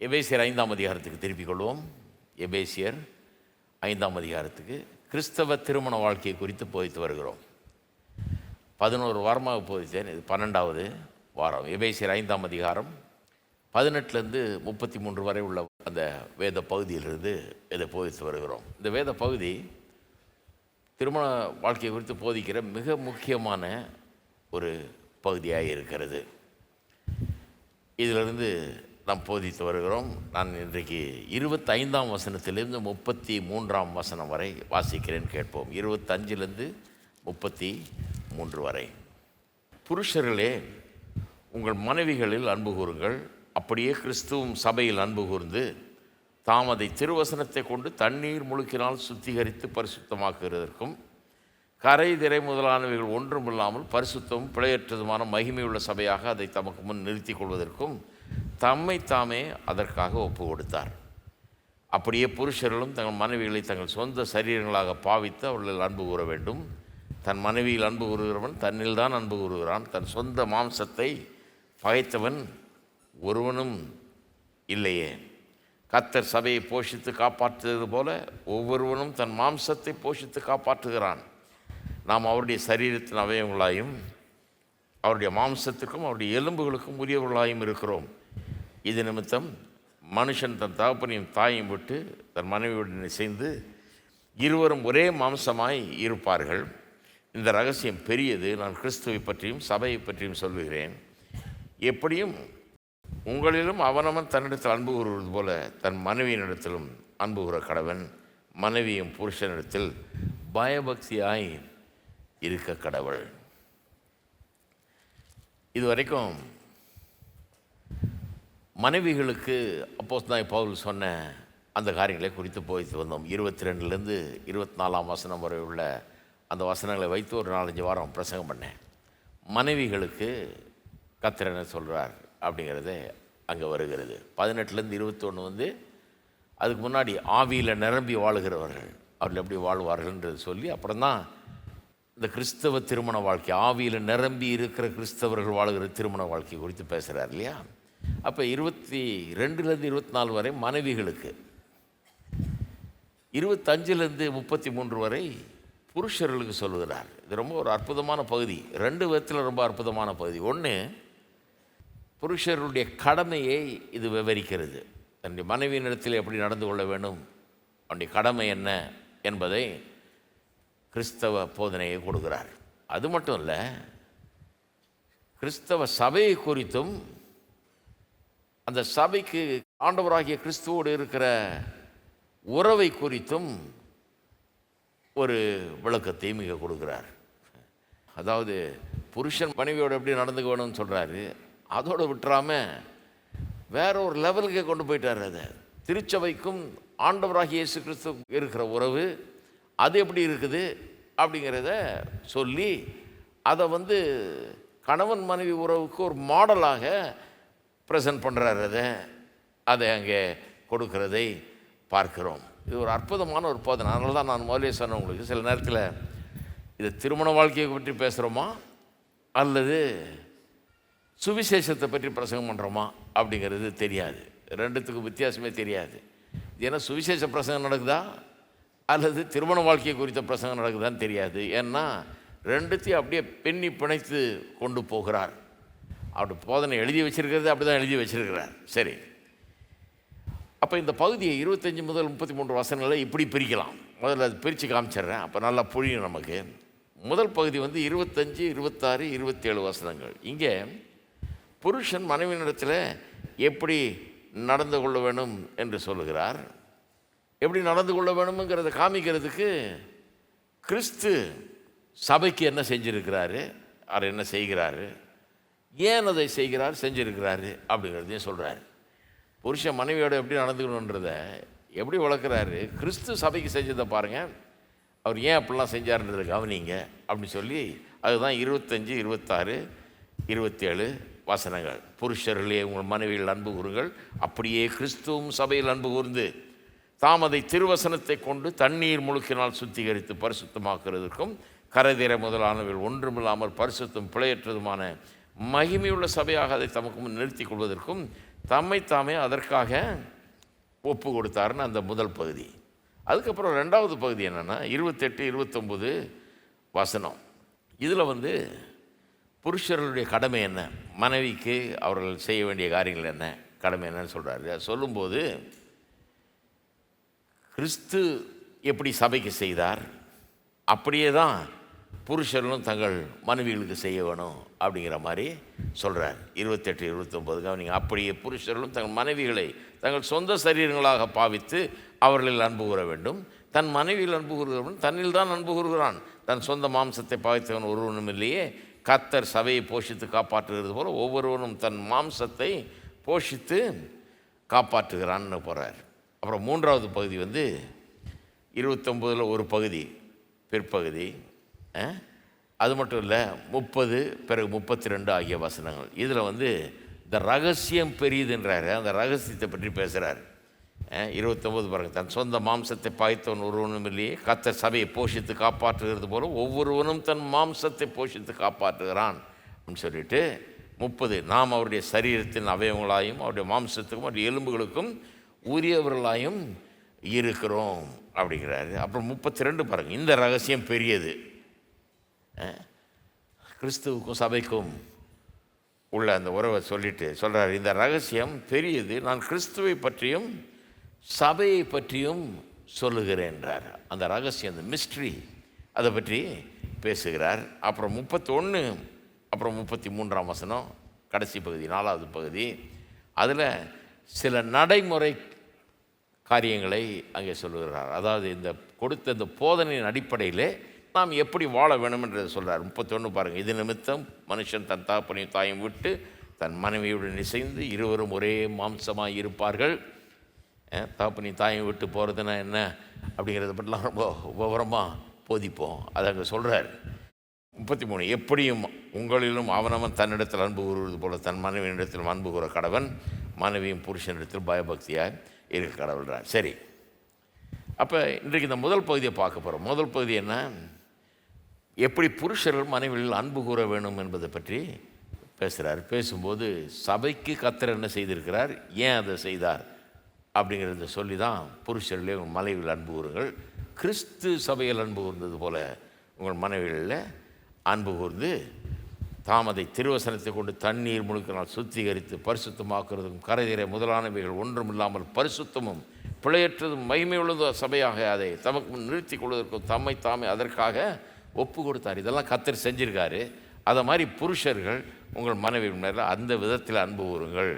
எபேசியர் 5ஆம் அதிகாரத்துக்கு திருப்பிக் கொள்வோம். எபேசியர் 5ஆம் அதிகாரத்துக்கு கிறிஸ்தவ திருமண வாழ்க்கையை குறித்து போதித்து வருகிறோம். 11 வாரமாக போதித்தேன். இது 12வது வாரம். எபேசியர் 5ஆம் அதிகாரம் 18லேருந்து 33 வரை உள்ள அந்த வேத பகுதியிலிருந்து இதை போதித்து வருகிறோம். இந்த வேத பகுதி திருமண வாழ்க்கையை குறித்து போதிக்கிற மிக முக்கியமான ஒரு பகுதியாக இருக்கிறது. இதிலிருந்து நாம் போதித்து வருகிறோம். நான் இன்றைக்கு 25ஆம் வசனத்திலிருந்து 33ஆம் வசனம் வரை வாசிக்கிறேன், கேட்போம். 25லேருந்து 33 வரை. புருஷர்களே, உங்கள் மனைவிகளில் அன்பு கூறுங்கள், அப்படியே கிறிஸ்துவும் சபையில் அன்பு கூர்ந்து தாம் அதை திருவசனத்தை கொண்டு தண்ணீர் முழுக்கினால் சுத்திகரித்து பரிசுத்தமாக்குகிறதற்கும் கரை திரை முதலானவைகள் ஒன்றுமில்லாமல் பரிசுத்தமும் பிழையற்றதுமான மகிமையுள்ள சபையாக அதை தமக்கு முன் நிறுத்தி கொள்வதற்கும் தம்மை தாமே அதற்காக ஒப்பு கொடுத்தார். அப்படியே புருஷர்களும் தங்கள் மனைவிகளை தங்கள் சொந்த சரீரங்களாக பாவித்து அவர்கள் அன்பு கூற வேண்டும். தன் மனைவியில் அன்பு கூறுகிறவன் தன்னில்தான் அன்பு கூறுகிறான். தன் சொந்த மாம்சத்தை பகைத்தவன் ஒருவனும் இல்லையே. கர்த்தர் சபையை போஷித்து காப்பாற்றுவது போல ஒவ்வொருவனும் தன் மாம்சத்தை போஷித்து காப்பாற்றுகிறான். நாம் அவருடைய சரீரத்தின் அவயவங்களாயும் அவருடைய மாம்சத்துக்கும் அவருடைய எலும்புகளுக்கும் உரியவர்களாயும் இருக்கிறோம். இது நிமித்தம் மனுஷன் தன் தகப்பனையும் தாயையும் விட்டு தன் மனைவியுடன் இணைந்து இருவரும் ஒரே மாம்சமாய் இருப்பார்கள். இந்த ரகசியம் பெரியது. நான் கிறிஸ்துவை பற்றியும் சபையை பற்றியும் சொல்லுகிறேன். எப்படியும் உங்களிலும் அவனவன் தன்னிடத்தில் அன்பு கூறுவது போல தன் மனைவியினிடத்திலும் அன்பு கூற கடவன். மனைவியும் புருஷனிடத்தில் பயபக்தியாய் இருக்க கடவுள். இதுவரைக்கும் மனைவிகளுக்கு அப்போஸ்தலனாகிய பவுல் சொன்ன அந்த காரியங்களை குறித்து போதித்து வந்தோம். 22லேருந்து 24ஆம் வசனம் வரை உள்ள அந்த வசனங்களை வைத்து ஒரு 4-5 வாரம் பிரசங்கம் பண்ணேன். மனைவிகளுக்கு கர்த்தர் என்ன சொல்கிறார் அப்படிங்கிறது அங்கே வருகிறது. 18லேருந்து 21 அதுக்கு முன்னாடி ஆவியில் நிரம்பி வாழுகிறவர்கள் அவர்கள் எப்படி வாழ்வார்கள்ன்றது சொல்லி அப்புறம்தான் இந்த கிறிஸ்தவ திருமண வாழ்க்கை, ஆவியில் நிரம்பி இருக்கிற கிறிஸ்தவர்கள் வாழுகிற திருமண வாழ்க்கை குறித்து பேசுகிறார் இல்லையா. அப்போ 22லேருந்து 24 வரை மனைவிகளுக்கு, 25லேருந்து 33 வரை புருஷர்களுக்கு சொல்லுகிறார். இது ரொம்ப ஒரு அற்புதமான பகுதி. 2 விதத்தில் ரொம்ப அற்புதமான பகுதி. ஒன்று, புருஷர்களுடைய கடமையை இது விவரிக்கிறது. தன்னுடைய மனைவியினிடத்தில் எப்படி நடந்து கொள்ள வேண்டும், அவனுடைய கடமை என்ன என்பதை கிறிஸ்தவ போதனையை கொடுக்கிறார். அது மட்டும் இல்லை, கிறிஸ்தவ சபையை குறித்தும் அந்த சபைக்கு ஆண்டவராகிய கிறிஸ்துவோடு இருக்கிற உறவை குறித்தும் ஒரு விளக்கத்தையும் இங்கே கொடுக்குறார். அதாவது புருஷன் மனைவியோடு எப்படி நடந்துக்கணும்னு சொல்கிறாரு. அதோடு விட்டுறாமல் வேற ஒரு லெவலுக்கே கொண்டு போயிட்டார். அதை திருச்சபைக்கும் ஆண்டவராகிய இயேசு கிறிஸ்து இருக்கிற உறவு அது எப்படி இருக்குது அப்படிங்கிறத சொல்லி அதை கணவன் மனைவி உறவுக்கு ஒரு மாடலாக ப்ரெசன்ட் பண்ணுறாரு. அதை அங்கே கொடுக்கிறதை பார்க்கிறோம். இது ஒரு அற்புதமான ஒரு போதனை. அதனால தான் நான் முதலே சொன்னேன் உங்களுக்கு, சில நேரத்தில் இது திருமண வாழ்க்கையை பற்றி பேசுகிறோமா அல்லது சுவிசேஷத்தை பற்றி பிரசங்கம் பண்ணுறோமா அப்படிங்கிறது தெரியாது. ரெண்டுத்துக்கும் வித்தியாசமே தெரியாது. ஏன்னா சுவிசேஷ பிரசங்கம் நடக்குதா அல்லது திருமண வாழ்க்கையை குறித்த பிரசங்கம் நடக்குதான்னு தெரியாது. ஏன்னா ரெண்டுத்தையும் அப்படியே பின்னி பிணைத்து கொண்டு போகிறார். அப்படி போதனை எழுதி வச்சிருக்கிறது அப்படி தான் எழுதி வச்சிருக்கிறார். சரி, அப்போ இந்த பகுதியை 25 முதல் 33 வசனங்களை இப்படி பிரிக்கலாம். முதல்ல அது பிரித்து காமிச்சிட்றேன், அப்போ நல்லா புரியும் நமக்கு. முதல் பகுதி 25, 26, 27 வசனங்கள். இங்கே புருஷன் மனைவியினிடத்தில் எப்படி நடந்து கொள்ள வேணும் என்று சொல்லுகிறார். எப்படி நடந்து கொள்ள வேணுங்கிறத காமிக்கிறதுக்கு கிறிஸ்து சபைக்கு என்ன செஞ்சுருக்கிறாரு, அவர் என்ன செய்கிறாரு, ஏன் அதை செய்கிறார், செஞ்சுருக்கிறாரு அப்படிங்கிறதையும் சொல்கிறாரு. புருஷன் மனைவியோடு எப்படி நடந்துக்கணுன்றத எப்படி வளர்க்குறாரு. கிறிஸ்து சபைக்கு செஞ்சதை பாருங்கள், அவர் ஏன் அப்படிலாம் செஞ்சார்ன்றதை கவனிங்க அப்படின்னு சொல்லி அதுதான் 25, 26, 27 வசனங்கள். புருஷர்களே, உங்கள் மனைவியில் அன்பு கூறுங்கள், அப்படியே கிறிஸ்துவும் சபையில் அன்பு கூர்ந்து தாம் அதை திருவசனத்தை கொண்டு தண்ணீர் முழுக்கினால் சுத்திகரித்து பரிசுத்தமாக்குறதுக்கும் கரைதிரை முதலானவர்கள் ஒன்றுமில்லாமல் பரிசுத்தம் பிழையற்றதுமான மகிமையுள்ள சபையாக அதை தமக்கு முன் நிறுத்தி கொள்வதற்கும் தம்மைத்தாமே அதற்காக ஒப்பு கொடுத்தாருன்னு அந்த முதல் பகுதி. அதுக்கப்புறம் ரெண்டாவது பகுதி என்னென்னா 28, 29 வசனம். இதில் புருஷர்களுடைய கடமை என்ன, மனைவிக்கு அவர்கள் செய்ய வேண்டிய காரியங்கள் என்ன, கடமை என்னன்னு சொல்கிறாரு. சொல்லும்போது கிறிஸ்து எப்படி சபைக்கு செய்தார் அப்படியே தான் புருஷர்களும் தங்கள் மனைவிகளுக்கு செய்ய வேணும் அப்படிங்கிற மாதிரி சொல்கிறார். 28, 29 கவனிங்க. அப்படியே புருஷர்களும் தங்கள் மனைவிகளை தங்கள் சொந்த சரீரங்களாக பாவித்து அவர்களில் அன்பு கூற வேண்டும். தன் மனைவியில் அன்பு கூறுகிறவன் தன்னில் தான் அன்பு கூறுகிறான். தன் சொந்த மாம்சத்தை பாவித்தவன் ஒருவனும் இல்லையே. கர்த்தர் சபையை போஷித்து காப்பாற்றுகிறது போல ஒவ்வொருவனும் தன் மாம்சத்தை போஷித்து காப்பாற்றுகிறான்னு போகிறார். அப்புறம் மூன்றாவது பகுதி 29 ஒரு பகுதி பிற்பகுதி. அது மட்டும் இல்லை, 30 பிறகு 32 ஆகிய வசனங்கள். இதில் இந்த ரகசியம் பெரியதுன்றாரு. அந்த ரகசியத்தை பற்றி பேசுகிறார். 29 பாருங்கள். தன் சொந்த மாம்சத்தை பாய்த்தவன் ஒருவனும் இல்லையே. கர்த்தர் சபையை போஷித்து காப்பாற்றுகிறது போல ஒவ்வொருவனும் தன் மாம்சத்தை போஷித்து காப்பாற்றுகிறான் அப்படின்னு சொல்லிட்டு 30 நாம் அவருடைய சரீரத்தின் அவயவங்களாயும் அவருடைய மாம்சத்துக்கும் அவருடைய எலும்புகளுக்கும் உரியவர்களாயும் இருக்கிறோம் அப்படிங்கிறாரு. அப்புறம் 32 பாருங்கள். இந்த ரகசியம் பெரியது. கிறிஸ்துவுக்கும் சபைக்கும் உள்ள அந்த உறவை சொல்லிட்டு சொல்கிறார், இந்த ரகசியம் பெரியது, நான் கிறிஸ்துவை பற்றியும் சபையை பற்றியும் சொல்லுகிறேன்றார். அந்த ரகசியம், அந்த மிஸ்ட்ரி, அதை பற்றி பேசுகிறார். அப்புறம் 31 அப்புறம் 33 வசனம் கடைசி பகுதி, 4வது பகுதி. அதில் சில நடைமுறை காரியங்களை அங்கே சொல்லுகிறார். அதாவது இந்த கொடுத்த இந்த போதனையின் அடிப்படையில் நாம் எப்படி வாழ வேணும் என்றதை சொல்கிறார். 31 பாருங்கள். இது நிமித்தம் மனுஷன் தன் தகப்பனையும் தாயும் விட்டு தன் மனைவியுடன் இசைந்து இருவரும் ஒரே மாம்சமாக இருப்பார்கள். தகப்பனையும் தாயும் விட்டு போகிறதுனா என்ன அப்படிங்கிறத பற்றிலாம் ரொம்ப விவரமாக போதிப்போம். அதை அங்கே சொல்கிறார். 33 எப்படியும் உங்களிலும் அவனவன் தன்னிடத்தில் அன்பு கூறுவது போல தன் மனைவியிடத்தில் அன்பு கூற கடவன், மனைவியும் புருஷனிடத்தில் பயபக்தியாக இருக்க கடவுள்றார். சரி, அப்போ இன்றைக்கு இந்த முதல் பகுதியை பார்க்க போகிறோம். முதல் பகுதி என்ன, எப்படி புருஷர்கள் மனைவியில் அன்பு கூற வேணும் என்பதை பற்றி பேசுகிறார். பேசும்போது சபைக்கு கர்த்தர் என்ன செய்திருக்கிறார், ஏன் அதை செய்தார் அப்படிங்கிறத சொல்லி தான் புருஷர்களே உங்கள் மனைவியில் அன்பு கூறுங்கள், கிறிஸ்து சபையில் அன்பு கூர்ந்தது போல உங்கள் மனைவிகளில் அன்பு கூர்ந்து தாம் அதை திருவசனத்தை கொண்டு தண்ணீர் முழுக்கினால் சுத்திகரித்து பரிசுத்தமாக்குறதும் கரைதிரை முதலானவைகள் ஒன்றும் இல்லாமல் பரிசுத்தமும் பிழையற்றதும் மகிமை உள்ளது சபையாக அதை தமக்கு நிறுத்தி கொள்வதற்கும் தம்மை தாமே அதற்காக ஒப்பு கொடுத்தார். இதெல்லாம் கர்த்தர் செஞ்சிருக்காரு. அதை மாதிரி புருஷர்கள் உங்கள் மனைவி மேலே அந்த விதத்தில் அன்பு கூறுங்கள்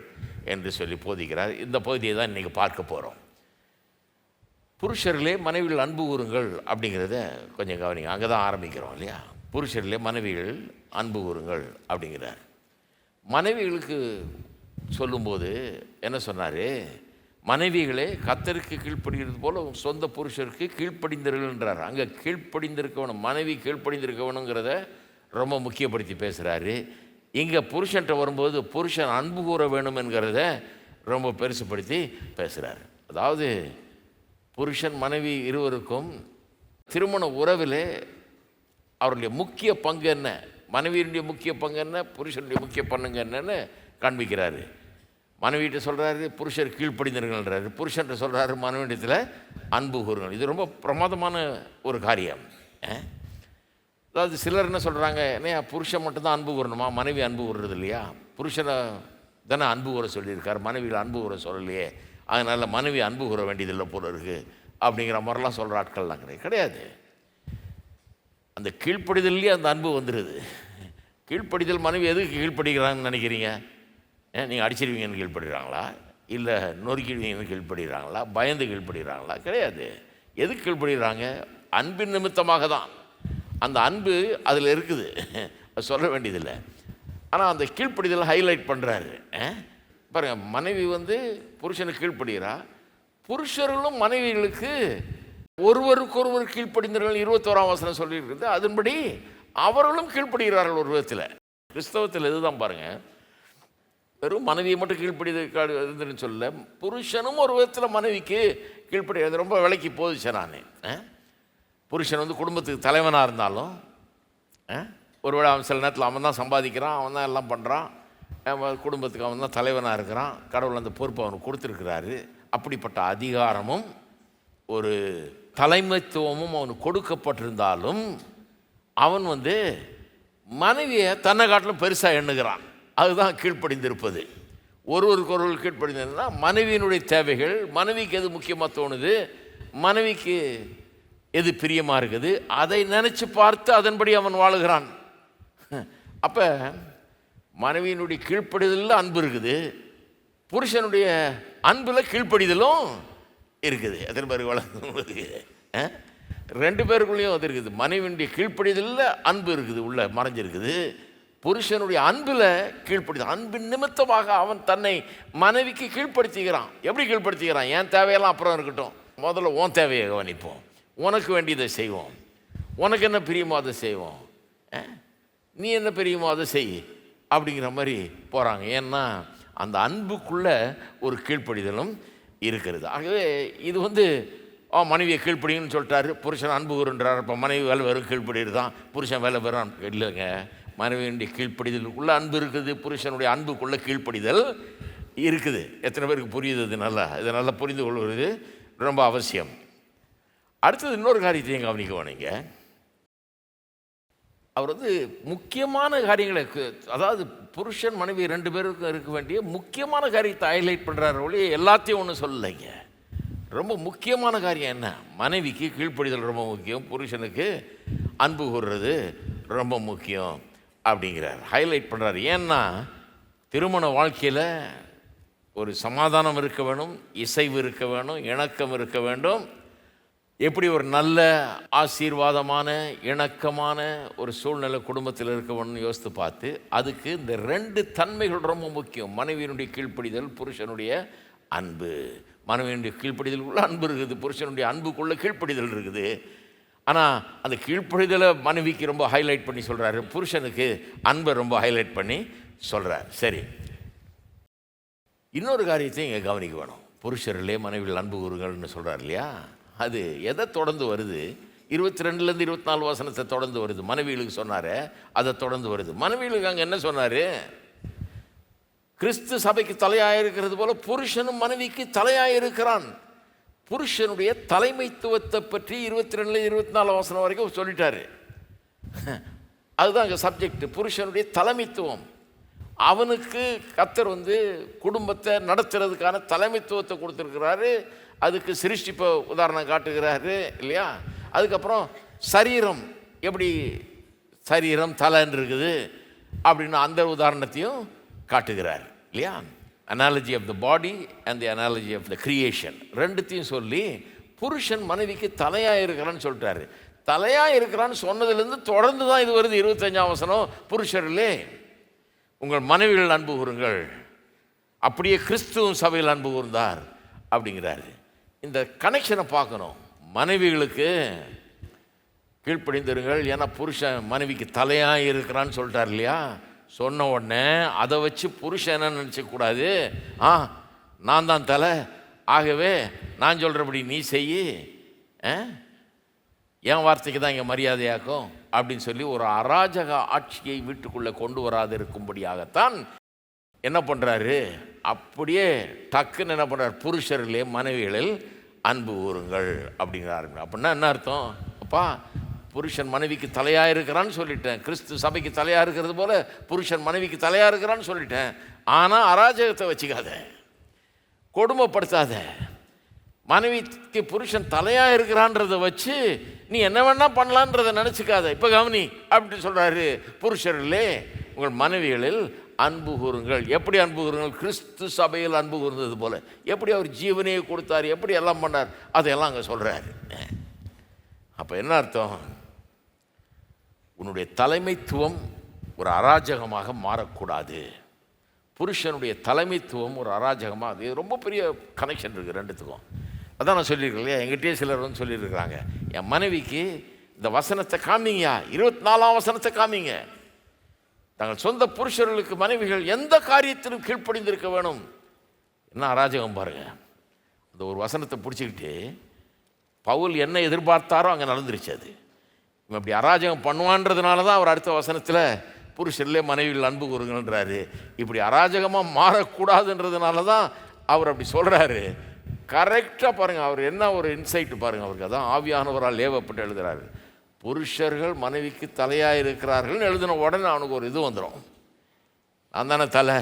என்று சொல்லி போதிக்கிறார். இந்த பகுதியை தான் இன்றைக்கி பார்க்க போகிறோம். புருஷர்களே மனைவியில் அன்பு கூறுங்கள் அப்படிங்கிறத கொஞ்சம் கவனிங்க. அங்கே தான் ஆரம்பிக்கிறோம் இல்லையா. புருஷர்களே மனைவிகள் அன்பு கூறுங்கள் அப்படிங்கிறார். மனைவிகளுக்கு சொல்லும்போது என்ன சொன்னார், மனைவிகளே கர்த்தருக்கு கீழ்ப்படுகிறது போல சொந்த புருஷருக்கு கீழ்ப்படிந்தீர்கள்ன்றார். அங்கே கீழ்ப்படிந்திருக்கவனும் மனைவி கீழ்ப்படிந்திருக்கவனுங்கிறத ரொம்ப முக்கியப்படுத்தி பேசுகிறாரு. இங்கே புருஷன்ட்ட வரும்போது புருஷன் அன்பு கூற வேணும் என்கிறத ரொம்ப பெருசுப்படுத்தி பேசுகிறார். அதாவது புருஷன் மனைவி இருவருக்கும் திருமண உறவில் அவருடைய முக்கிய பங்கு என்ன, மனைவியினுடைய முக்கிய பங்கு என்ன, புருஷனுடைய முக்கிய பங்குங்க என்னன்னு காண்பிக்கிறாரு. மனைவியிட்ட சொல்கிறாரு புருஷர் கீழ்ப்படிந்திருங்கள்ன்றாரு, புருஷன்ட்ட சொல்கிறாரு மனைவியிடத்தில் அன்பு கூறுங்கள். இது ரொம்ப பிரமாதமான ஒரு காரியம். அதாவது சிலர் என்ன சொல்கிறாங்க, என்னையா புருஷன் மட்டும்தான் அன்பு கூறணுமா, மனைவி அன்பு கூறுறது இல்லையா, புருஷனை தானே அன்பு கூற சொல்லியிருக்கார், மனைவியில் அன்பு கூற சொல்லலையே, அதனால் மனைவி அன்பு கூற வேண்டியதில்லை போல இருக்குது அப்படிங்கிற மாதிரிலாம் சொல்கிற ஆட்கள்லாம் கிடையாது. அந்த கீழ்ப்படிதல்லையே அந்த அன்பு வந்துடுது. கீழ்ப்படிதல் மனைவி எதுக்கு கீழ்ப்படுகிறாங்கன்னு நினைக்கிறீங்க? நீங்கள் அடிச்சிருவீங்கன்னு கீழ்ப்படுகிறாங்களா, இல்லை நொறுக்கிடுவீங்கன்னு கீழ்ப்படுகிறாங்களா, பயந்து கீழ்ப்படுகிறாங்களா? கிடையாது. எதுக்கு கீழ்ப்படுகிறாங்க? அன்பின் நிமித்தமாக தான். அந்த அன்பு அதில் இருக்குது, அது சொல்ல வேண்டியதில்லை. ஆனால் அந்த கீழ்ப்படிதல் ஹைலைட் பண்ணுறாரு பாருங்கள். மனைவி புருஷனுக்கு கீழ்ப்படுகிறா, புருஷர்களும் மனைவிகளுக்கு ஒருவருக்கொருவர் கீழ்ப்படிந்தார்கள் 21ஆம் வசனம் சொல்லியிருக்கிறது. அதன்படி அவர்களும் கீழ்ப்படுகிறார்கள் ஒரு விதத்தில். கிறிஸ்தவத்தில் இதுதான் பாருங்கள், வெறும் மனைவியை மட்டும் கீழ்ப்படிதுன்னு சொல்ல, புருஷனும் ஒரு விதத்தில் மனைவிக்கு கீழ்ப்படுகிறது. ரொம்ப விலைக்கு போதிச்சேன் நான். புருஷன் குடும்பத்துக்கு தலைவனாக இருந்தாலும் ஒருவேளை அவன் சில நேரத்தில் அவன் தான் சம்பாதிக்கிறான், அவன் தான் எல்லாம் பண்ணுறான், குடும்பத்துக்கு அவன் தான் தலைவனாக இருக்கிறான், கடவுள் அந்த பொறுப்பை அவனுக்கு கொடுத்துருக்கிறாரு. அப்படிப்பட்ட அதிகாரமும் ஒரு தலைமைத்துவமும் அவனுக்கு கொடுக்கப்பட்டிருந்தாலும் அவன் மனைவியை தன்னை காட்டிலும் பெருசாக எண்ணுகிறான். அதுதான் கீழ்ப்படிந்திருப்பது. ஒருவருக்கு கீழ்ப்படிந்திருந்தா மனைவியினுடைய தேவைகள், மனைவிக்கு எது முக்கியமாக தோணுது, மனைவிக்கு எது பிரியமாக இருக்குது, அதை நினச்சி பார்த்து அதன்படி அவன் வாழுகிறான். அப்போ மனைவியினுடைய கீழ்ப்படிதலில் அன்பு இருக்குது, புருஷனுடைய அன்பில் கீழ்ப்படிதலும் இருக்குது. எத்தனை பேருக்கு வளர்ந்து ரெண்டு பேருக்குள்ளேயும் அது இருக்குது. மனைவியினுடைய கீழ்ப்படிதலில் அன்பு இருக்குது, உள்ள மறைஞ்சிருக்குது. புருஷனுடைய அன்பில் கீழ்ப்படுத்தி, அன்பின் நிமித்தமாக அவன் தன்னை மனைவிக்கு கீழ்ப்படுத்திக்கிறான். எப்படி கீழ்ப்படுத்திக்கிறான்? என் தேவையெல்லாம் அப்புறம் இருக்கட்டும், முதல்ல உன் தேவையை கவனிப்போம், உனக்கு வேண்டியதை செய்வோம், உனக்கு என்ன பிரியமோ அதை செய்வோம், நீ என்ன பிரியமோ அதை செய் அப்படிங்கிற மாதிரி போகிறாங்க. ஏன்னா அந்த அன்புக்குள்ளே ஒரு கீழ்ப்படிதலும் இருக்கிறது. ஆகவே இது மனைவியை கீழ்ப்படின்னு சொல்லிட்டாரு, புருஷன் அன்பு கூறுன்றார். இப்போ மனைவி வேலை வெறும் கீழ்ப்படிது தான், புருஷன் வேலை வெறும் இல்லைங்க. மனைவியுடைய கீழ்ப்படிதலுக்குள்ளே அன்பு இருக்குது, புருஷனுடைய அன்புக்குள்ளே கீழ்ப்படிதல் இருக்குது. எத்தனை பேருக்கு புரியுது? இதை நல்லா புரிந்து கொள்வது ரொம்ப அவசியம். அடுத்தது இன்னொரு காரியத்தையும் கவனிக்க வேணுங்க. அவர் முக்கியமான காரியங்களுக்கு, அதாவது புருஷன் மனைவி ரெண்டு பேருக்கும் இருக்க வேண்டிய முக்கியமான காரியத்தை ஹைலைட் பண்ணுறாரு ஒழிய எல்லாத்தையும் ஒன்றும் சொல்லலைங்க. ரொம்ப முக்கியமான காரியம் என்ன? மனைவிக்கு கீழ்ப்படிதல் ரொம்ப முக்கியம், புருஷனுக்கு அன்பு கூறுறது ரொம்ப முக்கியம் அப்படிங்கிறார், ஹைலைட் பண்ணுறாரு. ஏன்னா திருமண வாழ்க்கையில் ஒரு சமாதானம் இருக்க வேணும், இசைவு இருக்க வேணும், இணக்கம் இருக்க வேண்டும். எப்படி ஒரு நல்ல ஆசீர்வாதமான இணக்கமான ஒரு சூழ்நிலை குடும்பத்தில் இருக்க வேணும்னு யோசித்து பார்த்து, அதுக்கு இந்த ரெண்டு தன்மைகள் ரொம்ப முக்கியம். மனைவியினுடைய கீழ்ப்படிதல், புருஷனுடைய அன்பு. மனைவியினுடைய கீழ்ப்படிதலுக்குள்ளே அன்பு இருக்குது, புருஷனுடைய அன்புக்குள்ளே கீழ்ப்படிதல் இருக்குது. ஆனால் அந்த கீழ்ப்படிதலை மனைவிக்கு ரொம்ப ஹைலைட் பண்ணி சொல்கிறாரு, புருஷனுக்கு அன்பை ரொம்ப ஹைலைட் பண்ணி சொல்கிறார். சரி, இன்னொரு காரியத்தையும் இங்கே கவனிக்க வேணும். புருஷர்களே மனைவியில் அன்பு கூறுங்கள்னு சொல்கிறார் இல்லையா? அது எதை தொடர்ந்து வருது? 22லேருந்து 24 வசனத்தை தொடர்ந்து வருது. மனைவிகளுக்கு சொன்னார், அதை தொடர்ந்து வருது. மனைவிகளுக்கு அங்கே என்ன சொன்னார்? கிறிஸ்து சபைக்கு தலையாக இருக்கிறது போல புருஷனும் மனைவிக்கு தலையாக இருக்கிறான். புருஷனுடைய தலைமைத்துவத்தை பற்றி 22 24 வசனம் வரைக்கும் சொல்லிட்டாரு. அதுதான் அங்கே சப்ஜெக்ட். புருஷனுடைய தலைமைத்துவம். அவனுக்கு கர்த்தர் குடும்பத்தை நடத்துறதுக்கான தலைமைத்துவத்தை கொடுத்துருக்கிறாரு. அதுக்கு சிருஷ்டிப்பை உதாரணம் காட்டுகிறாரு இல்லையா? அதுக்கப்புறம் சரீரம், எப்படி சரீரம் தலைன்னு இருக்குது அப்படின்னு அந்த உதாரணத்தையும் காட்டுகிறார் இல்லையா? Analogy of the body and the analogy of the creation ரெண்டுத்தையும் சொல்லி புருஷன் மனைவிக்கு தலையாக இருக்கிறான்னு சொல்லிட்டாரு. தலையாக இருக்கிறான்னு சொன்னதுலேருந்து தொடர்ந்து தான் இது வருது. 25ஆம் வசனம், புருஷர்களே உங்கள் மனைவிகள் அன்பு கூறுங்கள், அப்படியே கிறிஸ்துவும் சபையில் அன்பு கூர்ந்தார் அப்படிங்கிறாரு. இந்த கனெக்ஷனை பார்க்கணும். மனைவிகளுக்கு கீழ்ப்படிந்திருங்கள், ஏன்னா புருஷன் மனைவிக்கு தலையாக இருக்கிறான்னு சொல்லிட்டார் இல்லையா? சொன்ன உடனே அதை வச்சு புருஷன் என்ன நினச்சக்கூடாது, நான் தான் தலை, ஆகவே நான் சொல்கிறபடி நீ செய், என் வார்த்தைக்கு தான் இங்கே மரியாதையாக்கும் அப்படின்னு சொல்லி ஒரு அராஜக ஆட்சியை வீட்டுக்குள்ளே கொண்டு வராது இருக்கும்படியாகத்தான் என்ன பண்ணுறாரு? அப்படியே டக்குன்னு என்ன பண்ணுறார்? புருஷர்களே மனைவிகளில் அன்பு கூறுங்கள் அப்படிங்கிறாரு. அப்படின்னா என்ன அர்த்தம்? அப்பா, புருஷன் மனைவிக்கு தலையாக இருக்கிறான்னு சொல்லிட்டேன், கிறிஸ்து சபைக்கு தலையாக இருக்கிறது போல புருஷன் மனைவிக்கு தலையாக இருக்கிறான்னு சொல்லிட்டேன். ஆனால் அராஜகத்தை வச்சுக்காத, கொடுமைப்படுத்தாத. மனைவிக்கு புருஷன் தலையாக இருக்கிறான்றதை வச்சு நீ என்ன வேணா பண்ணலான்றதை நினச்சிக்காத. இப்போ கவனி அப்படின்னு சொல்கிறாரு, புருஷர்களே உங்கள் மனைவிகளில் அன்பு கூறுங்கள். எப்படி அன்பு கூறுங்கள்? கிறிஸ்து சபையில் அன்பு கூர்ந்தது போல. எப்படி அவர் ஜீவனையை கொடுத்தார், எப்படி எல்லாம் பண்ணார், அதையெல்லாம் அங்கே சொல்கிறாரு. அப்போ என்ன அர்த்தம்? உன்னுடைய தலைமைத்துவம் ஒரு அராஜகமாக மாறக்கூடாது. புருஷனுடைய தலைமைத்துவம் ஒரு அராஜகமாக, அது ரொம்ப பெரிய கனெக்ஷன் இருக்குது ரெண்டுத்துக்கும். அதான் நான் சொல்லியிருக்கேன் இல்லையா? எங்கிட்டே சிலர் சொல்லியிருக்கிறாங்க, என் மனைவிக்கு இந்த வசனத்தை காமிங்க, 24ஆம் வசனத்தை காமிங்க. தங்கள் சொந்த புருஷர்களுக்கு மனைவிகள் எந்த காரியத்திலும் கீழ்ப்படிந்திருக்க வேணும். என்ன அராஜகம் பாருங்க. அந்த ஒரு வசனத்தை பிடிச்சிக்கிட்டு பவுல் என்ன எதிர்பார்த்தாரோ அங்கே நடந்துருச்சு. அது இவன் அப்படி அராஜகம் பண்ணுவான்றதுனால தான் அவர் அடுத்த வசனத்தில் புருஷன்லே மனைவியில் அன்பு கூறுங்கன்றாரு. இப்படி அராஜகமாக மாறக்கூடாதுன்றதுனால தான் அவர் அப்படி சொல்கிறாரு. கரெக்டாக பாருங்கள், அவர் என்ன ஒரு இன்சைட்டு பாருங்கள். அவருக்கு அதான் ஆவியானவரால் ஏவப்பட்டு எழுதுகிறாரு. புருஷர்கள் மனைவிக்கு தலையாக இருக்கிறார்கள்னு எழுதின உடனே அவனுக்கு ஒரு இது வந்துடும். நான் தானே தலை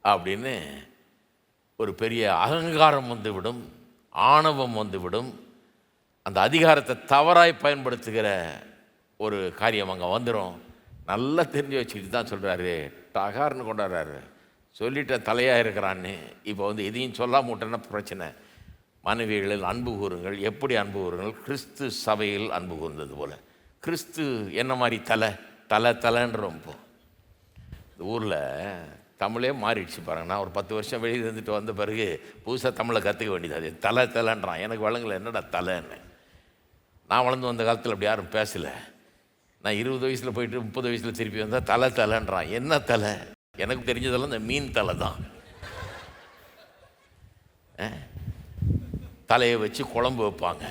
அப்படின்னு ஒரு பெரிய அகங்காரம் வந்துவிடும், ஆணவம் வந்துவிடும். அந்த அதிகாரத்தை தவறாய் பயன்படுத்துகிற ஒரு காரியம் அங்கே வந்துடும். நல்லா தெரிஞ்சு வச்சுக்கிட்டு தான் சொல்கிறாரு, டகார்னு கொண்டாடுறாரு. சொல்லிட்ட தலையாக இருக்கிறான்னு. இப்போ இதையும் சொல்லாம விட்டேன்னா பிரச்சனை. மனைவிகளில் அன்பு கூறுங்கள். எப்படி அன்பு கூறுங்கள்? கிறிஸ்து சபையில் அன்பு கூர்ந்தது போல். கிறிஸ்து என்ன மாதிரி தலைன்றோம். இப்போ இந்த ஊரில் தமிழே மாறிடுச்சு பாருங்க. நான் ஒரு 10 வருஷம் வெளியே இருந்துட்டு வந்த பிறகு புதுசாக தமிழை கற்றுக்க வேண்டியது. அது தலைன்றான். எனக்கு வழங்கலை, என்னடா தலைன்னு. நான் வளர்ந்து வந்த காலத்தில் அப்படி யாரும் பேசலை. நான் 20 வயசில் போயிட்டு 30 வயசில் திருப்பி வந்தால் தலைன்றான். என்ன தலை? எனக்கு தெரிஞ்சதெல்லாம் இந்த மீன் தலை தான். தலையை வச்சு குழம்பு வைப்பாங்க,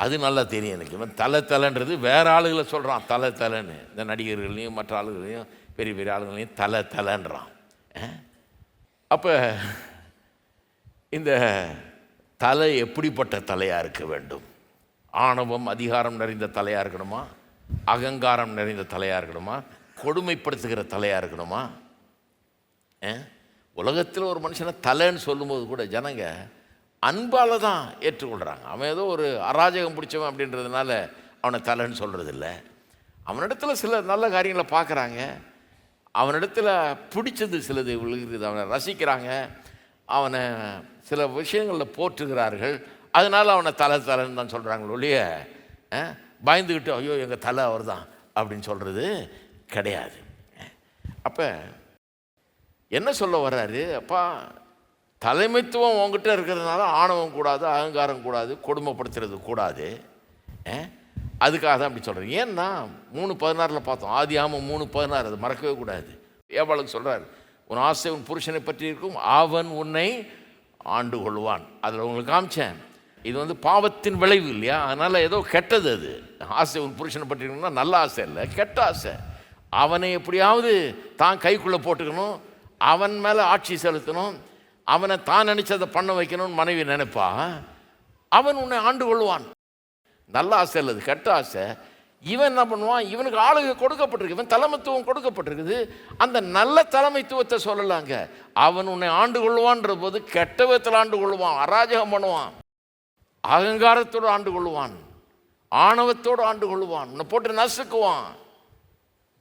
அது நல்லா தெரியும் எனக்கு. இவன் தலைன்றது வேறு ஆளுகளை சொல்கிறான் தலைன்னு. இந்த நடிகர்களையும் மற்ற ஆளுகளையும் பெரிய பெரிய ஆளுகளையும் தலைன்றான். அப்போ இந்த தலை எப்படிப்பட்ட தலையாக இருக்க வேண்டும்? ஆணவம் அதிகாரம் நிறைந்த தலையாக இருக்கணுமா? அகங்காரம் நிறைந்த தலையாக இருக்கணுமா? கொடுமைப்படுத்துகிற தலையாக இருக்கணுமா? உலகத்தில் ஒரு மனுஷனை தலைன்னு சொல்லும்போது கூட ஜனங்க அன்பால் தான் ஏற்றுக்கொள்கிறாங்க. அவன் ஏதோ ஒரு அராஜகம் பிடிச்சவன் அப்படின்றதுனால அவனை தலைன்னு சொல்கிறதில்ல. அவனிடத்தில் சில நல்ல காரியங்களை பார்க்குறாங்க, அவனிடத்தில் பிடிச்சது சிலது விழுகிறது, அவனை ரசிக்கிறாங்க, அவனை சில விஷயங்களில் போற்றுகிறார்கள். அதனால் அவனை தலைன்னு தான் சொல்கிறாங்களோ ஒழிய பயந்துக்கிட்டு ஐயோ எங்கள் தலை அவர் தான் அப்படின்னு சொல்கிறது கிடையாது. அப்போ என்ன சொல்ல வர்றாரு? அப்பா, தலைமைத்துவம் உங்ககிட்ட இருக்கிறதுனால ஆணவம் கூடாது, அகங்காரம் கூடாது, கொடுமைப்படுத்துறது கூடாது. அதுக்காக தான் அப்படி சொல்கிறேன். ஏன்னா 3:16 பார்த்தோம். ஆதியாகமம் 3:16, அது மறக்கவே கூடாது. ஏவாளுக்கு சொல்கிறார், உன் ஆசை உன் புருஷனை பற்றி இருக்கும், அவன் உன்னை ஆண்டு கொள்வான். அதில் உங்களுக்கு காமிச்சேன். இது பாவத்தின் விளைவு இல்லையா? அதனால் ஏதோ கெட்டது. அது ஆசை உன் புருஷனை பற்றி இருக்கணும்னா நல்ல ஆசை இல்லை, கெட்ட ஆசை. அவனை எப்படியாவது தான் கைக்குள்ளே போட்டுக்கணும், அவன் மேலே ஆட்சி செலுத்தணும், அவனை தான் நினச்சதை பண்ண வைக்கணும்னு மனைவி நினைப்பா. அவன் உன்னை ஆண்டு கொள்வான். நல்ல ஆசை இல்லை, அது கெட்ட ஆசை. இவன் என்ன பண்ணுவான்? இவனுக்கு ஆளுகை கொடுக்கப்பட்டிருக்கு, இவன் தலைமைத்துவம் கொடுக்கப்பட்டிருக்குது. அந்த நல்ல தலைமைத்துவத்தை சொல்லலாங்க. அவன் உன்னை ஆண்டு கொள்வான்ற போது கெட்ட விதத்தில் ஆண்டு கொள்வான், அராஜகம் பண்ணுவான், அகங்காரத்தோடு ஆண்டு கொள்வான், ஆணவத்தோடு ஆண்டு கொள்வான், உன்னை போட்டு நசுக்குவான்,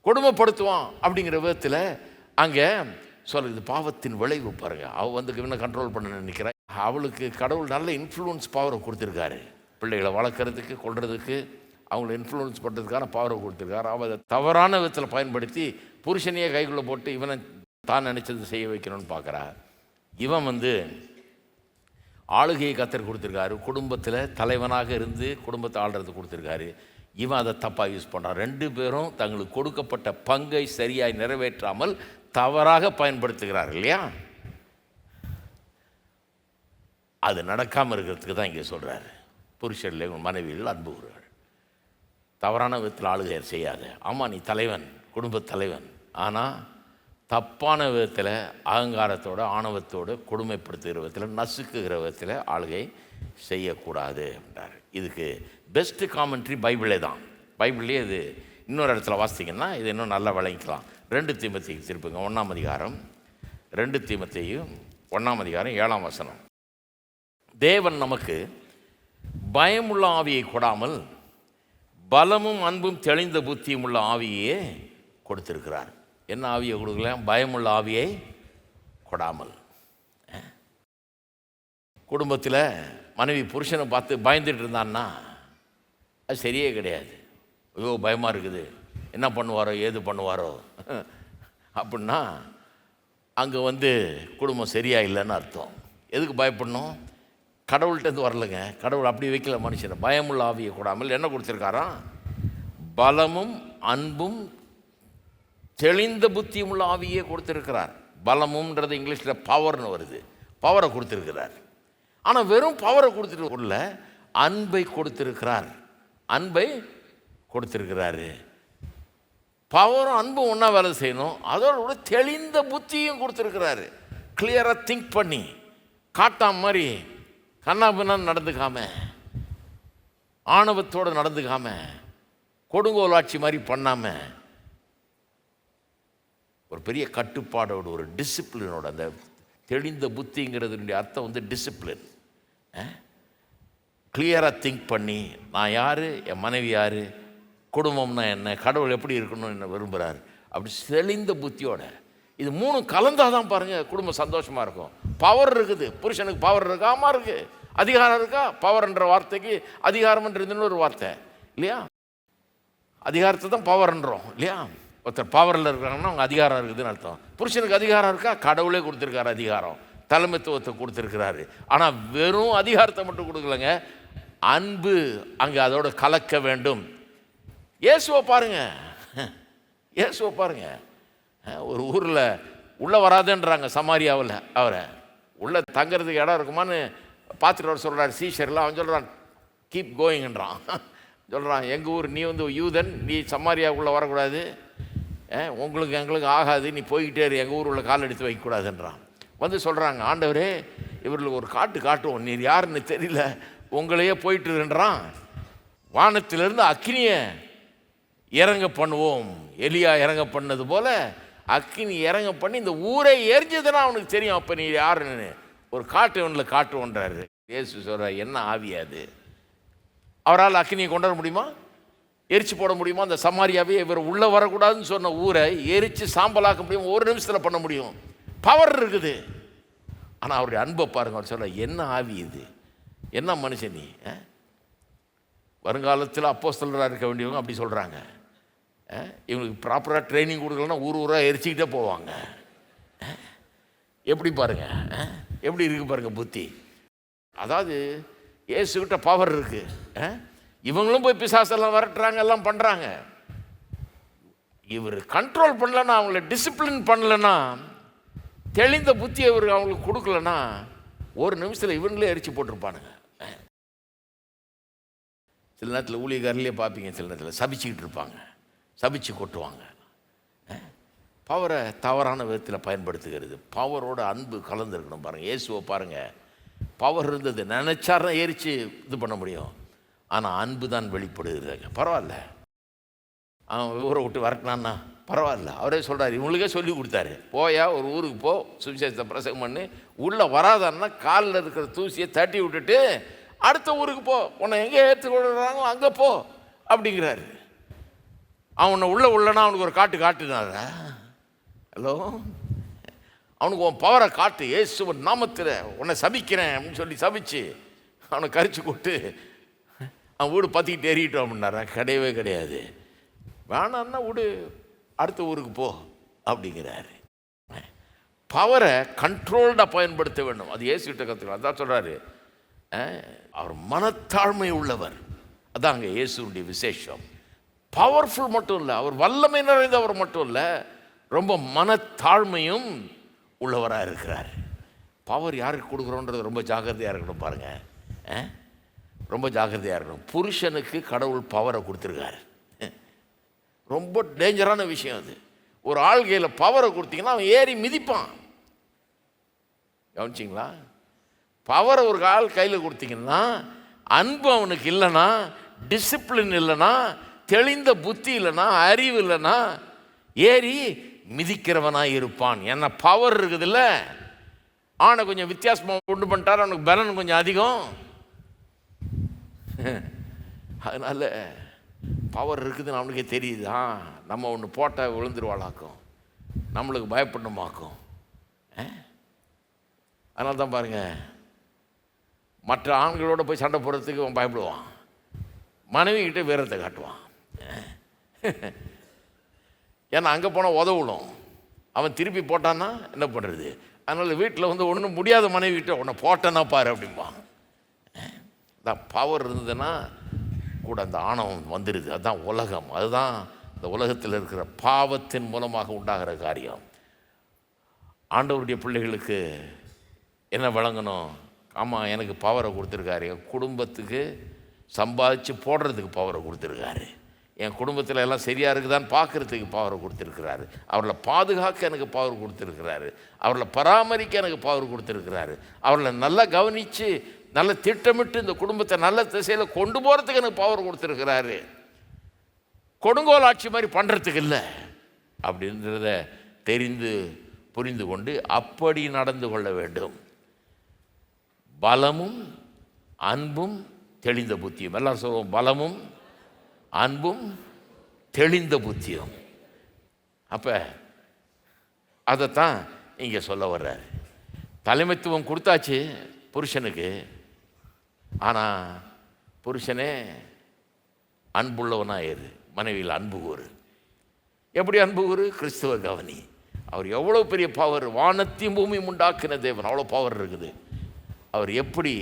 கொடுமைப்படுத்துவான். அப்படிங்கிற விதத்தில் அங்கே சொல்லுது பாவத்தின் விளைவு. பாருங்க, அவள் இவனை கண்ட்ரோல் பண்ண நினைக்கிறான். அவளுக்கு கடவுள் நல்ல இன்ஃப்ளூயன்ஸ் பவரை கொடுத்துருக்காரு. பிள்ளைகளை வளர்க்குறதுக்கு, கொள்றதுக்கு, அவங்கள இன்ஃப்ளூயன்ஸ் பண்ணுறதுக்கான பவரை கொடுத்துருக்காரு. அவள் அதை தவறான விதத்தில் பயன்படுத்தி புருஷனையே கைக்குள்ளே போட்டு இவனை தான் நினச்சது செய்ய வைக்கணும்னு பார்க்குறா. இவன் ஆளுகையை கத்தர் கொடுத்துருக்காரு, குடும்பத்தில் தலைவனாக இருந்து குடும்பத்தை ஆள்றது கொடுத்துருக்காரு. இவன் அதை தப்பாக யூஸ் பண்ணுறான். 2 பேரும் தங்களுக்கு கொடுக்கப்பட்ட பங்கை சரியாய் நிறைவேற்றாமல் தவறாக பயன்படுத்துகிறார்கள் இல்லையா? அது நடக்காமல் இருக்கிறதுக்கு தான் இங்கே சொல்கிறாரு, புருஷர்களே உன் மனைவியில் அன்பு கூறுங்கள், தவறான விதத்தில் ஆளுகை செய்யாத. ஆமாம், நீ தலைவன், குடும்ப தலைவன், ஆனால் தப்பான விதத்தில் அகங்காரத்தோடு ஆணவத்தோடு கொடுமைப்படுத்துகிற விதத்தில், நசுக்குகிற விதத்தில் ஆளுகை செய்யக்கூடாது என்றார். இதுக்கு பெஸ்ட்டு காமெண்ட்ரி பைபிளே தான். பைபிள்லேயே இது இன்னொரு இடத்துல வாசித்திங்கன்னா இது இன்னும் நல்லா விளங்கிக்கலாம். 2 தீமோத்தேயுக்கு திருப்புங்க, 1ஆம் அதிகாரம். 2 தீமோத்தேயு 1ஆம் அதிகாரம் 7ஆம் வசனம். தேவன் நமக்கு பயமுள்ள ஆவியை கொடாமல் பலமும் அன்பும் தெளிந்த புத்தியும் உள்ள ஆவியே கொடுத்திருக்கிறார். என்ன ஆவியை கொடுக்கல? பயமுள்ள ஆவியை கொடாமல். குடும்பத்தில் மனைவி புருஷனை பார்த்து பயந்துட்டு இருந்தான்னா அது சரியே கிடையாது. ஐயோ பயமாக இருக்குது, என்ன பண்ணுவாரோ ஏது பண்ணுவாரோ அப்படின்னா அங்கே குடும்பம் சரியாக இல்லைன்னு அர்த்தம். எதுக்கு பயப்படணும்? கடவுள்கிட்டருந்து வரலைங்க. கடவுள் அப்படி வைக்கல மனுஷனை. பயமுள்ள ஆவியை கூடாமல் என்ன கொடுத்துருக்காராம்? பலமும் அன்பும் தெளிந்த புத்தியும் உள்ள ஆவியே கொடுத்துருக்கிறார். பலமும்ன்றது இங்கிலீஷில் பவர்னு வருது, பவரை கொடுத்துருக்கிறார். ஆனால் வெறும் பவரை கொடுத்துட்டு உள்ள அன்பை கொடுத்துருக்கிறார். அன்பை கொடுத்துருக்கிறாரு. பவரும் அன்பும் ஒன்றா வேலை செய்யணும். அதோட கூட தெளிந்த புத்தியும் கொடுத்துருக்கிறாரு. கிளியராக திங்க் பண்ணி காட்டாம மாதிரி கண்ணா பின்னான்னு நடந்துக்காம, ஆணவத்தோடு நடந்துக்காம, கொடுங்கோலாட்சி மாதிரி பண்ணாமல், ஒரு பெரிய கட்டுப்பாடோடு ஒரு டிசிப்ளினோட, அந்த தெளிந்த புத்திங்கிறதுனுடைய அர்த்தம் வந்து டிசிப்ளின். கிளியராக திங்க் பண்ணி நான் யார், என் மனைவி யார், குடும்பம்னா என்ன, கடவுள் எப்படி இருக்கணும்னு என்ன விரும்புகிறார், அப்படி தெளிந்த புத்தியோட. இது மூணும் கலந்தால் தான் பாருங்கள் குடும்பம் சந்தோஷமாக இருக்கும். பவர் இருக்குது, புருஷனுக்கு பவர் இருக்கா? ஆமாம் இருக்குது. அதிகாரம் இருக்கா? பவர்ன்ற வார்த்தைக்கு அதிகாரம்ன்றதுன்னு ஒரு வார்த்தை இல்லையா? அதிகாரத்தை தான் பவர்ன்றோம் இல்லையா? ஒருத்தர் பவரில் இருக்கிறாங்கன்னா அவங்க அதிகாரம் இருக்குதுன்னு அர்த்தம். புருஷனுக்கு அதிகாரம் இருக்கா? கடவுளே கொடுத்துருக்காரு அதிகாரம், தலைமைத்துவத்தை கொடுத்துருக்கிறாரு. ஆனால் வெறும் அதிகாரத்தை மட்டும் கொடுக்கலங்க, அன்பு அங்கே அதோட கலக்க வேண்டும். இயேசுவை பாருங்க, இயேசுவை பாருங்க. ஒரு ஊரில் உள்ளே வராதுன்றாங்க சமாரியாவில். அவரை உள்ளே தங்கிறதுக்கு இடம் இருக்குமான்னு பார்த்துட்டு அவர் சொல்கிறார். சீஷர்லாம் அவன் சொல்கிறான் கீப் கோயிங்கன்றான். சொல்கிறான் எங்கள் ஊர், நீ வந்து யூதன், நீ சமாரியாவுக்குள்ளே வரக்கூடாது, உங்களுக்கு எங்களுக்கு ஆகாது, நீ போய்கிட்டே இரு, எங்கள் ஊர் உள்ள கால் எடுத்து வைக்கக்கூடாதுன்றான். வந்து சொல்கிறாங்க ஆண்டவரே இவர்களுக்கு ஒரு காட்டுவோம், நீர் யாருன்னு தெரியல, உங்களையே போயிட்டுன்றான். வானத்திலிருந்து அக்கினியை இறங்க பண்ணுவோம், எலியா இறங்க பண்ணது போல் அக்கினி இறங்க பண்ணி இந்த ஊரை எரிஞ்சதுன்னா அவனுக்கு தெரியும் அப்போ நீ யாருன்னு. ஒரு காட்டுவனில் காட்டுவோன்றாரு. இயேசு சொல்கிற என்ன ஆவியாது? அவரால் அக்கினியை கொண்டு வர முடியுமா? எரிச்சு போட முடியுமா? அந்த சமாரியாவே இவர் உள்ளே வரக்கூடாதுன்னு சொன்ன ஊரை எரித்து சாம்பலாக்க முடியும்? ஒரு நிமிஷத்தில் பண்ண முடியும். பவர் இருக்குது. ஆனால் அவருடைய அன்பை பாருங்க. அவர் சொல்ல என்ன ஆவி இது, என்ன மனுஷன் நீ? வருங்காலத்தில் அப்போஸ்தலராக இருக்க வேண்டியவங்க அப்படி சொல்கிறாங்க. இவங்களுக்கு ப்ராப்பராக ட்ரைனிங் கொடுக்கலன்னா ஊராக எரிச்சிக்கிட்டே போவாங்க. எப்படி பாருங்க, எப்படி இருக்கு பாருங்க புத்தி. அதாவது இயேசுகிட்ட பவர் இருக்குது. இவங்களும் போய் பிசாசெல்லாம் விரட்டுறாங்க, எல்லாம் பண்ணுறாங்க. இவர் கண்ட்ரோல் பண்ணலன்னா, அவங்கள டிசிப்ளின் பண்ணலன்னா, தெளிந்த புத்தி இவர் அவங்களுக்கு கொடுக்கலன்னா, ஒரு நிமிஷத்தில் இவங்களே எரிச்சு போட்டிருப்பானுங்க. சில நேரத்தில் ஊழியக்காரிலே பார்ப்பீங்க, சில நேரத்தில் சபிச்சுக்கிட்டு இருப்பாங்க, சபிச்சு கொட்டுவாங்க. பவரை தவறான விதத்தில் பயன்படுத்துகிறது. பவரோட அன்பு கலந்துருக்கணும் பாருங்கள். இயேசுவை பாருங்கள், பவர் இருந்தது, நினச்சாரம் எரித்து இது பண்ண முடியும். ஆனால் அன்பு தான் வெளிப்படுகிறதுங்க. பரவாயில்ல, அவன் ஊரை விட்டு வரட்டினான்னா பரவாயில்ல, அவரே சொல்கிறார், இவங்களுக்கே சொல்லி கொடுத்தாரு, போயா ஒரு ஊருக்கு போ, சுவிசேஷத்தை பிரசங்கம் பண்ணி, உள்ளே வராதான்னா காலில் இருக்கிற தூசியை தட்டி விட்டுட்டு அடுத்த ஊருக்கு போ, உன்னை எங்கே ஏற்றுக்கொள்கிறாங்களோ அங்கே போ அப்படிங்கிறாரு. அவனை உள்ளனா அவனுக்கு ஒரு காட்டுனார. ஹலோ, அவனுக்கு உன் பவரை காட்டு, இயேசுவின் நாமத்தில் உன்னை சபிக்கிறேன் அப்படின்னு சொல்லி சபிச்சு அவனை கரிச்சு கொட்டு அவன் வீடு பற்றிக்கிட்டு ஏறிக்கிட்டோம் அப்படின்னாரா? கிடையவே கிடையாது. வேணான்னா வீடு அடுத்த ஊருக்கு போ அப்படிங்கிறாரு. பவரை கண்ட்ரோல்டாக பயன்படுத்த வேண்டும். அது இயேசுகிட்ட கற்றுக்கலாம். அதான் சொல்கிறாரு, அவர் மனத்தாழ்மை உள்ளவர். அதான் அங்கே இயேசுடைய விசேஷம். பவர்ஃபுல் மட்டும் இல்லை, அவர் வல்லமை நிறைந்தவர் மட்டும் இல்லை, ரொம்ப மனத்தாழ்மையும் உள்ளவராக இருக்கிறார். பவர் யாருக்கு கொடுக்குறோன்றது ரொம்ப ஜாக்கிரதையாக இருக்கணும் பாருங்கள், ரொம்ப ஜாக்கிரதையாக இருக்கணும். புருஷனுக்கு கடவுள் பவரை கொடுத்துருக்காரு. ரொம்ப டேஞ்சரான விஷயம் அது. ஒரு ஆள் கையில் பவரை கொடுத்தீங்கன்னா அவன் ஏறி மிதிப்பான். கவனிச்சிங்களா? பவரை ஒரு ஆள் கையில் கொடுத்தீங்கன்னா, அன்பு அவனுக்கு இல்லைன்னா, டிசிப்ளின் இல்லைன்னா, தெளிந்த புத்தி இல்லைன்னா, அறிவு இல்லைன்னா ஏறி மிதிக்கிறவனாக இருப்பான். ஏன்னா பவர் இருக்குது இல்லை. அவனை கொஞ்சம் வித்தியாசமாக உண்டு பண்ணிட்டார், அவனுக்கு பலன் கொஞ்சம் அதிகம். அதனால் பவர் இருக்குதுன்னு அவனுக்கே தெரியுதா, நம்ம ஒன்று போட்டால் விழுந்துருவாளாக்கும், நம்மளுக்கு பயப்படணுமாக்கும். அதனால தான் பாருங்கள், மற்ற ஆண்களோடு போய் சண்டை போடுறதுக்கு அவன் பயப்படுவான், மனைவிக்கிட்ட வீரத்தை காட்டுவான். ஏன்னா அங்கே போனால் உதவணும், அவன் திருப்பி போட்டான்னா என்ன பண்ணுறது? அதனால் வீட்டில் வந்து ஒன்றும் முடியாத மனைவிக்கிட்ட உன்னை போட்டேன்னா பாரு அப்படிம்பான். தான் பவர் இருந்ததுன்னா கூட அந்த ஆணவம் வந்துடுது. அதுதான் உலகம், அதுதான் இந்த உலகத்தில் இருக்கிற பாவத்தின் மூலமாக உண்டாகிற காரியம். ஆண்டவருடைய பிள்ளைகளுக்கு என்ன வழங்கணும்? ஆமாம், எனக்கு பவரை கொடுத்துருக்காரு, என் குடும்பத்துக்கு சம்பாதிச்சு போடுறதுக்கு பவரை கொடுத்துருக்காரு, என் குடும்பத்தில் எல்லாம் சரியாக இருக்குதான்னு பார்க்குறதுக்கு பவர் கொடுத்துருக்கிறாரு. அவர்களை பாதுகாக்க எனக்கு பவர் கொடுத்துருக்கிறாரு. அவர்களை பராமரிக்க எனக்கு பவர் கொடுத்துருக்கிறாரு. அவர்களை நல்லா கவனித்து நல்ல திட்டமிட்டு இந்த குடும்பத்தை நல்ல திசையில் கொண்டு போகிறதுக்கு எனக்கு பவர் கொடுத்துருக்கிறாரு. கொடுங்கோல் ஆட்சி மாதிரி பண்ணுறதுக்கு இல்லை அப்படின்றத தெரிந்து புரிந்து கொண்டு அப்படி நடந்து கொள்ள வேண்டும். பலமும் அன்பும் தெளிந்த புத்தியும். எல்லாம் சொல்லுவோம், பலமும் அன்பும் தெளிந்த புத்தியும். அப்போ அதைத்தான் இங்கே சொல்ல வர்றாரு. தலைமைத்துவம் கொடுத்தாச்சு புருஷனுக்கு. ஆனால் புருஷனே அன்புள்ளவனாக இரு, மனைவியில் அன்பு கூறு. எப்படி அன்பு கூறு? கிறிஸ்துவ கவனி. அவர் எவ்வளோ பெரிய பவர், வானத்தையும் பூமியும் உண்டாக்கின தேவன், அவ்வளோ பவர் இருக்குது. அவர் எப்படி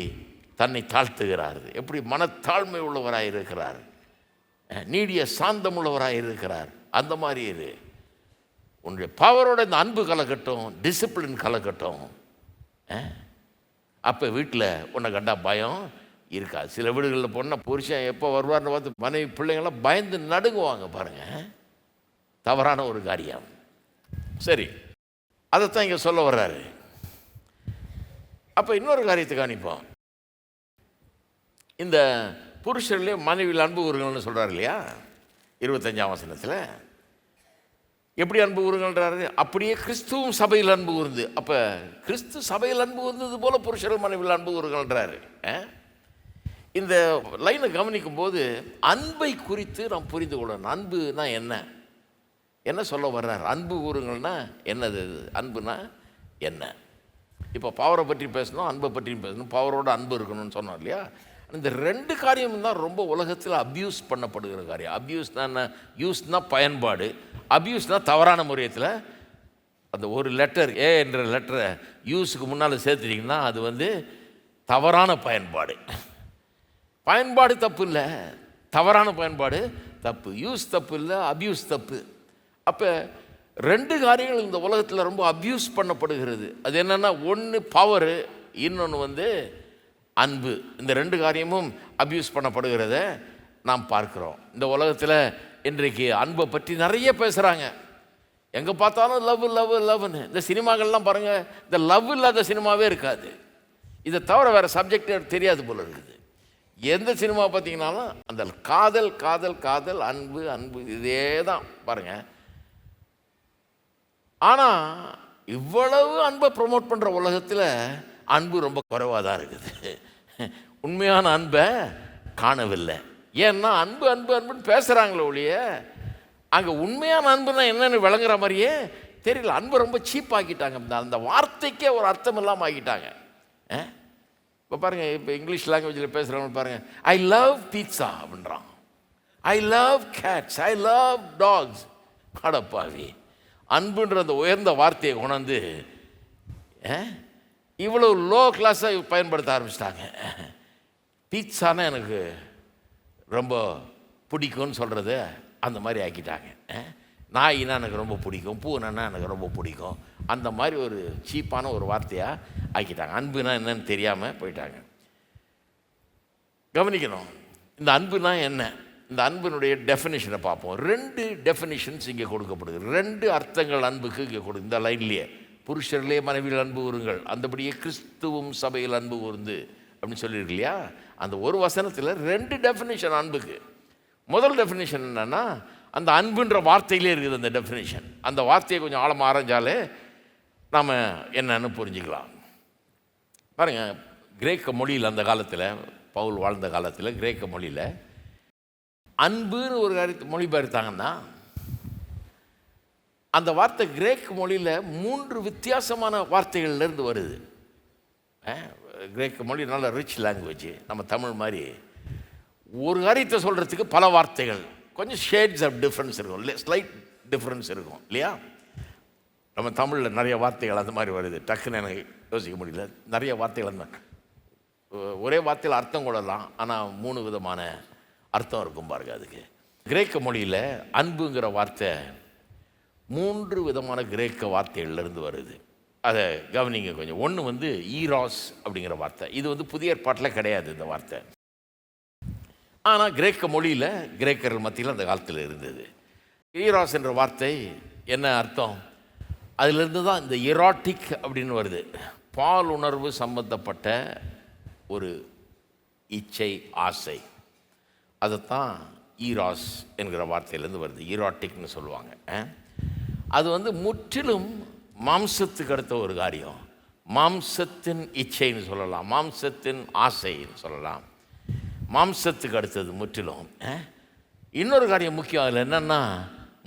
தன்னை தாழ்த்துகிறார், எப்படி மனத்தாழ்மை உள்ளவராக இருக்கிறார், நீடிய சாந்தம் உள்ளவராக இருக்கிறார். அந்த மாதிரி இரு. உன்னுடைய பவரோட இந்த அன்பு கலக்கட்டும், டிசிப்ளின் கலக்கட்டும். அப்போ வீட்டில் உன்னை கண்டா பயம் இருக்காது. சில வீடுகளில் போனால் புருஷன் எப்போ வருவார்னு பார்த்து மனைவி பிள்ளைங்களாம் பயந்து நடுங்குவாங்க பாருங்கள். தவறான ஒரு காரியம். சரி, அதைத்தான் இங்கே சொல்ல வர்றாரு. அப்போ இன்னொரு காரியத்தை காணிப்போம். இந்த புருஷர்லேயே மனைவியில் அன்பு கூறுங்கள்னு சொல்கிறார் இல்லையா 25ஆம் வசனத்தில். எப்படி அன்பு கூறுங்கள்ன்றாரு? அப்படியே கிறிஸ்துவும் சபையில் அன்பு கூர்ந்து. அப்போ கிறிஸ்து சபையில் அன்பு கூர்ந்தது போல புருஷர்கள் மனைவியில் அன்பு கூறுங்கள்ன்றாரு. இந்த லைனை கவனிக்கும் போது அன்பை குறித்து நாம் புரிந்து கொள்ளணும். அன்புனா என்ன சொல்ல வர்றார்? அன்பு கூறுங்கள்னா என்னது? அன்புனா என்ன? இப்போ பவரை பற்றி பேசணும், அன்பை பற்றியும் பேசணும். பவரோட அன்பு இருக்கணும்னு சொன்னோம் இல்லையா? இந்த ரெண்டு காரியம் தான் ரொம்ப உலகத்தில் அப்யூஸ் பண்ணப்படுகிற காரியம். அப்யூஸ்னா என்ன? யூஸ்னால் பயன்பாடு, அப்யூஸ்னால் தவறான முறையத்தில். அந்த ஒரு லெட்டர் ஏ என்ற லெட்டரை யூஸுக்கு முன்னால் சேர்த்துட்டிங்கன்னா அது தவறான பயன்பாடு. பயன்பாடு தப்பு இல்லை, தவறான பயன்பாடு தப்பு. யூஸ் தப்பு இல்லை, அப்யூஸ் தப்பு. அப்போ ரெண்டு காரியங்கள் இந்த உலகத்தில் ரொம்ப அப்யூஸ் பண்ணப்படுகிறது. அது என்னென்னா, ஒன்று பவரு, இன்னொன்று அன்பு. இந்த ரெண்டு காரியமும் அப்யூஸ் பண்ணப்படுகிறத நாம் பார்க்குறோம். இந்த உலகத்தில் இன்றைக்கு அன்பை பற்றி நிறைய பேசுகிறாங்க. எங்கே பார்த்தாலும் லவ் லவ் லவ்னு. இந்த சினிமாக்கள்லாம் பாருங்கள், இந்த லவ் இல்லாத சினிமாவே இருக்காது. இதை தவிர வேறு சப்ஜெக்டே தெரியாது போல இருக்குது. எந்த சினிமா பார்த்தீங்கன்னாலும் அந்த காதல் காதல் காதல், அன்பு அன்பு, இதே தான் பாருங்கள். ஆனால் இவ்வளவு அன்பை ப்ரொமோட் பண்ணுற உலகத்தில் அன்பு ரொம்ப குறைவாக தான் இருக்குது. உண்மையான அன்பை காணவில்லை. ஏன்னா அன்பு அன்பு அன்புன்னு பேசுகிறாங்களே ஒழிய அங்கே உண்மையான அன்புனா என்னென்னு விளங்குற மாதிரியே தெரியல. அன்பு ரொம்ப சீப்பாக்கிட்டாங்க. அந்த வார்த்தைக்கே ஒரு அர்த்தம் இல்லாமல் ஆக்கிட்டாங்க. இப்போ பாருங்கள், இப்போ இங்கிலீஷ் லாங்குவேஜில் பேசுகிறவங்க பாருங்கள், ஐ லவ் பீட்சா அப்படின்றான், I love cats, I love dogs. அடப்பாவி, அன்புன்ற அந்த உயர்ந்த வார்த்தையை கொண்டாந்து இவ்வளோ லோ கிளாஸாக பயன்படுத்த ஆரம்பிச்சிட்டாங்க. பீட்சானா எனக்கு ரொம்ப பிடிக்கும்னு சொல்கிறது அந்த மாதிரி ஆக்கிட்டாங்க. நாயினா எனக்கு ரொம்ப பிடிக்கும், பூனைன்னா எனக்கு ரொம்ப பிடிக்கும், அந்த மாதிரி ஒரு சீப்பான ஒரு வார்த்தையாக ஆக்கிட்டாங்க. அன்புனா என்னன்னு தெரியாமல் போயிட்டாங்க. கவனிக்கணும், இந்த அன்புனா என்ன? இந்த அன்பினுடைய டெஃபினிஷனை பார்ப்போம். ரெண்டு டெஃபினிஷன்ஸ் இங்கே கொடுக்கப்படுது, ரெண்டு அர்த்தங்கள் அன்புக்கு இங்கே இந்த லைன்லேயே. புருஷர்களே மனைவியில் அன்பு கூறுங்கள், அந்தபடியே கிறிஸ்துவும் சபையில் அன்பு கூர்ந்து அப்படின்னு சொல்லியிருக்கு இல்லையா? அந்த ஒரு வசனத்தில் ரெண்டு டெஃபினிஷன் அன்புக்கு. முதல் டெஃபினிஷன் என்னென்னா, அந்த அன்புன்ற வார்த்தையிலே இருக்குது அந்த டெஃபினிஷன். அந்த வார்த்தையை கொஞ்சம் ஆழமாக ஆராய்ஞ்சாலே நாம் என்னன்னு புரிஞ்சுக்கலாம். பாருங்கள், கிரேக்க மொழியில் அந்த காலத்தில், பவுல் வாழ்ந்த காலத்தில் கிரேக்க மொழியில் அன்புன்னு ஒரு காரியத்தை மொழிபெயர்த்தாங்கன்னா அந்த வார்த்தை கிரேக்க மொழியில் 3 வித்தியாசமான வார்த்தைகள்லேருந்து வருது. கிரேக்க மொழி நல்ல ரிச் லாங்குவேஜ். நம்ம தமிழ் மாதிரி ஒரு காரியத்தை சொல்கிறதுக்கு பல வார்த்தைகள், கொஞ்சம் ஷேட்ஸ் ஆஃப் டிஃப்ரென்ஸ் இருக்கும், ஸ்லைட் டிஃப்ரென்ஸ் இருக்கும் இல்லையா? நம்ம தமிழில் நிறைய வார்த்தைகள் அந்த மாதிரி வருது, டக்குன்னு எனக்கு யோசிக்க முடியல. நிறைய வார்த்தைகள் அந்த ஒரே வார்த்தையில் அர்த்தம் கொள்ளலாம், ஆனால் 3 விதமான அர்த்தம் இருக்கும் பாருங்க. அதுக்கு கிரேக்க மொழியில் அன்புங்கிற வார்த்தை 3 விதமான கிரேக்க வார்த்தைகள்லேருந்து வருது. அதை கவனிங்க கொஞ்சம். ஒன்று ஈராஸ் அப்படிங்கிற வார்த்தை. இது புதிய ஏற்பாட்டில் கிடையாது இந்த வார்த்தை. ஆனால் கிரேக்க மொழியில் கிரேக்கர்கள் மத்தியில் அந்த காலத்தில் இருந்தது. ஈராஸ் என்ற வார்த்தை என்ன அர்த்தம்? அதிலிருந்து தான் இந்த எராட்டிக் அப்படின்னு வருது. பால் உணர்வு சம்பந்தப்பட்ட ஒரு இச்சை, ஆசை, அதைத்தான் ஈராஸ் என்கிற வார்த்தையிலேருந்து வருது. ஈராட்டிக்னு சொல்லுவாங்க. அது முற்றிலும் மாம்சத்துக்கு அடுத்த ஒரு காரியம். மாம்சத்தின் இச்சைன்னு சொல்லலாம், மாம்சத்தின் ஆசைன்னு சொல்லலாம். மாம்சத்துக்கு அடுத்தது முற்றிலும். இன்னொரு காரியம் முக்கியம் அதில் என்னென்னா,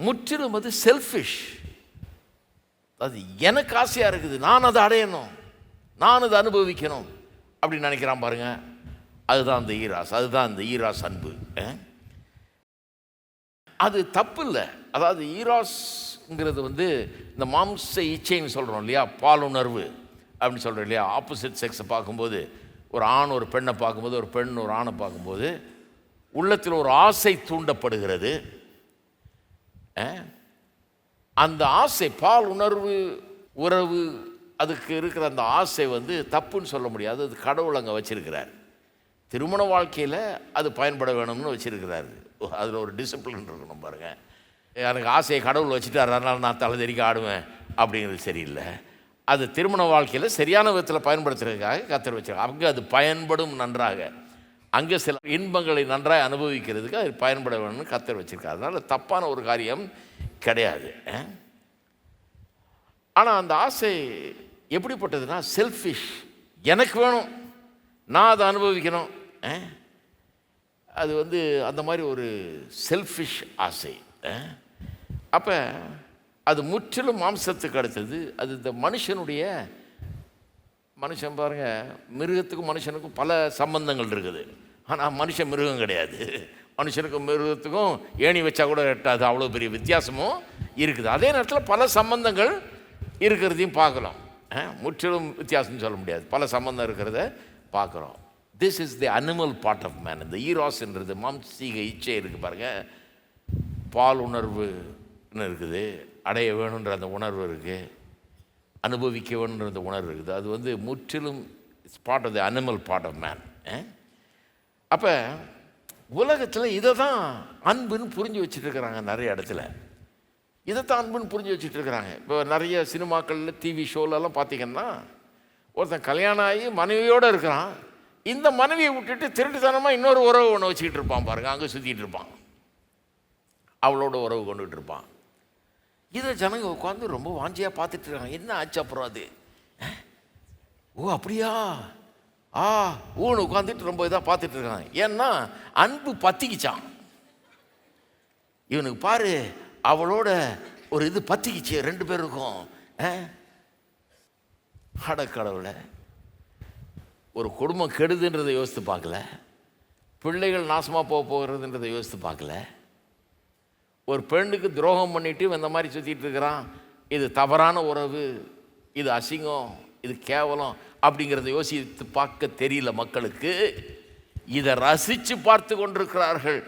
முற்றிலும் அது செல்ஃபிஷ். அது எனக்கு ஆசையாக இருக்குது, நான் அதை அடையணும், நான் அதை அனுபவிக்கணும் அப்படின்னு நினைக்கிறான் பாருங்க. அதுதான் அந்த ஈராஸ், அதுதான் அந்த ஈராஸ் அன்பு. அது தப்பு இல்லை. அதாவது ஈராஸ்ங்கிறது இந்த மாம்ச இச்சைன்னு சொல்கிறோம் இல்லையா, பாலுணர்வு அப்படின்னு சொல்கிறோம் இல்லையா. ஆப்போசிட் செக்ஸை பார்க்கும்போது, ஒரு ஆண் ஒரு பெண்ணை பார்க்கும்போது, ஒரு பெண் ஒரு ஆணை பார்க்கும்போது உள்ளத்தில் ஒரு ஆசை தூண்டப்படுகிறது. அந்த ஆசை, பால் உணர்வு உறவு, அதுக்கு இருக்கிற அந்த ஆசை தப்புன்னு சொல்ல முடியாது. அது கடவுள் அங்கே வச்சிருக்கிறார். திருமண வாழ்க்கையில் அது பயன்பட வேணும்னு வச்சிருக்கிறாரு. அதில் ஒரு டிசிப்ளின் இருக்கணும் பாருங்க. எனக்கு ஆசையை கடவுள் வச்சுட்டார், அதனால் நான் தலை தெறிக்க ஆடுவேன் அப்படிங்கிறது சரியில்லை. அது திருமண வாழ்க்கையில் சரியான விதத்தில் பயன்படுத்துறதுக்காக கர்த்தர் வச்சிருக்காங்க. அங்கே அது பயன்படும் நன்றாக, அங்கே சில இன்பங்களை நன்றாக அனுபவிக்கிறதுக்கு அது பயன்பட வேணும்னு கர்த்தர் வச்சிருக்காரு. அதனால் தப்பான ஒரு காரியம் கிடையாது. ஆனால் அந்த ஆசை எப்படிப்பட்டதுன்னா செல்ஃபிஷ். எனக்கு வேணும், நான் அதை அனுபவிக்கணும். அது அந்த மாதிரி ஒரு செல்ஃபிஷ் ஆசை. அப்போ அது முற்றிலும் மாம்சத்துக்கு அடுத்தது. அது இந்த மனுஷன் பாருங்கள், மிருகத்துக்கும் மனுஷனுக்கும் பல சம்பந்தங்கள் இருக்குது. ஆனால் மனுஷன் மிருகம் கிடையாது. மனுஷனுக்கும் மிருகத்துக்கும் ஏணி வச்சா கூட எட்டாது, அவ்வளோ பெரிய வித்தியாசமும் இருக்குது. அதே நேரத்தில் பல சம்பந்தங்கள் இருக்கிறதையும் பார்க்கலாம். முற்றிலும் வித்தியாசம்னு சொல்ல முடியாது, பல சம்பந்தம் இருக்கிறத பார்க்குறோம். This is the animal part of man. இந்த ஈராஸ்ன்றது மாம்சீக இச்சை இருக்குது பாருங்கள். பால் உணர்வுன்னு இருக்குது, அடைய வேணுன்ற அந்த உணர்வு இருக்குது, அனுபவிக்க வேணுன்ற அந்த உணர்வு இருக்குது. அது முற்றிலும் it's part of the animal part of man. அப்போ உலகத்தில் இதை தான் அன்புன்னு புரிஞ்சு வச்சுட்டுருக்கிறாங்க. நிறைய இடத்துல இதைத்தான் அன்புன்னு புரிஞ்சு வச்சுட்ருக்கிறாங்க. இப்போ நிறைய சினிமாக்களில், டிவி ஷோலெல்லாம் பார்த்திங்கன்னா, ஒருத்தன் கல்யாணம் ஆகி மனைவியோடு இருக்கிறான், இந்த மனைவியை விட்டுட்டு திருட்டுத்தனமாக இன்னொரு உறவு ஒன்று வச்சுக்கிட்டு இருப்பான் பாருங்கள். அங்கே சுற்றிட்டு இருப்பான், அவளோட உறவு கொண்டுகிட்டு இருப்பான். இதை ஜனங்க உட்காந்து ரொம்ப வாஞ்சியாக பார்த்துட்டு இருக்காங்க. என்ன ஆச்சு அப்புறம் அது? ஓ அப்படியா, ஊன்னு உட்காந்துட்டு ரொம்ப இதாக பார்த்துட்டு இருக்காங்க. ஏன்னா அன்பு பற்றிக்கிச்சான் இவனுக்கு. பாரு, அவளோட ஒரு இது பற்றிக்கிச்சு ரெண்டு பேருக்கும். அடக்கடவுளை, ஒரு குடும்பம் கெடுதுன்றதை யோசித்து பார்க்கல, பிள்ளைகள் நாசமாக போகிறதுன்றதை யோசித்து பார்க்கல. ஒரு பெண்ணுக்கு துரோகம் பண்ணிட்டு இந்த மாதிரி சுற்றிட்டு இருக்கிறான். இது தவறான உறவு, இது அசிங்கம், இது கேவலம் அப்படிங்கிறத யோசித்து பார்க்க தெரியல மக்களுக்கு. இதை ரசித்து பார்த்து கொண்டிருக்கிறார்கள்.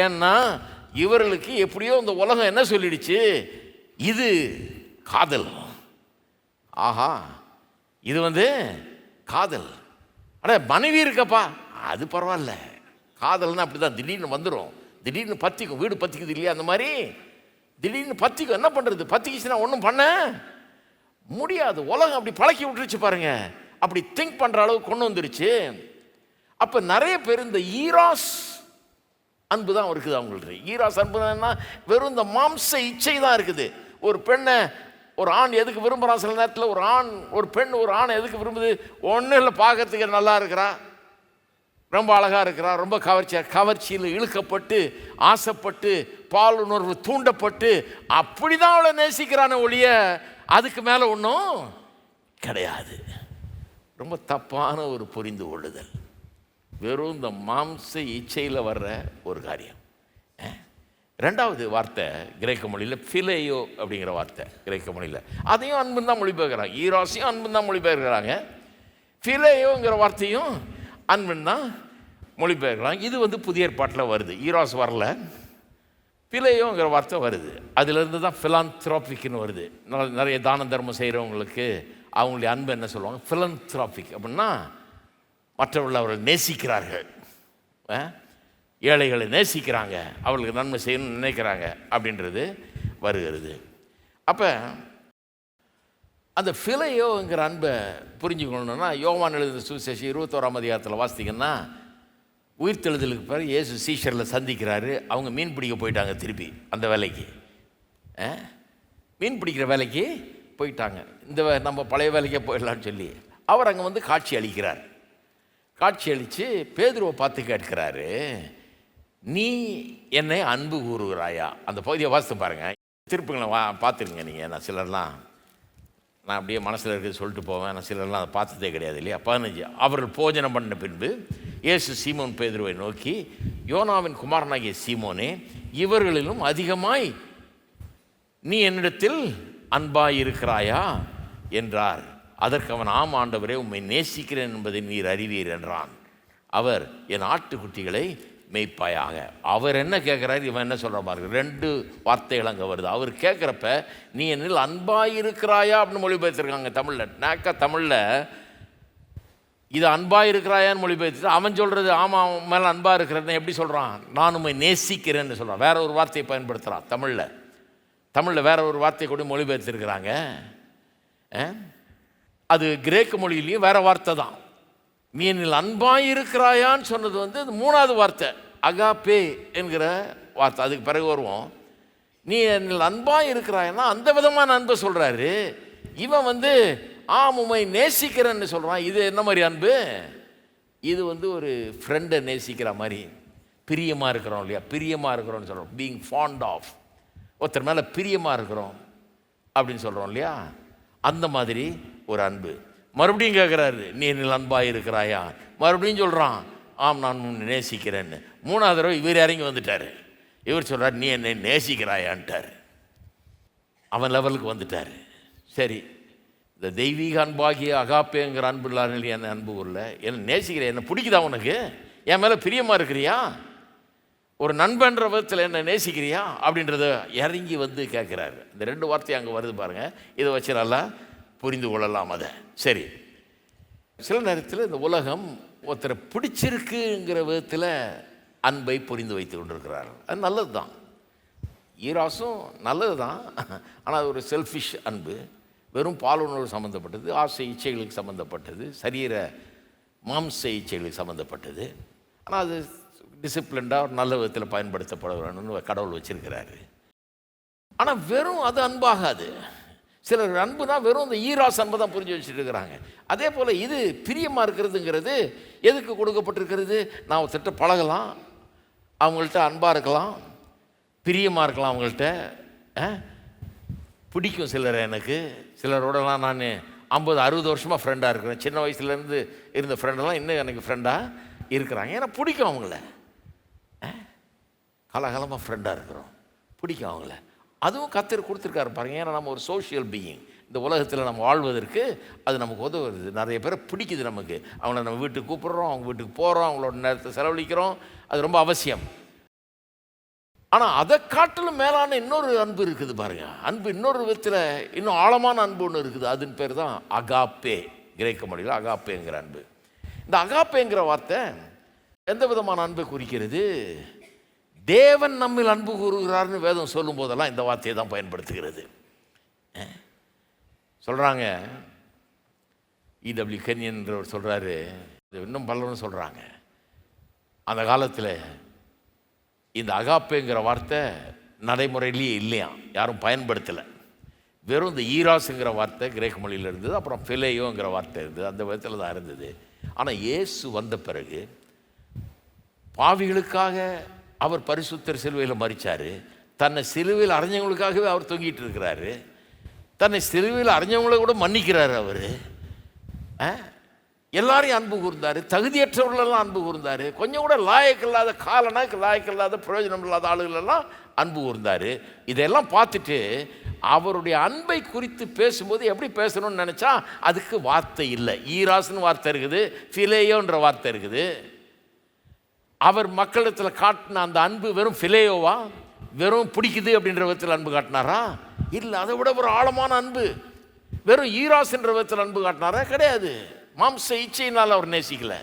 ஏன்னா இவர்களுக்கு எப்படியோ இந்த உலகம் என்ன சொல்லிடுச்சு, இது காதல். ஆஹா, இது காதல். ஆனால் மனைவி இருக்கப்பா, அது பரவாயில்ல. காதல்னா அப்படி தான், திடீர்னு வந்துடும், திடீர்னு பற்றிக்கும். வீடு பற்றிக்குது இல்லையா, அந்த மாதிரி திடீர்னு பற்றிக்கும். என்ன பண்ணுறது? பற்றிக்கிச்சுன்னா ஒன்றும் பண்ண முடியாது. உலகம் அப்படி பழக்கி விட்டுருச்சு பாருங்க, அப்படி திங்க் பண்ணுற அளவுக்கு கொண்டு வந்துருச்சு. அப்போ நிறைய பேர் இந்த ஈராஸ் அன்பு தான் இருக்குது அவங்களுக்கு. ஈராஸ் அன்புனா வெறும் இந்த மாம்ச இச்சை தான் இருக்குது. ஒரு பெண்ணை ஒரு ஆண் எதுக்கு விரும்புகிறான்? சில நேரத்தில் ஒரு பெண் ஒரு ஆணை எதுக்கு விரும்புது? ஒன்றும் இல்லை, பார்க்கறதுக்கு நல்லா இருக்கிறா, ரொம்ப அழகாக இருக்கிறா, ரொம்ப கவர்ச்சியில் இழுக்கப்பட்டு, ஆசைப்பட்டு, பால் உணர்வு தூண்டப்பட்டு அப்படி தான் அவளை நேசிக்கிறான ஒழிய அதுக்கு மேலே ஒன்றும் கிடையாது. ரொம்ப தப்பான ஒரு புரிந்து கொள்ளுதல். வெறும் இந்த மாம்ச இச்சையில் வர்ற ஒரு காரியம். ரெண்டாவது வார்த்தை கிரேக்க மொழியில் ஃபிலேயோ அப்படிங்கிற வார்த்தை கிரேக்க மொழியில். அதையும் அன்புன்னு தான் மொழிபெயர்க்கிறாங்க. ஈராஸையும் அன்புன்னு தான் மொழிபெயர்க்கிறாங்க. ஃபிலேயோங்கிற வார்த்தையும் அன்புன்னு தான் மொழிபெயர்க்கிறாங்க. இது புதிய ஏற்பாட்டில் வருது. ஈராஸ் வரல, ஃபிலேயோங்கிற வார்த்தை வருது. அதிலிருந்து தான் ஃபிலாந்த்ராபிக்னு வருது. நிறைய தான தர்மம் செய்கிறவங்களுக்கு அவங்களுடைய அன்பு என்ன சொல்லுவாங்க? ஃபிலந்த்ராபிக் அப்படின்னா மற்றவர்கள் அவர்கள் நேசிக்கிறார்கள். ஏழைகளை நேசிக்கிறாங்க, அவர்களுக்கு நன்மை செய்யணும்னு நினைக்கிறாங்க அப்படின்றது வருகிறது. அப்போ அந்த பிலேயோங்கிற அன்பை புரிஞ்சுக்கணுன்னா யோவான் எழுதின சுவிசேஷம் 21ஆம் அதிகாரத்தில் வாசித்தீங்கன்னா, உயிர்த்தெழுதலுக்கு பிறகு இயேசு சீஷரில் சந்திக்கிறாரு. அவங்க மீன் பிடிக்க போயிட்டாங்க, திருப்பி அந்த வேலைக்கு, மீன் பிடிக்கிற வேலைக்கு போயிட்டாங்க. இந்த நம்ம பழைய வேலைக்கே போயிடலான்னு சொல்லி அவர் அங்கே வந்து காட்சி அளிக்கிறார். காட்சி அளித்து பேதுருவை பார்த்து கேட்கிறாரு, நீ என்னை அன்பு கூறுகிறாயா? அந்த பகுதியை வாசித்து பாருங்கள், திருப்புங்களை பார்த்துருங்க நீங்கள். நான் சிலர்லாம் நான் அப்படியே மனசில் இருக்கிறது சொல்லிட்டு போவேன், நான் சிலர்லாம் அதை பார்த்ததே கிடையாது இல்லையா. 15 அவர்கள் போஜனம் பண்ண பின்பு இயேசு சீமோன் பேதுருவை நோக்கி, யோனாவின் குமாரனாகிய சீமோனே, இவர்களிலும் அதிகமாய் நீ என்னிடத்தில் அன்பாயிருக்கிறாயா என்றார். அதற்கு அவன், ஆம் ஆண்டவரே, உம்மை நேசிக்கிறேன் என்பதை நீர் அறிவீர் என்றான். அவர், என் ஆட்டுக்குட்டிகளை மெய்ப்பாயாக. அவர் என்ன கேட்குறாரு, இவன் என்ன சொல்கிற பாருங்க. 2 வார்த்தைகள் அங்கே வருது. அவர் கேட்குறப்ப, நீ என்னில் அன்பாயிருக்கிறாயா அப்படின்னு மொழிபெயர்த்திருக்காங்க தமிழில். தமிழில் இது அன்பாயிருக்கிறாயான்னு மொழிபெயர்த்து, அவன் சொல்கிறது ஆமாம் அவன் மேலே அன்பாக இருக்கிறன்னு எப்படி சொல்கிறான், நான் உம்மை நேசிக்கிறேன்னு சொல்கிறான். வேற ஒரு வார்த்தையை பயன்படுத்துகிறான் தமிழில் வேற ஒரு வார்த்தையை கூட மொழிபெயர்த்திருக்கிறாங்க. அது கிரேக்க மொழியிலையும் வேற வார்த்தை தான். நீ என்னில் அன்பாயிருக்கிறாயான்னு சொன்னது வந்து 3வது வார்த்தை, அகாப்பே என்கிற வார்த்தை. அதுக்கு பிறகு வருவோம். நீ என்னில் அன்பாயிருக்கிறாயன்னா அந்த விதமான அன்பை சொல்கிறாரு. இவன் வந்து ஆம் உம்மை நேசிக்கிறேன்னு சொல்கிறான். இது என்ன மாதிரி அன்பு? இது வந்து ஒரு ஃப்ரெண்டை நேசிக்கிற மாதிரி, பிரியமாக இருக்கிறோம் இல்லையா, பிரியமாக இருக்கிறோன்னு சொல்கிறோம். பீயிங் ஃபாண்ட் ஆஃப், ஒருத்தர் மேலே பிரியமாக இருக்கிறோம் அப்படின்னு சொல்கிறோம் இல்லையா, அந்த மாதிரி ஒரு அன்பு. மறுபடியும் கேட்குறாரு, நீ என்னில் அன்பாக இருக்கிறாயா? மறுபடியும் சொல்கிறான், ஆம் நான் உன்னை நேசிக்கிறேன்னு. 3வது தடவை இவர் இறங்கி வந்துட்டார். இவர் சொல்கிறார், நீ என்னை நேசிக்கிறாயான்ட்டார். அவன் லெவலுக்கு வந்துட்டார். சரி, இந்த தெய்வீக அன்பாகிய அகாப்பேங்கிற அன்பு இல்லாத என்ன அன்பு இல்லை, என்னை நேசிக்கிற, என்னை பிடிக்குதா உனக்கு, என் மேலே பிரியமாக இருக்கிறியா, ஒரு நண்பன்ற விதத்தில் என்ன நேசிக்கிறியா அப்படின்றத இறங்கி வந்து கேட்குறாரு. இந்த 2 வார்த்தை அங்கே வருது பாருங்கள். இதை வச்சு நல்லா புரிந்து கொள்ளலாம் அதை. சரி, சில நேரத்தில் இந்த உலகம் ஒருத்தரை பிடிச்சிருக்குங்கிற விதத்தில் அன்பை புரிந்து வைத்து கொண்டிருக்கிறார். அது நல்லது தான், ஈராசும் நல்லது தான். ஆனால் அது ஒரு செல்ஃபிஷ் அன்பு, வெறும் பாலுணர்வு சம்மந்தப்பட்டது, ஆசை இச்சைகளுக்கு சம்மந்தப்பட்டது, சரீர மாம்ச இச்சைகளுக்கு சம்மந்தப்பட்டது. ஆனால் அது டிசிப்ளின்டாக ஒரு நல்ல விதத்தில் பயன்படுத்தப்படுகிறான்னு கடவுள் வச்சிருக்கிறாரு. ஆனால் வெறும் அது அன்பாகாது. சிலர் அன்புனா வெறும் இந்த ஈராஸ் அன்பை தான் புரிஞ்சு வச்சுட்டு இருக்கிறாங்க. அதே போல் இது பிரியமாக இருக்கிறதுங்கிறது எதுக்கு கொடுக்கப்பட்டிருக்கிறது? நான் ஒருத்தட்ட பழகலாம், அவங்கள்ட்ட அன்பாக இருக்கலாம், பிரியமாக இருக்கலாம், அவங்கள்ட்ட பிடிக்கும் சிலரை. எனக்கு சிலரோடலாம் நான் 50-60 வருஷமாக ஃப்ரெண்டாக இருக்கிறேன். சின்ன வயசுலேருந்து இருந்த ஃப்ரெண்டெல்லாம் இன்னும் எனக்கு ஃப்ரெண்டாக இருக்கிறாங்க. ஏன்னா பிடிக்கும் அவங்கள, காலகாலமாக ஃப்ரெண்டாக இருக்கிறோம், பிடிக்கும் அவங்கள. அதுவும் கர்த்தர் கொடுத்துருக்காரு பாருங்கள். ஏன்னா நம்ம ஒரு சோஷியல் பீயிங், இந்த உலகத்தில் நம்ம வாழ்வதற்கு அது நமக்கு உதவுறது. நிறைய பேரை பிடிக்குது நமக்கு, அவங்கள நம்ம வீட்டுக்கு கூப்பிட்றோம், அவங்க வீட்டுக்கு போகிறோம், அவங்களோட நேரத்தை செலவழிக்கிறோம், அது ரொம்ப அவசியம். ஆனால் அதை காட்டிலும் மேலான இன்னொரு அன்பு இருக்குது பாருங்கள். அன்பு இன்னொரு விதத்தில் இன்னும் ஆழமான அன்பு ஒன்று இருக்குது. அதன் பேர் தான் அகாப்பே. கிரேக்க மொழியில் அகாப்பேங்கிற அன்பு. இந்த அகாப்பேங்கிற வார்த்தை எந்த விதமான அன்பை குறிக்கிறது? தேவன் நம்மில் அன்பு கூறுகிறார்னு வேதம் சொல்லும் போதெல்லாம் இந்த வார்த்தையை தான் பயன்படுத்துகிறது. சொல்கிறாங்க, இடபிள்யூ கென்யன்றவர் சொல்கிறாரு, இன்னும் பலரும் சொல்கிறாங்க, அந்த காலத்தில் இந்த அகாப்பேங்கிற வார்த்தை நடைமுறையிலேயே இல்லையா, யாரும் பயன்படுத்தலை. வெறும் இந்த ஈராஸுங்கிற வார்த்தை கிரேக்க மொழியில் இருந்தது, அப்புறம் பிலேயோங்கிற வார்த்தை இருந்தது, அந்த விதத்தில் தான் இருந்தது. ஆனால் இயேசு வந்த பிறகு பாவிகளுக்காக அவர் பரிசுத்தர் சிலுவையில் மரித்தார். தன்னை சிலுவையில் அரைஞ்சவங்களுக்காகவே அவர் தொங்கிட்டு இருக்கிறாரு. தன்னை சிலுவையில் அரைஞ்சவங்களை கூட மன்னிக்கிறார். அவர் எல்லாரையும் அன்பு கூர்ந்தார், தகுதியற்றவர்களெல்லாம் அன்பு கூர்ந்தார், கொஞ்சம் கூட லாயக்கில்லாத காலனாக்கு லாயக்கில்லாத பிரயோஜனம் இல்லாத ஆளுகளெல்லாம் அன்பு கூர்ந்தார். இதெல்லாம் பார்த்துட்டு அவருடைய அன்பை குறித்து பேசும்போது எப்படி பேசணும்னு நினச்சா அதுக்கு வார்த்தை இல்லை. ஈராஸ்னு வார்த்தை இருக்குது, ஃபிலேயோன்ற வார்த்தை இருக்குது. அவர் மக்களிடத்தில் காட்டின அந்த அன்பு வெறும் ஃபிலேயோவா, வெறும் பிடிக்குது அப்படின்ற விதத்தில் அன்பு காட்டினாரா? இல்லை, அதை விட ஒரு ஆழமான அன்பு. வெறும் ஈராஸ்ன்ற விதத்தில் அன்பு காட்டினாரா? கிடையாது. மாம்ச இச்சையினால் அவர் நேசிக்கலை,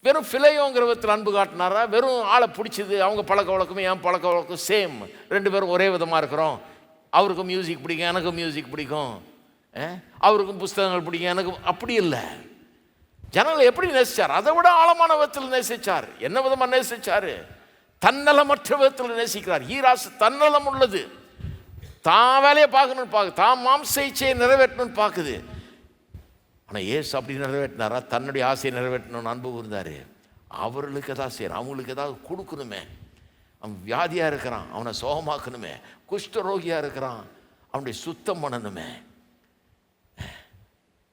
வெறும் ஃபிலையோங்கிற விதத்தில் அன்பு காட்டினாரா? வெறும் ஆளை பிடிச்சது, அவங்க பழக்க வழக்கமும் என் பழக்க வழக்கம் சேம், 2 பேரும் ஒரே விதமாக இருக்கிறோம், அவருக்கும் மியூசிக் பிடிக்கும் எனக்கும் மியூசிக் பிடிக்கும், அவருக்கும் புஸ்தகங்கள் பிடிக்கும் எனக்கும், அப்படி இல்லை. ஜனங்களை எப்படி நேசிச்சார்? அதை விட ஆழமான விதத்தில் நேசிச்சார். என்ன விதமாக நேசிச்சார்? தன்னலமற்ற விதத்தில் நேசிக்கிறார். ஈராசு தன்னலம் உள்ளது, தான் வேலையை பார்க்கணும்னு பார்க்குது, தான் மாம்ச இச்சையை நிறைவேற்றணும்னு பார்க்குது. ஆனால் ஏசு அப்படி நிறைவேற்றினாரா? தன்னுடைய ஆசையை நிறைவேற்றணும்னு அன்பு கூர்ந்தார். அவர்களுக்கு எதாவது செய்யணும், அவங்களுக்கு ஏதாவது கொடுக்கணுமே. அவன் வியாதியாக இருக்கிறான், அவனை சுகமாக்கணுமே. குஷ்டரோகியாக இருக்கிறான், அவனுடைய சுத்தம் பண்ணணுமே.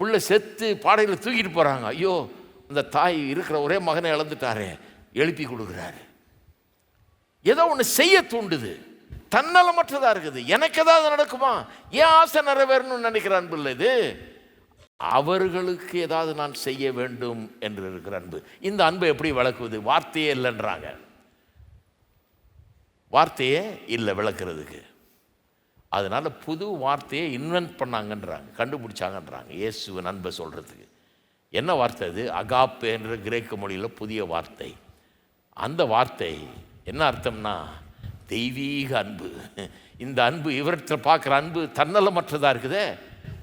பிள்ளை செத்து பாடையில் தூக்கிட்டு போகிறாங்க, ஐயோ இந்த தாய் இருக்கிற ஒரே மகனை இழந்துட்டாரே, எழுப்பி கொடுக்குறாரு. ஏதோ ஒன்று செய்ய தூண்டுது, தன்னலமற்றதாக இருக்குது. எனக்கு ஏதாவது நடக்குமா, ஏன் ஆசை நிறைவேறணும்னு நினைக்கிற அன்பு இல்லை இது. அவர்களுக்கு ஏதாவது நான் செய்ய வேண்டும் என்று இருக்கிற அன்பு. இந்த அன்பை எப்படி விளக்குவது? வார்த்தையே இல்லைன்றாங்க, வார்த்தையே இல்லை விளக்குறதுக்கு. அதனால் புது வார்த்தையை இன்வென்ட் பண்ணாங்கன்றாங்க, கண்டுபிடிச்சாங்கன்றாங்க இயேசுவின் அன்பை சொல்கிறதுக்கு. என்ன வார்த்தை அது? அகாப்பே என்ற கிரேக்க மொழியில் புதிய வார்த்தை. அந்த வார்த்தை என்ன அர்த்தம்னா தெய்வீக அன்பு. இந்த அன்பு, இவர்கிட்ட பார்க்குற அன்பு தன்னலமற்றதாக இருக்குதே,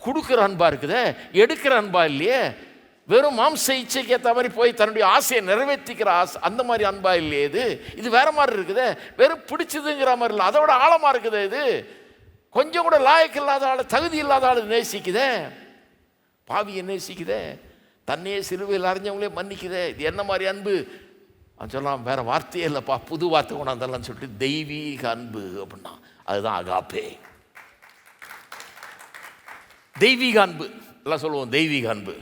கொடுக்குற அன்பாக இருக்குதே, எடுக்கிற அன்பா இல்லையே. வெறும் மாம்ச இச்சைக்கு ஏற்ற மாதிரி போய் தன்னுடைய ஆசையை நிறைவேற்றிக்கிற ஆசை, அந்த மாதிரி அன்பா இல்லையே இது. இது வேற மாதிரி இருக்குதே, வெறும் பிடிச்சதுங்கிற மாதிரி இல்லை, அதோட ஆழமாக இருக்குதே இது. கொஞ்சம் கூட லாயக்கு இல்லாத ஆள், தகுதி இல்லாத ஆள் நேசிக்குதே, பாவியை நேசிக்குதே, தன்னையே சிலுவையில் அறிஞ்சவங்களே மன்னிக்குதே. இது என்ன மாதிரி அன்பு? சொல்லலாம் வேற வார்த்தையே இல்லைப்பா, புது வார்த்தை கொண்டாந்தெல்லாம் சொல்லிட்டு தெய்வீக அன்பு அப்படின்னா அதுதான் அகாப்பே. தெய்வீக அன்பு எல்லாம் சொல்லுவோம், தெய்வீக அன்பு.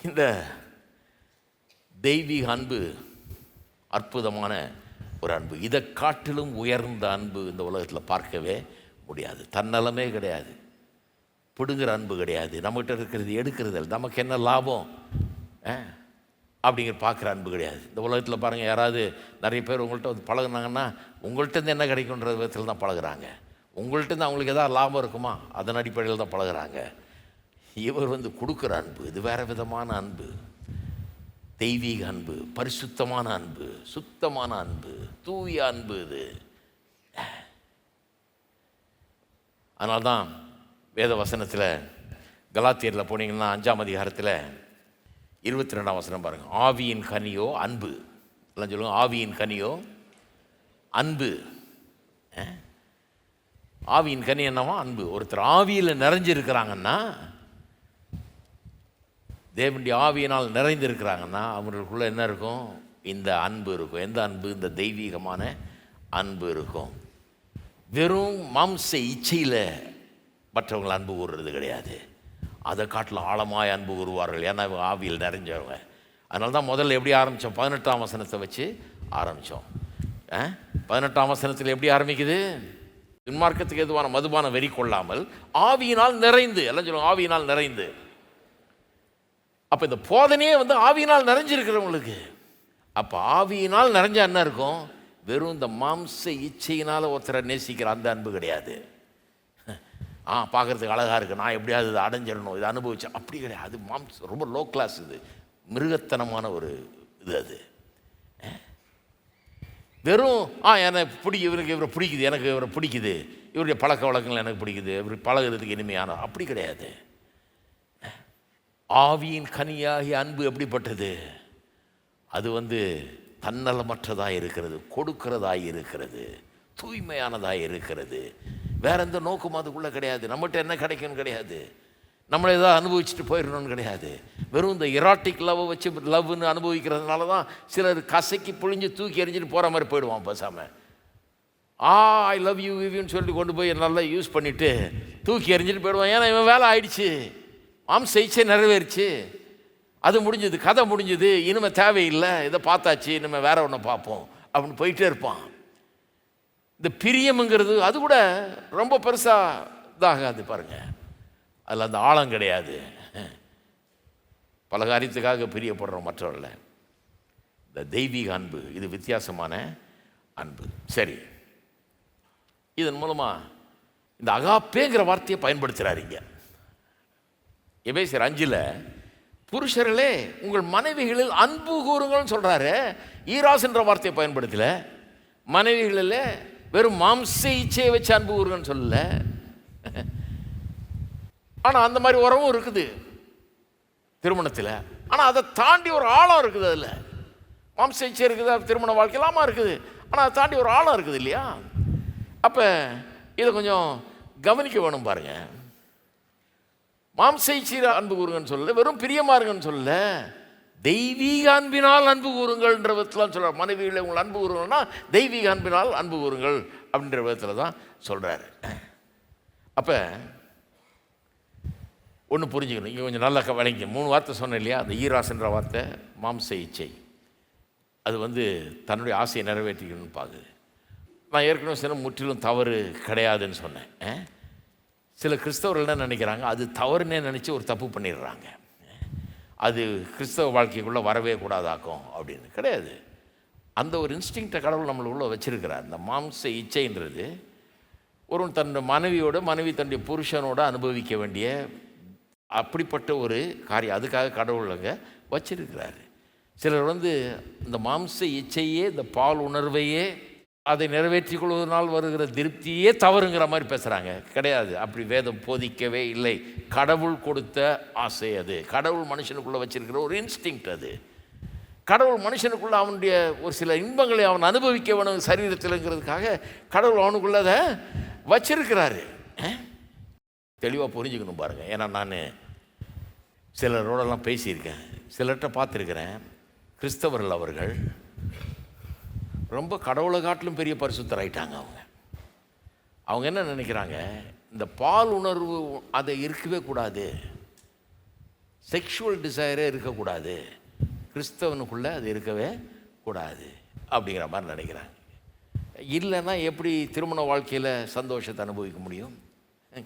இந்த தெய்வீக அன்பு அற்புதமான ஒரு அன்பு. இதை காட்டிலும் உயர்ந்த அன்பு இந்த உலகத்தில் பார்க்கவே முடியாது. தன்னலமே கிடையாது, பிடுங்குற அன்பு கிடையாது, நம்மகிட்ட இருக்கிறது எடுக்கிறது, நமக்கு என்ன லாபம் அப்படிங்கிற பார்க்குற அன்பு கிடையாது. இந்த உலகத்தில் பாருங்கள், யாராவது நிறைய பேர் உங்கள்கிட்ட வந்து பழகுனாங்கன்னா உங்கள்கிட்டருந்து என்ன கிடைக்குன்ற விதத்தில் தான் பழகுறாங்க. உங்கள்கிட்டருந்து அவங்களுக்கு எதாவது லாபம் இருக்குமா, அதன் அடிப்படையில் தான் பழகுறாங்க. இவர் வந்து கொடுக்குற அன்பு இது வேறு விதமான அன்பு, தெய்வீக அன்பு, பரிசுத்தமான அன்பு, சுத்தமான அன்பு, தூய அன்பு இது. அதனால்தான் வேத வசனத்தில் கலாத்தியரில் போனீங்கன்னா 5ஆம் அதிகாரத்தில் 22ஆம் வசனம் பாருங்கள். ஆவியின் கனியோ அன்பு, எல்லாம் சொல்லுங்கள், ஆவியின் கனியோ அன்பு. ஆவியின் கனி என்னவா? அன்பு. ஒருத்தர் ஆவியில் நிறைஞ்சிருக்கிறாங்கன்னா, தேவனுடைய ஆவியினால் நிறைந்திருக்கிறாங்கன்னா அவங்களுக்குள்ள என்ன இருக்கும்? இந்த அன்பு இருக்கும். எந்த அன்பு? இந்த தெய்வீகமான அன்பு இருக்கும். வெறும் மாம்ச இச்சையில் மற்றவங்களை அன்பு கூறுறது கிடையாது, அதை காட்டில் ஆழமாய் அன்பு கூறுவார்கள். ஏன்னா ஆவியில் நிறைஞ்சவங்க. அதனால தான் முதல்ல எப்படி ஆரம்பித்தோம்? 18ஆம் வசனத்தை வச்சு ஆரம்பித்தோம். 18ஆம் வசனத்தில் எப்படி ஆரம்பிக்குது? துன்மார்க்கத்துக்கு எதுவான மதுபான வெறி கொள்ளாமல் ஆவியினால் நிறைந்து, எல்லாம் சொல்லுவாங்க ஆவியினால் நிறைந்து. அப்போ இந்த போதனையே வந்து ஆவியினால் நிறைஞ்சிருக்கிறவங்களுக்கு. அப்போ ஆவியினால் நிறைஞ்ச என்ன இருக்கும்? வெறும் இந்த மாம்ச இச்சையினால் ஒருத்தரை நேசிக்கிற அந்த அன்பு கிடையாது. பார்க்குறதுக்கு அழகாக இருக்குது, நான் எப்படியாவது இதை அடைஞ்சிடணும், இதை அனுபவிச்சேன், அப்படி கிடையாது. அது மாம்ச, ரொம்ப லோ கிளாஸ், இது மிருகத்தனமான ஒரு இது. அது வெறும் எனக்கு இவரை பிடிக்குது, எனக்கு இவரை பிடிக்குது, இவருடைய பழக்க வழக்கங்கள் எனக்கு பிடிக்குது, இவர் பழகிறதுக்கு இனிமையான, அப்படி கிடையாது. ஆவியின் கனியாகிய அன்பு எப்படிப்பட்டது? அது வந்து தன்னலமற்றதாக இருக்கிறது, கொடுக்கிறதாய் இருக்கிறது, தூய்மையானதாக இருக்கிறது. வேற எந்த நோக்கமும் அதுக்குள்ளே கிடையாது. நம்மகிட்ட என்ன கிடைக்கும்னு கிடையாது, நம்மளை ஏதாவது அனுபவிச்சுட்டு போயிடணும்னு கிடையாது. வெறும் இந்த எராட்டிக் லவ்வை வச்சு லவ்னு அனுபவிக்கிறதுனால தான் சிலர் கசக்கி புழிஞ்சு தூக்கி எறிஞ்சிட்டு போகிற மாதிரி போயிடுவான் பேசாமல். ஐ லவ் யூ யூன்னு சொல்லி கொண்டு போய் நல்லா யூஸ் பண்ணிவிட்டு தூக்கி எறிஞ்சிட்டு போயிடுவான். ஏன்னா இவன் வேலை ஆயிடுச்சு, மாம்சை நிறைவேறிச்சு, அது முடிஞ்சது, கதை முடிஞ்சது, இனிமேல் தேவையில்லை, இதை பார்த்தாச்சு, இனிமேல் வேற ஒன்று பார்ப்போம் அப்படின்னு போயிட்டே இருப்பான். இந்த பிரியம்ங்கிறது அது கூட ரொம்ப பெருசாக இதாகாது பாருங்கள், அதில் அந்த ஆழம் கிடையாது. பல காரியத்துக்காக பிரியப்படுறோம் மற்றவர்களை. இந்த தெய்வீக அன்பு இது வித்தியாசமான அன்பு. சரி, இதன் மூலமாக இந்த அகாப்பேங்கிற வார்த்தையை பயன்படுத்துகிறாரு இங்கே. எபேசியர் 5 புருஷர்களே உங்கள் மனைவிகளில் அன்பு கூறுங்கள்னு சொல்கிறாரு. ஈராஸ் என்ற வார்த்தையை பயன்படுத்தல. மனைவிகளில் வெறும் மாம்ச இச்சையை வச்சு அன்பு கூறுங்கன்னு சொல்லல. ஆனால் அந்த மாதிரி உறவும் இருக்குது திருமணத்தில். ஆனால் அதை தாண்டி ஒரு ஆழம் இருக்குது. அதில் மாம்ச இச்சை இருக்குது, திருமண வாழ்க்கையிலாமா இருக்குது. ஆனால் அதை தாண்டி ஒரு ஆழம் இருக்குது இல்லையா? அப்போ இதை கொஞ்சம் கவனிக்க வேணும் பாருங்க. மாம்ச இச்சையில் அன்பு கூறுங்கன்னு சொல்லல, வெறும் பிரியமாக இருங்கன்னு சொல்லல, தெய்வீக அன்பினால் அன்பு கூறுங்கள்ன்ற விதத்தில் சொல்கிறார். மனைவிகளை உங்கள் அன்பு கூறுங்கள்னா தெய்வீக அன்பினால் அன்பு கூறுங்கள் அப்படின்ற விதத்தில் தான் சொல்கிறாரு. அப்போ ஒன்று புரிஞ்சுக்கணும், இங்கே கொஞ்சம் நல்லா விளங்கி 3 வார்த்தை சொன்னேன் இல்லையா? அந்த ஈராஸ்ன்ற வார்த்தை மாம்ச இச்சை, அது தன்னுடைய ஆசையை நிறைவேற்றிக்கணும்னு பார்க்குது. நான் ஏற்கனவே சொன்ன முற்றிலும் தவறு கிடையாதுன்னு சொன்னேன். சில கிறிஸ்தவர்கள் என்ன நினைக்கிறாங்க, அது தவறுன்னே நினச்சி ஒரு தப்பு பண்ணிடுறாங்க. அது கிறிஸ்தவ வாழ்க்கைக்குள்ளே வரவே கூடாதாக்கும் அப்படின்னு. கிடையாது. அந்த ஒரு இன்ஸ்டிங்க்டை கடவுள் நம்மளுக்குள்ளே வச்சுருக்கிறார். இந்த மாம்ச இச்சைன்றது ஒருவன் தன்னுடைய மனைவி தன்னுடைய புருஷனோட அனுபவிக்க வேண்டிய அப்படிப்பட்ட ஒரு காரியம். அதுக்காக கடவுள் அங்கே வச்சிருக்கிறாரு. சிலர் இந்த மாம்ச இச்சையே, இந்த பால் உணர்வையே, அதை நிறைவேற்றி கொள்வதனால் வருகிற திருப்தியே தவறுங்கிற மாதிரி பேசுகிறாங்க. கிடையாது. அப்படி வேதம் போதிக்கவே இல்லை. கடவுள் கொடுத்த ஆசை அது. கடவுள் மனுஷனுக்குள்ளே வச்சிருக்கிற ஒரு இன்ஸ்டிங்க்ட் அது. கடவுள் மனுஷனுக்குள்ளே அவனுடைய ஒரு சில இன்பங்களை அவன் அனுபவிக்க வேணும் சரீரத்தில்ங்கிறதுக்காக கடவுள் அவனுக்குள்ளே அதை வச்சிருக்கிறாரு. தெளிவாக புரிஞ்சுக்கணும் பாருங்கள். ஏன்னா நான் சிலரோடெல்லாம் பேசியிருக்கேன், சிலர்கிட்ட பார்த்துருக்கிறேன். கிறிஸ்தவர்கள் அவர்கள் ரொம்ப கடவுளை காட்டிலும் பெரிய பரிசுத்தராயிட்டாங்க. அவங்க என்ன நினைக்கிறாங்க, இந்த பால் உணர்வு அதை இருக்கவே கூடாது, செக்ஷுவல் டிசைரே இருக்கக்கூடாது, கிறிஸ்தவனுக்குள்ளே அது இருக்கவே கூடாது அப்படிங்கிற மாதிரி நினைக்கிறாங்க. இல்லைன்னா எப்படி திருமண வாழ்க்கையில் சந்தோஷத்தை அனுபவிக்க முடியும்?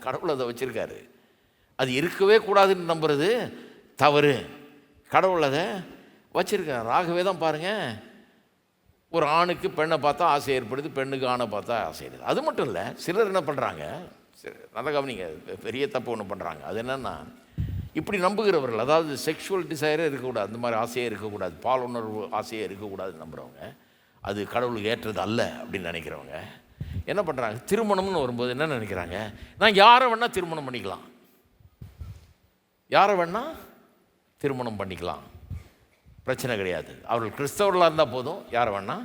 கடவுள் அதை வச்சுருக்காரு. அது இருக்கவே கூடாதுன்னு நம்புறது தவறு. கடவுள் அதை வச்சுருக்காரு. ஆகவே தான் பாருங்கள், ஒரு ஆணுக்கு பெண்ணை பார்த்தா ஆசை ஏற்படுது, பெண்ணுக்கு ஆணை பார்த்தா ஆசை ஏற்படுது. அது மட்டும் இல்லை, சிலர் என்ன பண்ணுறாங்க, நல்லா கவனிங்க, பெரிய தப்பு ஒன்று பண்ணுறாங்க. அது என்னென்னா, இப்படி நம்புகிறவர்கள், அதாவது செக்ஷுவல் டிசைரே இருக்கக்கூடாது, அந்த மாதிரி ஆசையே இருக்கக்கூடாது, பால் உணர்வு ஆசையே இருக்கக்கூடாதுன்னு நம்புகிறவங்க, அது கடவுளுக்கு ஏற்றது அல்ல அப்படின்னு நினைக்கிறவங்க என்ன பண்ணுறாங்க, திருமணம்னு வரும்போது என்ன நினைக்கிறாங்க, நான் யாரை வேணால் திருமணம் பண்ணிக்கலாம், யாரை வேணால் திருமணம் பண்ணிக்கலாம், பிரச்சனை கிடையாது, அவர்கள் கிறிஸ்தவர்களாக இருந்தால் போதும், யாரை வேணால்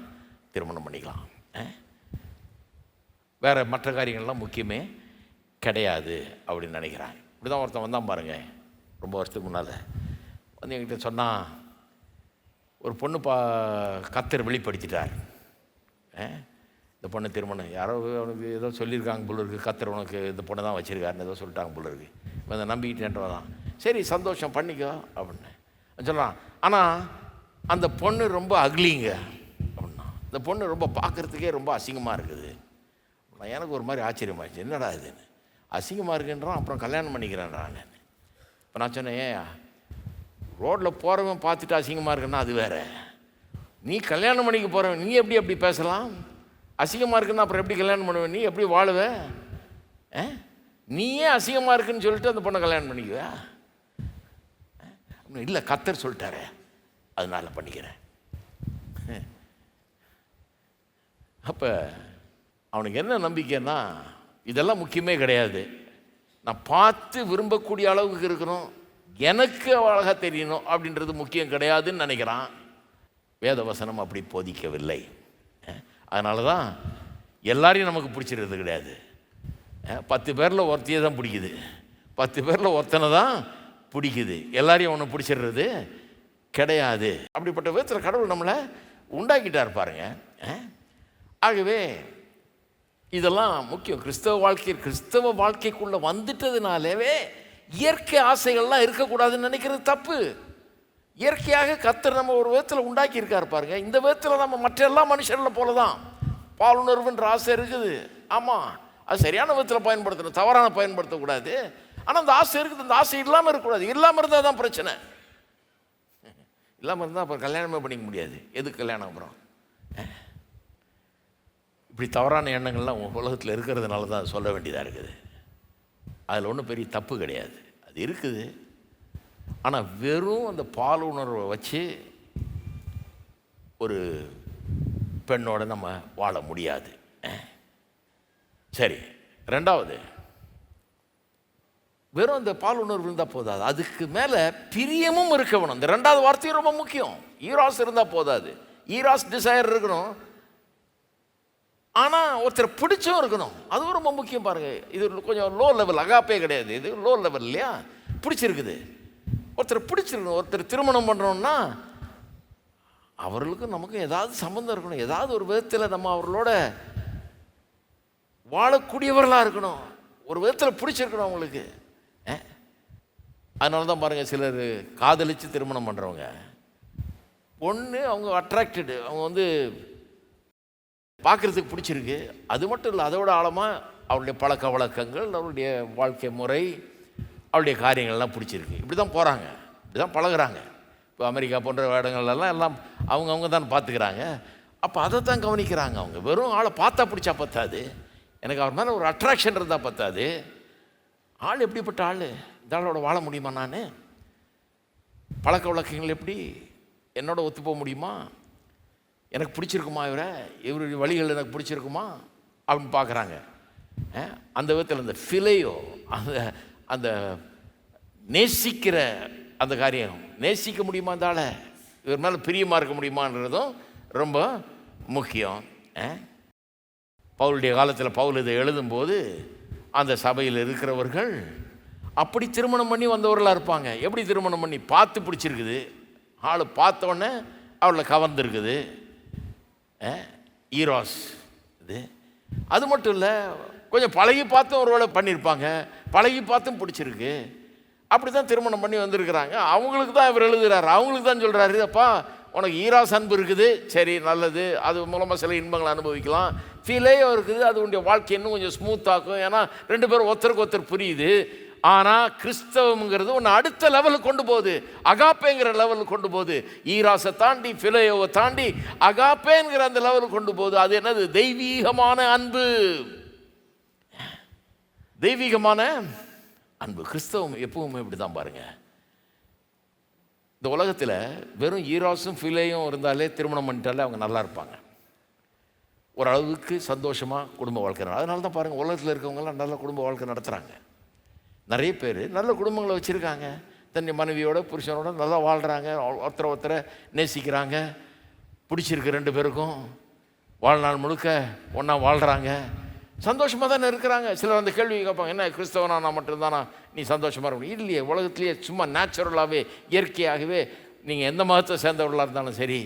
திருமணம் பண்ணிக்கலாம், வேறு மற்ற காரியங்கள்லாம் முக்கியமே கிடையாது அப்படின்னு நினைக்கிறாங்க. இப்படி தான் ஒருத்தன் வந்தான் பாருங்கள், ரொம்ப வருஷத்துக்கு முன்னால் என்கிட்ட சொன்னால், ஒரு பொண்ணு கர்த்தர் வெளிப்படுத்திட்டார், இந்த பொண்ணு திருமணம் யாரோ அவனுக்கு ஏதோ சொல்லியிருக்காங்க போல இருக்குது, கர்த்தர் உனக்கு இந்த பொண்ணை தான் வச்சுருக்காருன்னு ஏதோ சொல்லிட்டாங்க போல இருக்குது, இவன் நம்பிக்கிட்டேன்ட்டு தான், சரி சந்தோஷம் பண்ணிக்கோ அப்படின்னு சொல்கிறான். ஆனால் அந்த பொண்ணு ரொம்ப அக்லிங்க அப்படின்னா, இந்த பொண்ணு ரொம்ப பார்க்குறதுக்கே ரொம்ப அசிங்கமாக இருக்குது. எனக்கு ஒரு மாதிரி ஆச்சரியமாகிடுச்சு, என்னடா இதுன்னு, அசிங்கமாக இருக்குன்றான், அப்புறம் கல்யாணம் பண்ணிக்கிறேன் நான். இப்போ நான் சொன்னேன், ரோட்டில் போகிறவன் பார்த்துட்டு அசிங்கமாக இருக்குன்னா அது வேறு, நீ கல்யாணம் பண்ணிக்க போகிறவன் நீ எப்படி அப்படி பேசலாம், அசிங்கமாக இருக்குன்னா அப்புறம் எப்படி கல்யாணம் பண்ணுவேன், நீ எப்படி வாழுவ, நீயே அசிங்கமாக இருக்குன்னு சொல்லிட்டு அந்த பொண்ணை கல்யாணம் பண்ணிக்குவ, இல்லை கர்த்தர் சொல்லிட்டாரே அதனால பண்ணிக்கிறேன். அப்போ அவனுக்கு என்ன நம்பிக்கைன்னா, இதெல்லாம் முக்கியமே கிடையாது, நான் பார்த்து விரும்பக்கூடிய அளவுக்கு இருக்கணும், எனக்கு அழகாக தெரியணும் அப்படின்றது முக்கியம் கிடையாதுன்னு நினைக்கிறான். வேத வசனம் அப்படி போதிக்கவில்லை. அதனால தான் எல்லாரையும் நமக்கு பிடிச்சிருக்கிறது கிடையாது. 10 பேரில் ஒருத்தையே தான் பிடிக்குது, 10 பேரில் ஒருத்தனை தான் பிடிக்குது, எல்லாரையும் அவனை பிடிச்சிடுறது கிடையாது. அப்படிப்பட்ட விதத்தில் கடவுள் நம்மளை உண்டாக்கிட்டார் பாருங்க. ஆகவே இதெல்லாம் முக்கியம். கிறிஸ்தவ வாழ்க்கைக்குள்ளே வந்துட்டதுனாலேவே இயற்கை ஆசைகள்லாம் இருக்கக்கூடாதுன்னு நினைக்கிறது தப்பு. இயற்கையாக கர்த்தர் நம்ம ஒரு விதத்தில் உண்டாக்கியிருக்கார் பாருங்க. இந்த விதத்தில் நம்ம மற்ற எல்லா மனுஷர்களை போல தான் பாலுணர்வுன்ற ஆசை இருக்குது. ஆமாம், அது சரியான விதத்தில் பயன்படுத்தணும், தவறான பயன்படுத்தக்கூடாது. ஆனால் அந்த ஆசை இருக்குது, அந்த ஆசை இல்லாமல் இருக்கக்கூடாது. இல்லாமல் இருந்தால் தான் பிரச்சனை. இல்லாமல் இருந்தால் அப்புறம் கல்யாணமே பண்ணிக்க முடியாது. எதுக்கு கல்யாணம் அப்புறம்? இப்படி தவறான எண்ணங்கள்லாம் உலகத்தில் இருக்கிறதுனால தான் சொல்ல வேண்டியதாக இருக்குது. அதில் ஒன்றும் பெரிய தப்பு கிடையாது, அது இருக்குது. ஆனால் வெறும் அந்த பால் உணர்வை வச்சு ஒரு பெண்ணோட நம்ம வாழ முடியாது. சரி, ரெண்டாவது, வெறும் அந்த பால் உணர்வு இருந்தால் போதாது, அதுக்கு மேலே பிரியமும் இருக்க வேணும். இந்த ரெண்டாவது வார்த்தையும் ரொம்ப முக்கியம். ஈராஸ் இருந்தால் போதாது, ஈராஸ் டிசையர் இருக்கணும், ஆனால் ஒருத்தர் பிடிச்சும் இருக்கணும். அதுவும் ரொம்ப முக்கியம். பாருங்கள், இது கொஞ்சம் லோ லெவல், அகாப்பே கிடையாது, இது லோ லெவல் இல்லையா? பிடிச்சிருக்குது, ஒருத்தர் பிடிச்சிருக்கணும். ஒருத்தர் திருமணம் பண்ணுறோம்னா அவர்களுக்கும் நமக்கும் ஏதாவது சம்மந்தம் இருக்கணும், ஏதாவது ஒரு விதத்தில் நம்ம அவர்களோட வாழக்கூடியவர்களாக இருக்கணும், ஒரு விதத்தில் பிடிச்சிருக்கணும் அவங்களுக்கு. அதனால தான் பாருங்கள், சிலர் காதலித்து திருமணம் பண்ணுறவங்க, ஒன்று அவங்க அட்ராக்டடு, அவங்க வந்து பார்க்குறதுக்கு பிடிச்சிருக்கு, அது மட்டும் இல்லை, அதோட ஆழமாக அவருடைய பழக்க வழக்கங்கள், அவருடைய வாழ்க்கை முறை, அவருடைய காரியங்கள்லாம் பிடிச்சிருக்கு. இப்படி தான் போகிறாங்க, இப்படி தான் பழகுறாங்க. இப்போ அமெரிக்கா போன்ற இடங்கள்லாம் எல்லாம் அவங்க தான் பார்த்துக்கிறாங்க. அப்போ அதை தான் கவனிக்கிறாங்க. அவங்க வெறும் ஆளை பார்த்தா பிடிச்சா பத்தாது, எனக்கு அவர் மேலே ஒரு அட்ராக்ஷன் இருந்தால் பத்தாது. ஆள் எப்படிப்பட்ட ஆள், இந்த ஆளோட வாழ முடியுமா, நான் பழக்க வழக்கங்கள் எப்படி என்னோட ஒத்து போக முடியுமா, எனக்கு பிடிச்சிருக்குமா, இவருடைய வழிகள் எனக்கு பிடிச்சிருக்குமா அப்படின்னு பார்க்குறாங்க. அந்த விதத்தில் அந்த ஃபிலையோ, அந்த நேசிக்கிற அந்த காரியம், நேசிக்க முடியுமா, அந்த ஆளை இவர் மேலே பிரியமாக இருக்க முடியுமான்றதும் ரொம்ப முக்கியம். பவுலுடைய காலத்தில் பவுல் இதை எழுதும்போது அந்த சபையில் இருக்கிறவர்கள் அப்படி திருமணம் பண்ணி வந்தவர்களாக இருப்பாங்க. எப்படி திருமணம் பண்ணி, பார்த்து பிடிச்சிருக்குது, ஆள் பார்த்தோன்னே அவளை கவர்ந்துருக்குது, ஈராஸ் இது. அது மட்டும் இல்லை, கொஞ்சம் பழகி பார்த்தும் ஒரு வேளை பண்ணியிருப்பாங்க, பழகி பார்த்தும் பிடிச்சிருக்கு, அப்படி தான் திருமணம் பண்ணி வந்திருக்கிறாங்க. அவங்களுக்கு தான் இவர் எழுதுகிறார், அவங்களுக்கு தான் சொல்கிறாரு, அப்பா உனக்கு ஈராஸ் அன்பு இருக்குது, சரி நல்லது, அது மூலமாக சில இன்பங்களை அனுபவிக்கலாம். ஃபீலேயோ இருக்குது, அது உன்னுடைய வாழ்க்கை இன்னும் கொஞ்சம் ஸ்மூத்தாக்கும், ஏன்னா ரெண்டு பேரும் ஒருத்தருக்கு ஒருத்தர் புரியுது. ஆனால் கிறிஸ்தவங்கிறது ஒன்று அடுத்த லெவலுக்கு கொண்டு போகுது, அகாப்பேங்கிற லெவலுக்கு கொண்டு போகுது. ஈராஸை தாண்டி ஃபிலேயோவை தாண்டி அகாப்பேங்கிற அந்த லெவலுக்கு கொண்டு போகுது. அது என்னது? தெய்வீகமான அன்பு, தெய்வீகமான அன்பு. கிறிஸ்தவம் எப்பவுமே இப்படி தான். பாருங்கள், இந்த உலகத்தில் வெறும் ஈராஸும் ஃபிலேயும் இருந்தாலே, திருமணம் பண்ணிட்டாலே அவங்க நல்லா இருப்பாங்க, ஓரளவுக்கு சந்தோஷமாக குடும்ப வாழ்க்கை. அதனால தான் பாருங்கள், உலகத்தில் இருக்கவங்களாம் நல்ல குடும்ப வாழ்க்கை நடத்துகிறாங்க. நிறைய பேர் நல்ல குடும்பங்களை வச்சுருக்காங்க, தன் மனைவியோட புருஷனோட நல்லா வாழ்கிறாங்க, ஒருத்தரை நேசிக்கிறாங்க, பிடிச்சிருக்கு ரெண்டு பேருக்கும், வாழ்நாள் முழுக்க ஒன்றா வாழ்கிறாங்க, சந்தோஷமாக தானே இருக்கிறாங்க. சிலர் அந்த கேள்வி கேட்பாங்க, என்ன கிறிஸ்தவனா நான் மட்டும்தானா நீ சந்தோஷமாக இருக்கணும்? இல்லையே, உலகத்துலேயே சும்மா நேச்சுரலாகவே இயற்கையாகவே நீங்கள் எந்த மதத்தை சேர்ந்தவர்களாக இருந்தாலும் சரி,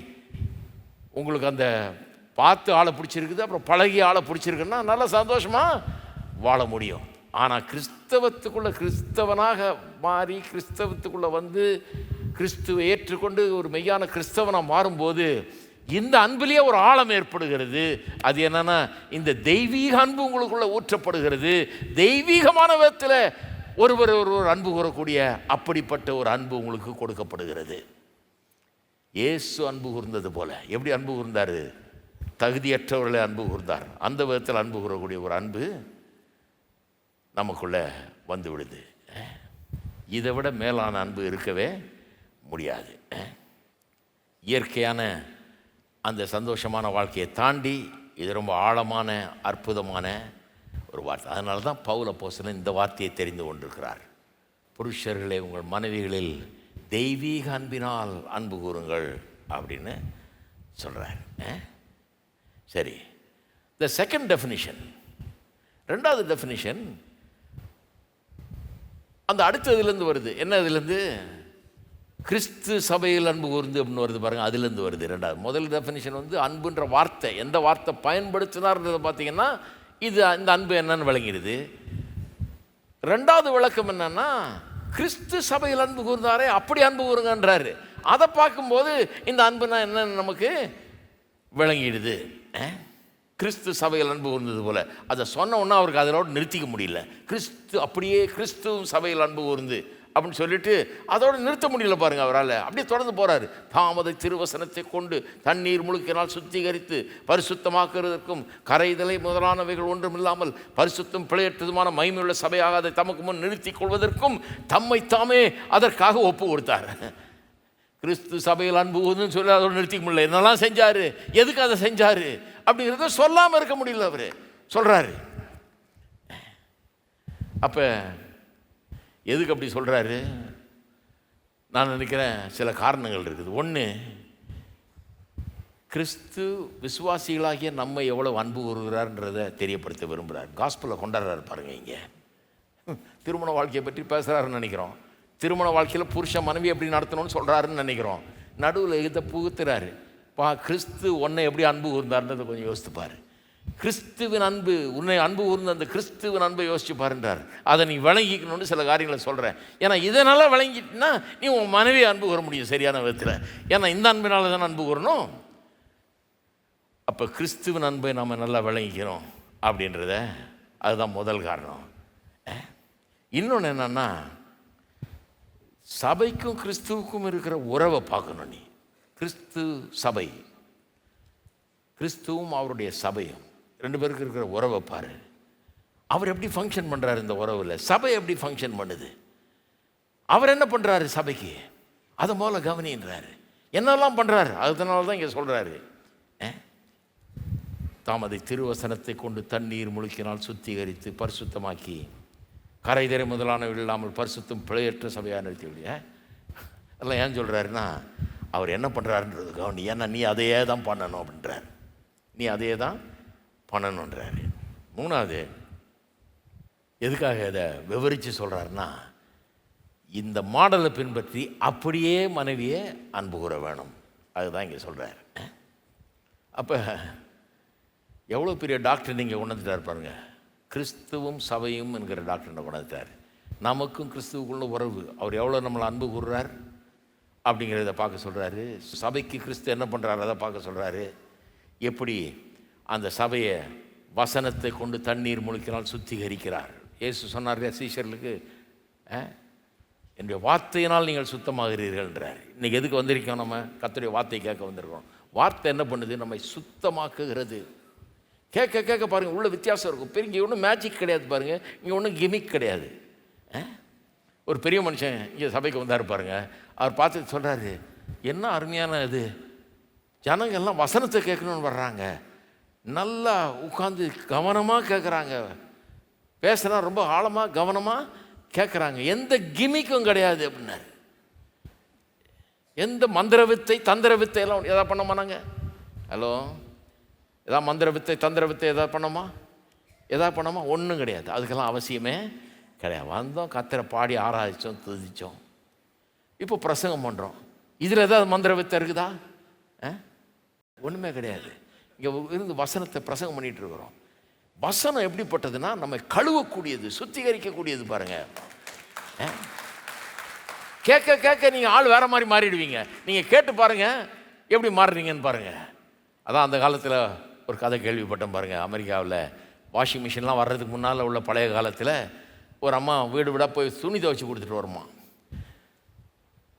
உங்களுக்கு அந்த பார்த்து ஆளை பிடிச்சிருக்குது, அப்புறம் பழகி ஆளை பிடிச்சிருக்குன்னா நல்லா சந்தோஷமாக வாழ முடியும். ஆனால் கிறிஸ்தவத்துக்குள்ளே கிறிஸ்தவனாக மாறி கிறிஸ்தவத்துக்குள்ளே வந்து கிறிஸ்துவை ஏற்றுக்கொண்டு ஒரு மெய்யான கிறிஸ்தவனாக மாறும்போது இந்த அன்பிலேயே ஒரு ஆழம் ஏற்படுகிறது. அது என்னன்னா, இந்த தெய்வீக அன்பு உங்களுக்குள்ள ஊற்றப்படுகிறது. தெய்வீகமான விதத்தில் ஒருவர் அன்பு கூறக்கூடிய அப்படிப்பட்ட ஒரு அன்பு உங்களுக்கு கொடுக்கப்படுகிறது. இயேசு அன்பு கூர்ந்தது போல, எப்படி அன்பு கூர்ந்தார்? தகுதியற்றவர்களை அன்பு கூர்ந்தார். அந்த விதத்தில் அன்பு கூறக்கூடிய ஒரு அன்பு நமக்குள்ளே வந்து விடுது. இதை விட மேலான அன்பு இருக்கவே முடியாது. இயற்கையான அந்த சந்தோஷமான வாழ்க்கையை தாண்டி இது ரொம்ப ஆழமான அற்புதமான ஒரு வார்த்தை. அதனால தான் பவுல் அப்போஸ்தலன் இந்த வார்த்தையை தெரிந்து கொண்டிருக்கிறார். புருஷர்களே, உங்கள் மனைவிகளில் தெய்வீக அன்பினால் அன்பு கூறுங்கள் அப்படின்னு சொல்கிறார். சரி, த செகண்ட் டெஃபினிஷன், ரெண்டாவது டெஃபினிஷன் அந்த அடுத்ததுலேருந்து வருது. என்ன இதுலேருந்து? கிறிஸ்து சபையில் அன்பு கூர்ந்து அப்படின்னு வருது பாருங்கள், அதுலேருந்து வருது ரெண்டாவது. முதல் டெஃபினிஷன் வந்து அன்புன்ற வார்த்தை, எந்த வார்த்தை பயன்படுத்தினார்ன்றதை பார்த்தீங்கன்னா இது இந்த அன்பு என்னன்னு விளங்கிடுது. ரெண்டாவது விளக்கம் என்னன்னா, கிறிஸ்து சபையில் அன்பு கூர்ந்தாரே அப்படி அன்பு கூறுங்கன்றாரு. அதை பார்க்கும்போது இந்த அன்புனா என்னன்னு நமக்கு விளங்கிடுது. கிறிஸ்து சபையில் அன்பு கூர்ந்தது போல அதை சொன்ன உடனே அவருக்கு அதனோடு நிறுத்திக்க முடியல. கிறிஸ்து அப்படியே கிறிஸ்துவும் சபையில் அன்பு கூர்ந்து அப்படின்னு சொல்லிட்டு அதோடு நிறுத்த முடியல பாருங்கள் அவரால். அப்படியே தொடர்ந்து போகிறாரு. தாமதை திருவசனத்தை கொண்டு தண்ணீர் முழுக்கினால் சுத்திகரித்து பரிசுத்தமாக்குறதற்கும் கரைதலை முதலானவைகள் ஒன்றும் இல்லாமல் பரிசுத்தம் பிழையற்றதுமான மகிமையுள்ள சபையாக அதை தமக்கு முன் நிறுத்தி கொள்வதற்கும் தம்மை தாமே அதற்காக ஒப்பு கொடுத்தார். கிறிஸ்து சபையில் அன்பு கூர்ந்துன்னு சொல்லி அதோடு நிறுத்திக்க முடியல. என்னெல்லாம் செஞ்சார், எதுக்கு அதை செஞ்சார் அப்படிங்கிறத சொல்லாமல் இருக்க முடியல. அவர் சொல்கிறாரு. அப்போ எதுக்கு அப்படி சொல்கிறாரு? நான் நினைக்கிறேன் சில காரணங்கள் இருக்குது. ஒன்று, கிறிஸ்து விசுவாசிகளாகிய நம்ம எவ்வளோ அன்பு கூறுகிறார்ன்றதை தெரியப்படுத்த விரும்புகிறார். காஸ்பலில் கொண்டாடுறாரு பாருங்க. இங்கே திருமண வாழ்க்கையை பற்றி பேசுகிறாருன்னு நினைக்கிறோம். திருமண வாழ்க்கையில் புருஷன் மனைவி எப்படி நடத்தணும்னு சொல்கிறாருன்னு நினைக்கிறோம். நடுவில் இதை புகுத்துறாரு. கிறிஸ்து உன்னை எப்படி அன்பு கூர்ந்தார்ன்றதை கொஞ்சம் யோசித்துப்பார். கிறிஸ்துவின் அன்பு, உன்னை அன்பு கூர்ந்த அந்த கிறிஸ்துவின் அன்பை யோசிச்சு பாருன்றார். அதை நீ விளங்கிக்கணும்னு சில காரியங்களை சொல்கிறேன். ஏன்னா இதனால் விளங்கிட்டுனா நீ உன் மனைவியை அன்பு கூற முடியும் சரியான விதத்தில். ஏன்னா இந்த அன்பினால தான் அன்பு கூறணும். அப்போ கிறிஸ்துவின் அன்பை நம்ம நல்லா விளங்கிக்கிறோம் அப்படின்றத, அதுதான் முதல் காரணம். இன்னொன்று என்னன்னா, சபைக்கும் கிறிஸ்துவுக்கும் இருக்கிற உறவை பார்க்கணும். நீ கிறிஸ்து சபை, கிறிஸ்துவும் அவருடைய சபையும் ரெண்டு பேருக்கு இருக்கிற உறவை பாரு. அவர் எப்படி ஃபங்க்ஷன் பண்ணுறாரு இந்த உறவில், சபை எப்படி ஃபங்க்ஷன் பண்ணுது, அவர் என்ன பண்ணுறாரு சபைக்கு, அதை முதல்ல கவனின்றாரு. என்னெல்லாம் பண்ணுறாரு அதனால தான் இங்கே சொல்கிறாரு. தாமதை திருவசனத்தை கொண்டு தண்ணீர் முழுக்கினால் சுத்திகரித்து பரிசுத்தமாக்கி கரைதரை முதலானவை இல்லாமல் பரிசுத்தம் பிழையற்ற சபையாக நிறுத்தி. அதெல்லாம் ஏன் சொல்கிறாருன்னா, அவர் என்ன பண்ணுறாருன்றது கவனி. ஏன்னா நீ அதையே தான் பண்ணணும் அப்படின்றார். நீ அதையே தான் பண்ணணுன்றாரு. மூணாவது, எதுக்காக இதை விவரித்து சொல்கிறாருன்னா, இந்த மாடலை பின்பற்றி அப்படியே மனைவியை அன்பு கூற வேணும். அதுதான் இங்கே சொல்கிறார். அப்போ எவ்வளோ பெரிய டாக்டர் நீங்கள் கொண்டுட்டார் பாருங்க. கிறிஸ்துவும் சபையும் என்கிற டாக்டரை கொண்டுட்டார். நமக்கும் கிறிஸ்துவுக்குள்ள உறவு, அவர் எவ்வளோ நம்மளை அன்பு கூறுறார் அப்படிங்கிறத பார்க்க சொல்கிறாரு. சபைக்கு கிறிஸ்து என்ன பண்ணுறாரு அதை பார்க்க சொல்கிறாரு. எப்படி அந்த சபையை வசனத்தை கொண்டு தண்ணீர் முழுக்கினால் சுத்திகரிக்கிறார். இயேசு சொன்னார் சீஷர்களுக்கு, என்னுடைய வார்த்தையினால் நீங்கள் சுத்தமாகிறீர்கள்ன்றார். இன்றைக்கி எதுக்கு வந்திருக்கோம்? நம்ம கர்த்தருடைய வார்த்தை கேட்க வந்திருக்கோம். வார்த்தை என்ன பண்ணுது? நம்மை சுத்தமாக்குகிறது. கேட்க கேட்க பாருங்கள் உள்ள வித்தியாசம் இருக்கும். பெரிய இங்கே ஒன்றும் மேஜிக் கிடையாது பாருங்கள், இங்கே ஒன்றும் கிமிக் கிடையாது. ஒரு பெரிய மனுஷன் இங்கே சபைக்கு வந்தார் பாருங்க. அவர் பார்த்து சொல்கிறாரு, என்ன அருமையான இது, ஜனங்கள்லாம் வசனத்தை கேட்கணுன்னு வர்றாங்க, நல்லா உட்காந்து கவனமாக கேட்குறாங்க, பேசுகிறா ரொம்ப ஆழமாக கவனமாக கேட்குறாங்க, எந்த கிமிக்கும் கிடையாது அப்படின்னாரு. எந்த மந்திர வித்தை தந்திர வித்தை எல்லாம் எதாவது பண்ணமானாங்க? ஹலோ, எதாவது மந்திர வித்தை தந்திர வித்தை எதாவது பண்ணோமா? எதாவது பண்ணோமா? ஒன்றும் கிடையாது. அதுக்கெல்லாம் அவசியமே கிடையாது. வந்தோம், கர்த்தரை பாடி ஆராதித்தோம், துதித்தோம், இப்போ பிரசங்கம் பண்ணுறோம். இதில் ஏதாவது மந்திர வித்தை இருக்குதா? ஒன்றுமே கிடையாது. இங்கே இருந்து வசனத்தை பிரசங்கம் பண்ணிகிட்டு இருக்கிறோம். வசனம் எப்படிப்பட்டதுன்னா நம்ம கழுவக்கூடியது, சுத்திகரிக்கக்கூடியது. பாருங்கள், கேட்க கேட்க நீங்கள் ஆள் வேறு மாதிரி மாறிடுவீங்க. நீங்கள் கேட்டு பாருங்கள் எப்படி மாறுறீங்கன்னு பாருங்கள். அதான் அந்த காலத்தில் ஒரு கதை கேள்விப்பட்டேன் பாருங்கள். அமெரிக்காவில் வாஷிங் மிஷின்லாம் வர்றதுக்கு முன்னால் உள்ள பழைய காலத்தில் ஒரு அம்மா வீடு வீடாக போய் துணி துவைச்சி கொடுத்துட்டு வருமா.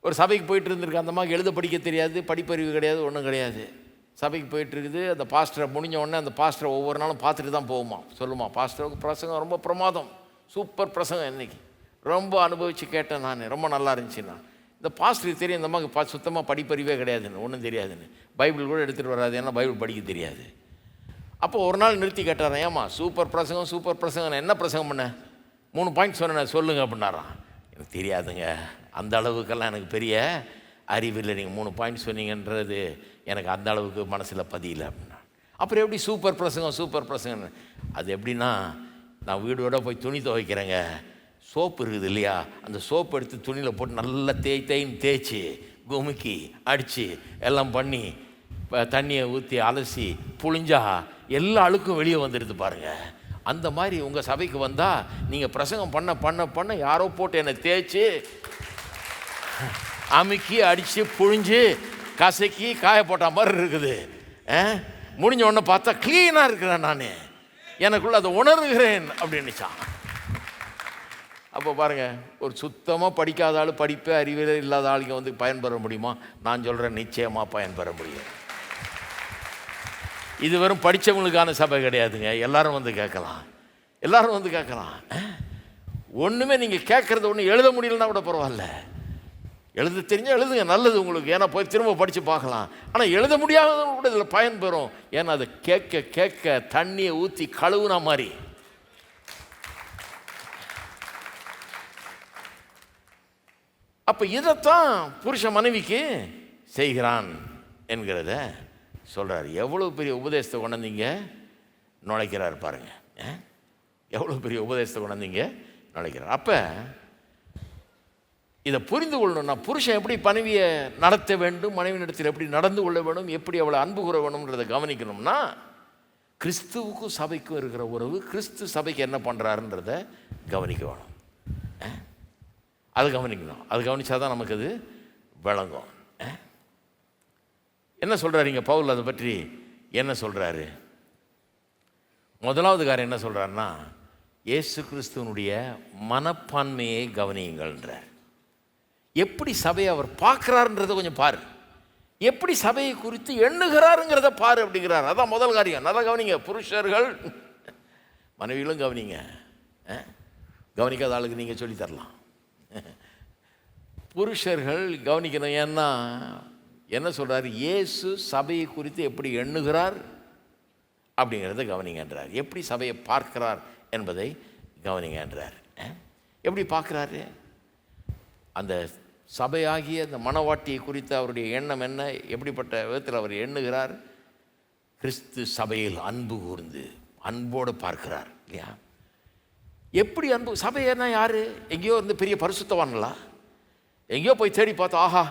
ஒரு சபைக்கு போயிட்டு இருந்திருக்கு. அந்த அம்மாவுக்கு எழுத படிக்க தெரியாது, படிப்பறிவு கிடையாது, ஒன்றும் கிடையாது. சபைக்கு போயிட்டுருக்குது. அந்த பாஸ்டரை முடிஞ்ச உடனே அந்த பாஸ்டரை ஒவ்வொரு நாளும் பார்த்துட்டு தான் போகுமா. சொல்லுமா, பாஸ்டருக்கு பிரசங்கம் ரொம்ப பிரமாதம், சூப்பர் பிரசங்கம், இன்றைக்கி ரொம்ப அனுபவித்து கேட்டேன் நான், ரொம்ப நல்லா இருந்துச்சுன்னா. இந்த பாஸ்டருக்கு தெரியும் இந்த அம்மாவுக்கு சுத்தமாக படிப்பறிவே கிடையாதுன்னு, ஒன்றும் தெரியாதுன்னு, பைபிள் கூட எடுத்துகிட்டு வராது, ஏன்னா பைபிள் படிக்க தெரியாது. அப்போ ஒரு நாள் நிறுத்தி கேட்டாரான், ஏம்மா சூப்பர் பிரசங்கம் சூப்பர் பிரசங்கம், நான் என்ன பிரசங்கம் பண்ணேன், 3 பாயிண்ட் சொன்னேன் சொல்லுங்க அப்படின்னாரான். எனக்கு தெரியாதுங்க, அந்த அளவுக்கெல்லாம் எனக்கு பெரிய அறிவில்லை, நீங்கள் 3 பாயிண்ட் சொன்னீங்கன்றது எனக்கு அந்த அளவுக்கு மனசில் பதியல அப்படின்னா. அப்புறம் எப்படி சூப்பர் பிரசங்கம் சூப்பர் பிரசங்கன்னு? அது எப்படின்னா, நான் வீடோட போய் துணி துவைக்கிறேங்க, சோப்பு இருக்குது இல்லையா, அந்த சோப்பு எடுத்து துணியில் போட்டு நல்லா தேய்ன்னு தேய்ச்சி குமுக்கி அடித்து எல்லாம் பண்ணி தண்ணியை ஊற்றி அலசி புழிஞ்சா எல்லா அழுக்கும் வெளியே வந்துடுது பாருங்கள். அந்த மாதிரி உங்கள் சபைக்கு வந்தால் நீங்கள் பிரசங்கம் பண்ண பண்ண பண்ண யாரோ போட்டு என்னை தேய்ச்சி அமுக்கி அடித்து புழிஞ்சு கசக்கி காய போட்ட மாதிரி இருக்குது. முடிஞ்ச உடனே பார்த்தா க்ளீனாக இருக்கிறேன், நான் எனக்குள்ள அதை உணர்கிறேன் அப்படின்னுச்சான். அப்போ அப்போ பாருங்கள், ஒரு சுத்தமாக படிக்காத ஆள், படிப்பே அறிவே இல்லாத ஆளுங்க வந்து பயன்பெற முடியுமா? நான் சொல்கிறேன், நிச்சயமாக பயன்பெற முடியும். இது வெறும் படித்தவங்களுக்கான சபை கிடையாதுங்க. எல்லாரும் வந்து கேட்கலாம், எல்லாரும் வந்து கேட்கலாம். ஒன்றுமே நீங்கள் கேட்குறது ஒன்று எழுத முடியலன்னா கூட பரவாயில்ல, எழுத தெரிஞ்சால் எழுதுங்க, நல்லது உங்களுக்கு. ஏன்னா போய் திரும்ப படித்து பார்க்கலாம். ஆனால் எழுத முடியாதவங்க கூட இதில் பயன்பெறும். ஏன்னா அதை கேட்க கேட்க தண்ணியை ஊற்றி கழுவுனா மாதிரி. அப்போ இதைத்தான் புருஷன் மனைவிக்கு செய்கிறான் என்கிறத சொல்கிறார். எவ்வளோ பெரிய உபதேசத்தை கொண்டாந்தீங்க நுழைக்கிறார் பாருங்க. எவ்வளோ பெரிய உபதேசத்தை கொண்டாந்தீங்க நுழைக்கிறார். அப்போ இதை புரிந்து கொள்ளணும்னா புருஷன் எப்படி மனைவியை நடத்த வேண்டும், மனைவியிடத்தில் எப்படி நடந்து கொள்ள வேண்டும், எப்படி அவளை அன்பு கூற வேணும்ன்றதை கவனிக்கணும்னா கிறிஸ்துவுக்கும் சபைக்கும் இருக்கிற உறவு, கிறிஸ்து சபைக்கு என்ன பண்ணுறாருன்றதை கவனிக்க வேணும். அது கவனிக்கணும். அது கவனித்தா தான் நமக்கு அது விளங்கும். என்ன சொல்கிறாரு இங்கே பவுல்? அதை பற்றி என்ன சொல்கிறாரு? முதலாவது காரியம் என்ன சொல்கிறாருன்னா, இயேசு கிறிஸ்துவனுடைய மனப்பான்மையை கவனியுங்கள்ன்றார். எப்படி சபையை அவர் பார்க்குறாருன்றதை கொஞ்சம் பாரு, எப்படி சபையை குறித்து எண்ணுகிறாருங்கிறத பாரு அப்படிங்கிறார். அதான் முதல் காரியம். நல்லா கவனிங்க புருஷர்கள், மனைவிகளும் கவனிங்க. கவனிக்காத ஆளுக்கு நீங்கள் சொல்லித்தரலாம். புருஷர்கள் கவனிக்கணும். ஏன்னா என்ன சொல்கிறார்? இயேசு சபையை குறித்து எப்படி எண்ணுகிறார் அப்படிங்கிறத கவனிங்கன்றார். எப்படி சபையை பார்க்கிறார் என்பதை கவனிங்கன்றார். எப்படி பார்க்குறாரு? அந்த சபையாகிய அந்த மணவாட்டியை குறித்த அவருடைய எண்ணம் என்ன, எப்படிப்பட்ட விதத்தில் அவர் எண்ணுகிறார்? கிறிஸ்து சபையில் அன்பு கூர்ந்து அன்போடு பார்க்கிறார் இல்லையா? எப்படி அன்பு? சபைன்னா யார்? எங்கேயோ இருந்து பெரிய பரிசுத்தவான்களா? எங்கேயோ போய் தேடி பார்த்தா ஆஹா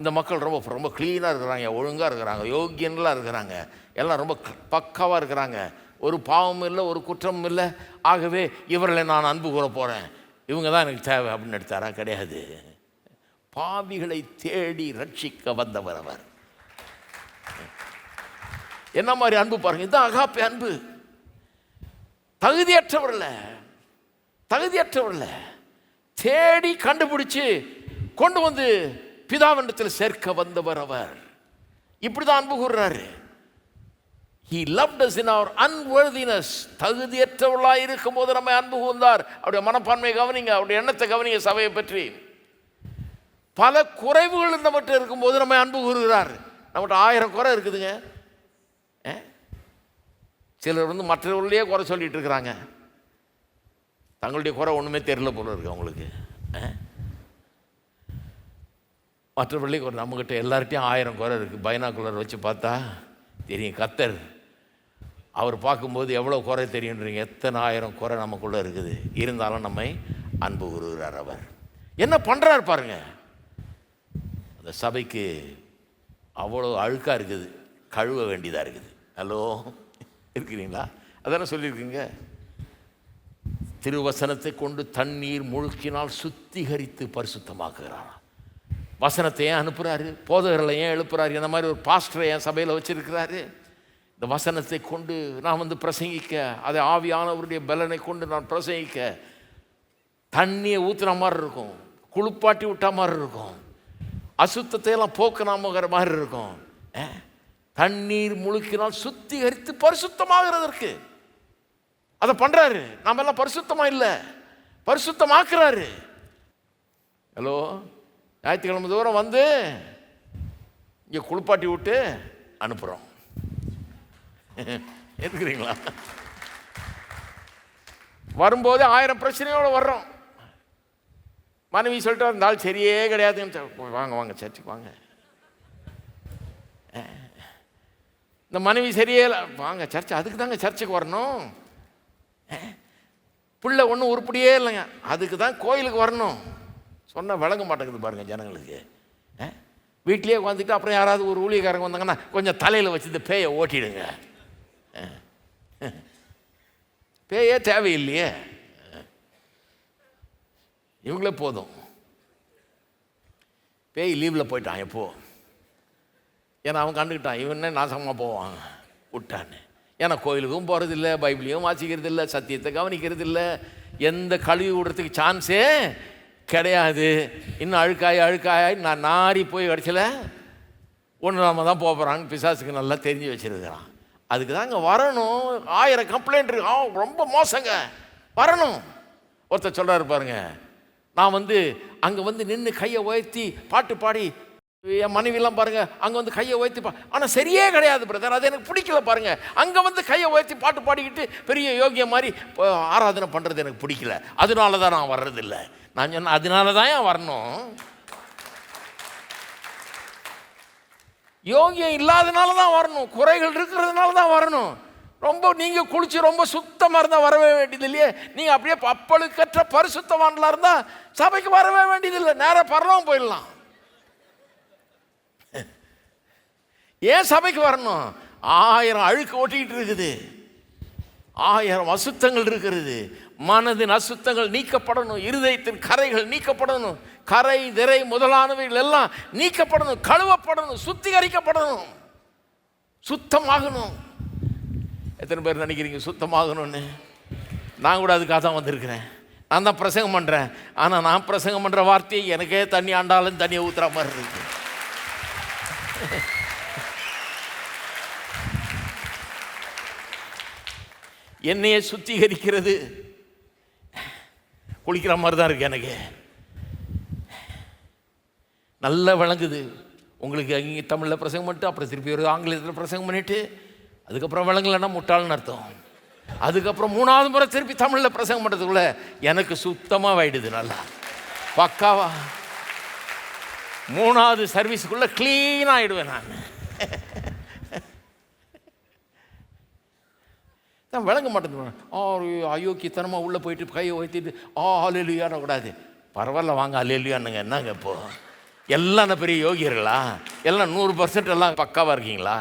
இந்த மக்கள் ரொம்ப ரொம்ப க்ளீனாக இருக்கிறாங்க, ஒழுங்காக இருக்கிறாங்க, யோக்கியன்லாம் இருக்கிறாங்க, எல்லாம் ரொம்ப பக்காவாக இருக்கிறாங்க, ஒரு பாவமும் இல்லை, ஒரு குற்றமும் இல்லை, ஆகவே இவர்களை நான் அன்பு கூற போகிறேன், இவங்க தான் எனக்கு தேவை அப்படின்னு எடுத்தாரா? கிடையாது. பாவிகளை தேடி ரட்சிக்க வந்தவர் அவர். என்ன மாதிரி அன்பு பாருங்க. இதுதான் அகாப்பே அன்பு. தகுதியற்றவர்ல தேடி கண்டுபிடிச்சு கொண்டு வந்து பிதாவிடத்தில் சேர்க்க வந்தவர் அவர். இப்படிதான் அன்பு கூறுறாரு. He loved us in our unworthiness. தகுதியற்றவர்களாக இருக்கும் போது நம்மை அன்பு கூர்ந்தார். அவருடைய மனப்பான்மையை கவனிங்க, அவருடைய எண்ணத்தை கவனிங்க. சபையை பற்றி பல குறைவுகள் நம்மகிட்ட இருக்கும்போது நம்மை அன்பு கூறுகிறார். நம்மகிட்ட 1000 குறை இருக்குதுங்க. சிலர் வந்து மற்றவர்களையே குறை சொல்லிட்டு இருக்கிறாங்க. தங்களுடைய குறை ஒன்றுமே தெரியல போல இருக்கு அவங்களுக்கு. மற்றவர்களே குறை, நம்மகிட்ட எல்லார்ட்டையும் 1000 குறை இருக்குது. பைனாக்குலர் வச்சு பார்த்தா தெரியும். கத்தர் அவர் பார்க்கும்போது எவ்வளோ குறை தெரியுன்றீங்க. எத்தனை 1000 குறை நமக்குள்ளே இருக்குது. இருந்தாலும் நம்மை அன்பு கூறுகிறார் அவர். என்ன பண்ணுறார் பாருங்க. அந்த சபைக்கு அவ்வளோ அழுக்காக இருக்குது, கழுவ வேண்டியதாக இருக்குது. ஹலோ, இருக்கிறீங்களா? அதானே சொல்லியிருக்கீங்க. திருவசனத்தை கொண்டு தண்ணீர் முழுக்கினால் சுத்திகரித்து பரிசுத்தமாக்குகிறார். வசனத்தை ஏன் அனுப்புகிறாரு? போதகர்களை ஏன் எழுப்புறாரு? இந்த மாதிரி ஒரு பாஸ்டரை ஏன் சபையில் வச்சிருக்கிறாரு? இந்த வசனத்தை கொண்டு நான் வந்து பிரசங்கிக்க, அதை ஆவியானவருடைய பலனை கொண்டு நான் பிரசங்கிக்க, தண்ணியை ஊற்றுன மாதிரி இருக்கும், குளிப்பாட்டி விட்டா மாதிரி இருக்கும், அசுத்தத்தை எல்லாம் போக்கினாமங்கிற மாதிரி இருக்கும். தண்ணீர் முழுக்கினால் சுத்திகரித்து பரிசுத்தமாகிறதற்கு அதை பண்ணுறாரு. நாம எல்லாம் பரிசுத்தமா இல்லை, பரிசுத்தமாக்குறாரு. ஹலோ, ஞாயிற்றுக்கிழமை தூரம் வந்து இங்கே குளிப்பாட்டி விட்டு அனுப்புகிறோம். எடுக்கிறீங்களா? வரும்போது 1000 பிரச்சனையோடு வர்றோம். மனைவி சொல்லிட்டு இருந்தால் சரியே கிடையாதுன்னு, வாங்க வாங்க சர்ச்சுக்கு வாங்க. இந்த மனைவி சரியே வாங்க சர்ச்சு, அதுக்கு தாங்க சர்ச்சுக்கு வரணும். பிள்ளை ஒன்றும் உருப்படியே இல்லைங்க, அதுக்கு தான் கோயிலுக்கு வரணும். சொன்னால் விளங்க மாட்டேங்குது பாருங்க ஜனங்களுக்கு. வீட்லேயே உட்காந்துட்டு அப்புறம் யாராவது ஒரு ஊழியக்காரங்க வந்தாங்கன்னா கொஞ்சம் தலையில் வச்சு இந்த பேயை ஓட்டிடுங்க. பேயே தேவையில்லையே, இவங்களே போதும். பேய் லீவில் போயிட்டான் எப்போ? ஏன்னா அவன் கண்டுக்கிட்டான் இவன் என்ன நாசமாக போவான் விட்டான்னு. ஏன்னா கோயிலுக்கும் போகிறதில்ல, பைபிளையும் வாசிக்கிறது இல்லை, சத்தியத்தை கவனிக்கிறது இல்லை, எந்த கழுவி விடுறதுக்கு சான்ஸே கிடையாது. இன்னும் அழுக்காய் நான் நாரி போய் கடைசியில் ஒன்று நம்ம தான் போகிறான்னு பிசாசுக்கு நல்லா தெரிஞ்சு வச்சுருக்கிறான். அதுக்கு தான் இங்கே வரணும். 1000 கம்ப்ளைண்ட் இருக்கு, ரொம்ப மோசங்க, வரணும். ஒருத்தர் சொல்கிறாரு பாருங்க, நான் அங்கே நின்று கையை உயர்த்தி பாட்டு பாடி, என் மனைவிலாம் பாருங்க அங்கே கையை உயர்த்தி ஆனால் சரியே கிடையாது பிரதர், அது எனக்கு பிடிக்கல பாருங்க. அங்கே கையை உயர்த்தி பாட்டு பாடிக்கிட்டு பெரிய யோகிய மாதிரி ஆராதனை பண்ணுறது எனக்கு பிடிக்கல, அதனால தான் நான் வர்றதில்லை. நான் சொன்னேன், அதனால தான் ஏன் வரணும்? யோகியம் இல்லாதனால தான் வரணும், குறைகள் இருக்கிறதுனால தான் வரணும். ரொம்ப நீங்கள் குளிச்சு ரொம்ப சுத்தமாக இருந்தால் வரவே வேண்டியது இல்லையே. நீங்கள் அப்படியே அப்பழுக்கற்ற பரிசுத்தவான்லாம் இருந்தால் சபைக்கு வரவே வேண்டியதில்லை, நேராக பரலோகம் போயிடலாம். ஏன் சபைக்கு வரணும்? 1000 அழுக்கு ஓட்டிக்கிட்டு இருக்குது, 1000 அசுத்தங்கள் இருக்கிறது. மனதின் அசுத்தங்கள் நீக்கப்படணும், இருதயத்தின் கரைகள் நீக்கப்படணும், கரை திரை முதலானவைகள் எல்லாம் நீக்கப்படணும், கழுவப்படணும், சுத்திகரிக்கப்படணும், சுத்தமாகணும். எத்தனை பேர் நினைக்கிறீங்க சுத்தமாகணும்னு? நான் கூட அதுக்காக தான் வந்திருக்கிறேன். நான் தான் பிரசங்கம் பண்ணுறேன், ஆனால் நான் பிரசங்கம் பண்ணுற வார்த்தையை எனக்கே தண்ணி ஆண்டாலும் தண்ணியை ஊற்றுற மாதிரி இருக்கு. என்னையே சுத்திகரிக்கிறது குளிக்கிற மாதிரி தான் இருக்கு. எனக்கு நல்லா விளங்குது. உங்களுக்கு அங்கே தமிழில் பிரசங்கம் பண்ணிட்டு அப்புறம் திருப்பி ஒரு ஆங்கிலத்தில் பிரசங்கம் பண்ணிவிட்டு அதுக்கப்புறம் விளங்கலைன்னா முட்டாள்னு அர்த்தம். அதுக்கப்புறம் 3வது முறை திருப்பி தமிழில் பிரசங்கம் பண்ணுறதுக்குள்ள எனக்கு சுத்தமாக ஆயிடுது, நல்லா பக்காவா. 3வது சர்வீஸுக்குள்ளே க்ளீனாக ஆகிடுவேன் நான். நான் விளங்க மாட்டேன். அயோக்கியத்தனமாக உள்ளே போயிட்டு கையை வைத்திட்டு அல்லேலூயான்னு கூடாது. பரவாயில்ல வாங்க அல்லேலூயானுங்க. என்னங்க இப்போ எல்லாம் பெரிய யோகியர்களா? எல்லாம் 100% எல்லாம் பக்காவாக இருக்கீங்களா?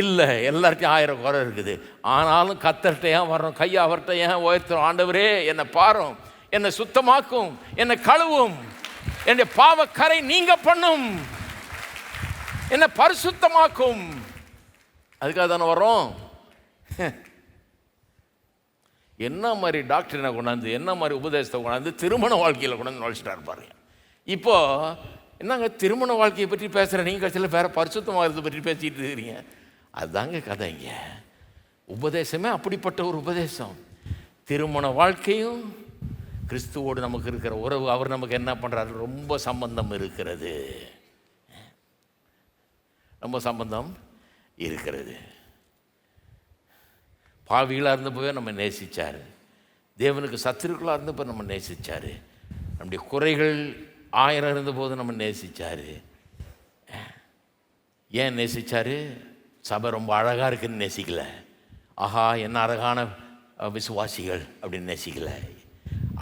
இல்லை, எல்லார்ட்டையும் 1000 குறை இருக்குது. ஆனாலும் கத்தர்கிட்ட ஏன் வரணும்? கையை அவர்கிட்ட ஏன் உயர்த்துறோம்? ஆண்டவரே என்னை பாரும், என்னை சுத்தமாக்கும், என்னை கழுவும், என்னுடைய பாவக்கரை நீங்க பண்ணும், என்னை பரிசுத்தமாக்கும். அதுக்காக தானே வரோம். என்ன மாதிரி டாக்டரினை கொண்டாந்து, என்ன மாதிரி உபதேசத்தை கொண்டாந்து திருமண வாழ்க்கையில் கொண்டாந்து நுழைச்சிட்டா இருப்பாருங்க. இப்போது என்னங்க திருமண வாழ்க்கையை பற்றி பேசுகிறேன், நீங்கள் கட்சியில் வேறு பரிசுத்தமாகிறத பற்றி பேசிகிட்டு இருக்கிறீங்க. அதுதாங்க கதைங்க. உபதேசமே அப்படிப்பட்ட ஒரு உபதேசம். திருமண வாழ்க்கையும் கிறிஸ்துவோடு நமக்கு இருக்கிற உறவு, அவர் நமக்கு என்ன பண்ணுறாரு, ரொம்ப சம்பந்தம் இருக்கிறது, ரொம்ப சம்பந்தம் இருக்கிறது. பாவிகளாக இருந்தப்போவே நம்ம நேசித்தார், தேவனுக்கு சத்துருக்களாக இருந்தப்போ நம்ம நேசித்தார், நம்முடைய குறைகள் 1000 இருந்தபோது நம்ம நேசித்தார். ஏன் நேசித்தார்? சபை ரொம்ப அழகாக இருக்குன்னு நேசிக்கல, ஆஹா என்ன அழகான விசுவாசிகள் அப்படின்னு நேசிக்கல,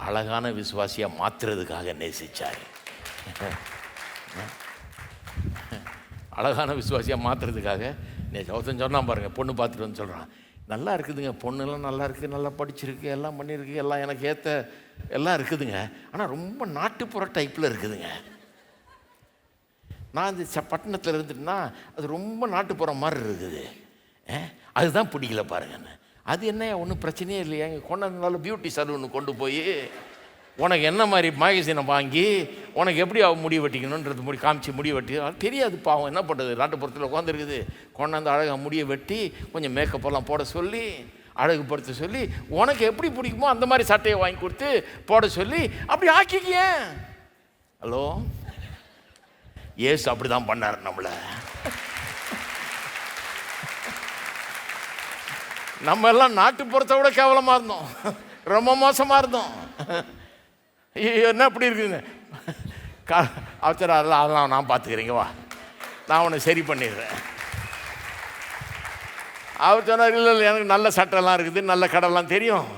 அழகான விசுவாசியாக மாற்றுறதுக்காக நேசித்தார். அழகான விசுவாசியாக மாற்றுறதுக்காக ஒருத்தன் சொன்னான் பாருங்கள், பொண்ணு பார்த்துட்டு வந்து சொல்கிறான், நல்லா இருக்குதுங்க, பொண்ணுலாம் நல்லா இருக்குது, நல்லா படிச்சிருக்கு, எல்லாம் பண்ணியிருக்கு, எல்லாம் எனக்கு ஏற்ற எல்லாம் இருக்குதுங்க, ஆனால் ரொம்ப நாட்டுப்புற டைப்பில் இருக்குதுங்க. நான் இந்த பட்டணத்தில் இருந்துட்டுனா அது ரொம்ப நாட்டுப்புற மாதிரி இருக்குது, அதுதான் பிடிக்கல பாருங்கன்னு. அது என்ன ஒன்றும் பிரச்சனையே இல்லையா, இங்கே கொண்டாந்தாலும் பியூட்டி சலூனு கொண்டு போய் உனக்கு என்ன மாதிரி மேகசினை வாங்கி உனக்கு எப்படி முடி வெட்டிக்கணுன்றது முடி காமிச்சு முடி வெட்டி, அது தெரியாது பாவம், என்ன பண்ணுறது, நாட்டுப்புறத்தில் உட்காந்துருக்குது, கொண்டாந்து அழகாக முடியை வெட்டி கொஞ்சம் மேக்கப்பெல்லாம் போட சொல்லி அழகுப்படுத்த சொல்லி உனக்கு எப்படி பிடிக்குமோ அந்த மாதிரி சட்டையை வாங்கி கொடுத்து போட சொல்லி அப்படி ஆக்கிக்கிய. ஹலோ, ஏசு அப்படி தான் பண்ணார் நம்மளை. நம்ம எல்லாம் நாட்டுப்புறத்தை விட கேவலமாக இருந்தோம், ரொம்ப மோசமாக இருந்தோம். என்ன இப்படி இருக்குதுங்க, அவசரம் அதெல்லாம் நான் பார்த்துக்கிறீங்க, வா நான் உன்னை சரி பண்ணிடுறேன். அவர் சொன்னார், இல்லை இல்லை எனக்கு நல்ல சட்டைலாம் இருக்குது, நல்ல கடைலாம் தெரியும்,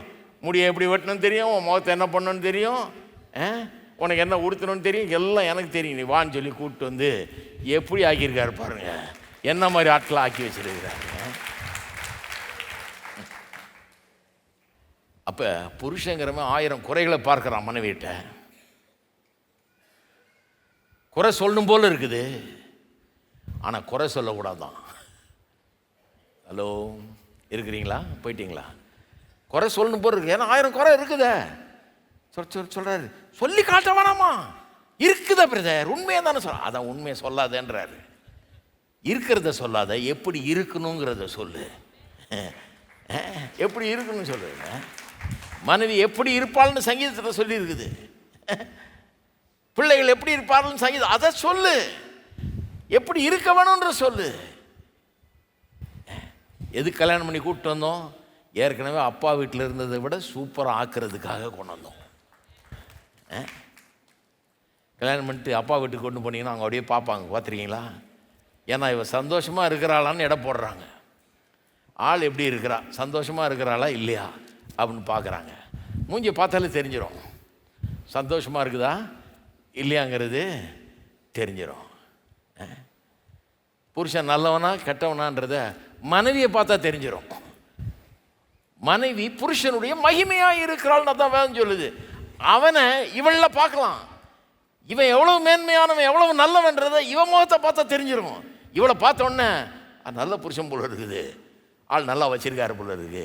முடியை எப்படி வெட்டணும்னு தெரியும், உன் முகத்தை என்ன பண்ணணும்னு தெரியும், உனக்கு என்ன உடுத்தணும்னு தெரியும், எல்லாம் எனக்கு தெரியும், நீ வான்னு சொல்லி கூப்பிட்டு வந்து எப்படி ஆக்கியிருக்காரு பாருங்க, என்ன மாதிரி ஆட்களை ஆக்கி வச்சிருக்கிறாங்க. அப்போ புருஷங்கிறவன் 1000 குறைகளை பார்க்குறான் மனைவிட்ட. குறை சொல்லணும் போல் இருக்குது, ஆனால் குறை சொல்லக்கூடாதான். ஹலோ, இருக்கிறீங்களா? போயிட்டீங்களா? குறை சொல்லணும் போல் இருக்குது, ஏன்னா 1000 குறை இருக்குதே. சொல்றாரு, சொல்லி காட்ட வேணாமா? இருக்குதா பிரதர், உண்மையை தானே சொல்ல. அதான் உண்மையை சொல்லாதேன்றாரு. இருக்கிறத சொல்லாத, எப்படி இருக்கணுங்கிறத சொல்லு. எப்படி இருக்கணும்னு சொல்லுங்க. மனைவி எப்படி இருப்பாள்னு சங்கீதத்தில் சொல்லி இருக்குது. பிள்ளைகள் எப்படி இருப்பார்கள்னு சங்கீதம், அதை சொல்லு. எப்படி இருக்க வேணும்ன்ற சொல்லு. எது கல்யாணம் பண்ணி கூப்பிட்டு வந்தோம்? ஏற்கனவே அப்பா வீட்டில் இருந்ததை விட சூப்பராக ஆக்கிறதுக்காக கொண்டு வந்தோம். கல்யாணம் பண்ணிட்டு அப்பா வீட்டுக்கு கொண்டு போனீங்கன்னா அவங்க அப்படியே பார்ப்பாங்க, பார்த்துருக்கீங்களா? ஏன்னா இவ சந்தோஷமாக இருக்கிறாளான்னு எடை போடுறாங்க. ஆள் எப்படி இருக்கிறா, சந்தோஷமாக இருக்கிறாளா இல்லையா அப்படின்னு பார்க்குறாங்க. மூஞ்சி பார்த்தாலே தெரிஞ்சிடும் சந்தோஷமாக இருக்குதா இல்லையாங்கிறது தெரிஞ்சிடும். புருஷன் நல்லவனா கெட்டவனான்றத மனைவியை பார்த்தா தெரிஞ்சிடும். மனைவி புருஷனுடைய மகிமையாக இருக்கிறாள்னு தான் வேதம் சொல்லுது. அவனை இவளில் பார்க்கலாம். இவன் எவ்வளவு மேன்மையானவன், எவ்வளவு நல்லவன்றதை இவன் முகத்தை பார்த்தா தெரிஞ்சிடும். இவளை பார்த்த உடனே நல்ல புருஷன் போல இருக்குது, ஆள் நல்லா வச்சிருக்காரு போல இருக்குது,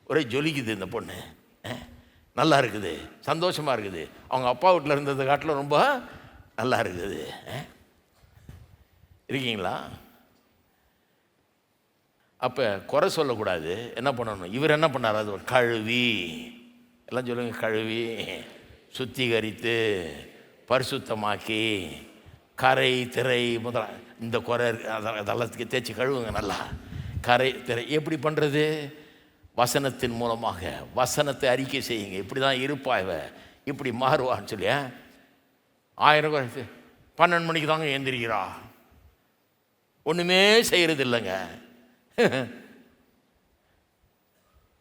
ஒரே ஜொலிக்குது இந்த பொண்ணு, நல்லா இருக்குது, சந்தோஷமாக இருக்குது, அவங்க அப்பா வீட்டில் இருந்ததை காட்டில் ரொம்ப நல்லா இருக்குது. இருக்கீங்களா? அப்போ குறை சொல்லக்கூடாது. என்ன பண்ணணும்? இவர் என்ன பண்ணார்? அது கழுவி, எல்லாம் சொல்லுங்க, கழுவி சுத்திகரித்து பரிசுத்தமாக்கி கரை திரை முதல இந்த குறை அதெல்லாம் தேய்ச்சி கழுவுங்க நல்லா. கரை திரை எப்படி பண்ணுறது? வசனத்தின் மூலமாக வசனத்தை அறிக்கை செய்யுங்க. இப்படி தான் இருப்பா இவ, இப்படி மாறுவான்னு சொல்லி 1000 குறை 12 மணிக்கு தாங்க எழுந்திரிக்கிறா, ஒன்றுமே செய்கிறது இல்லைங்க.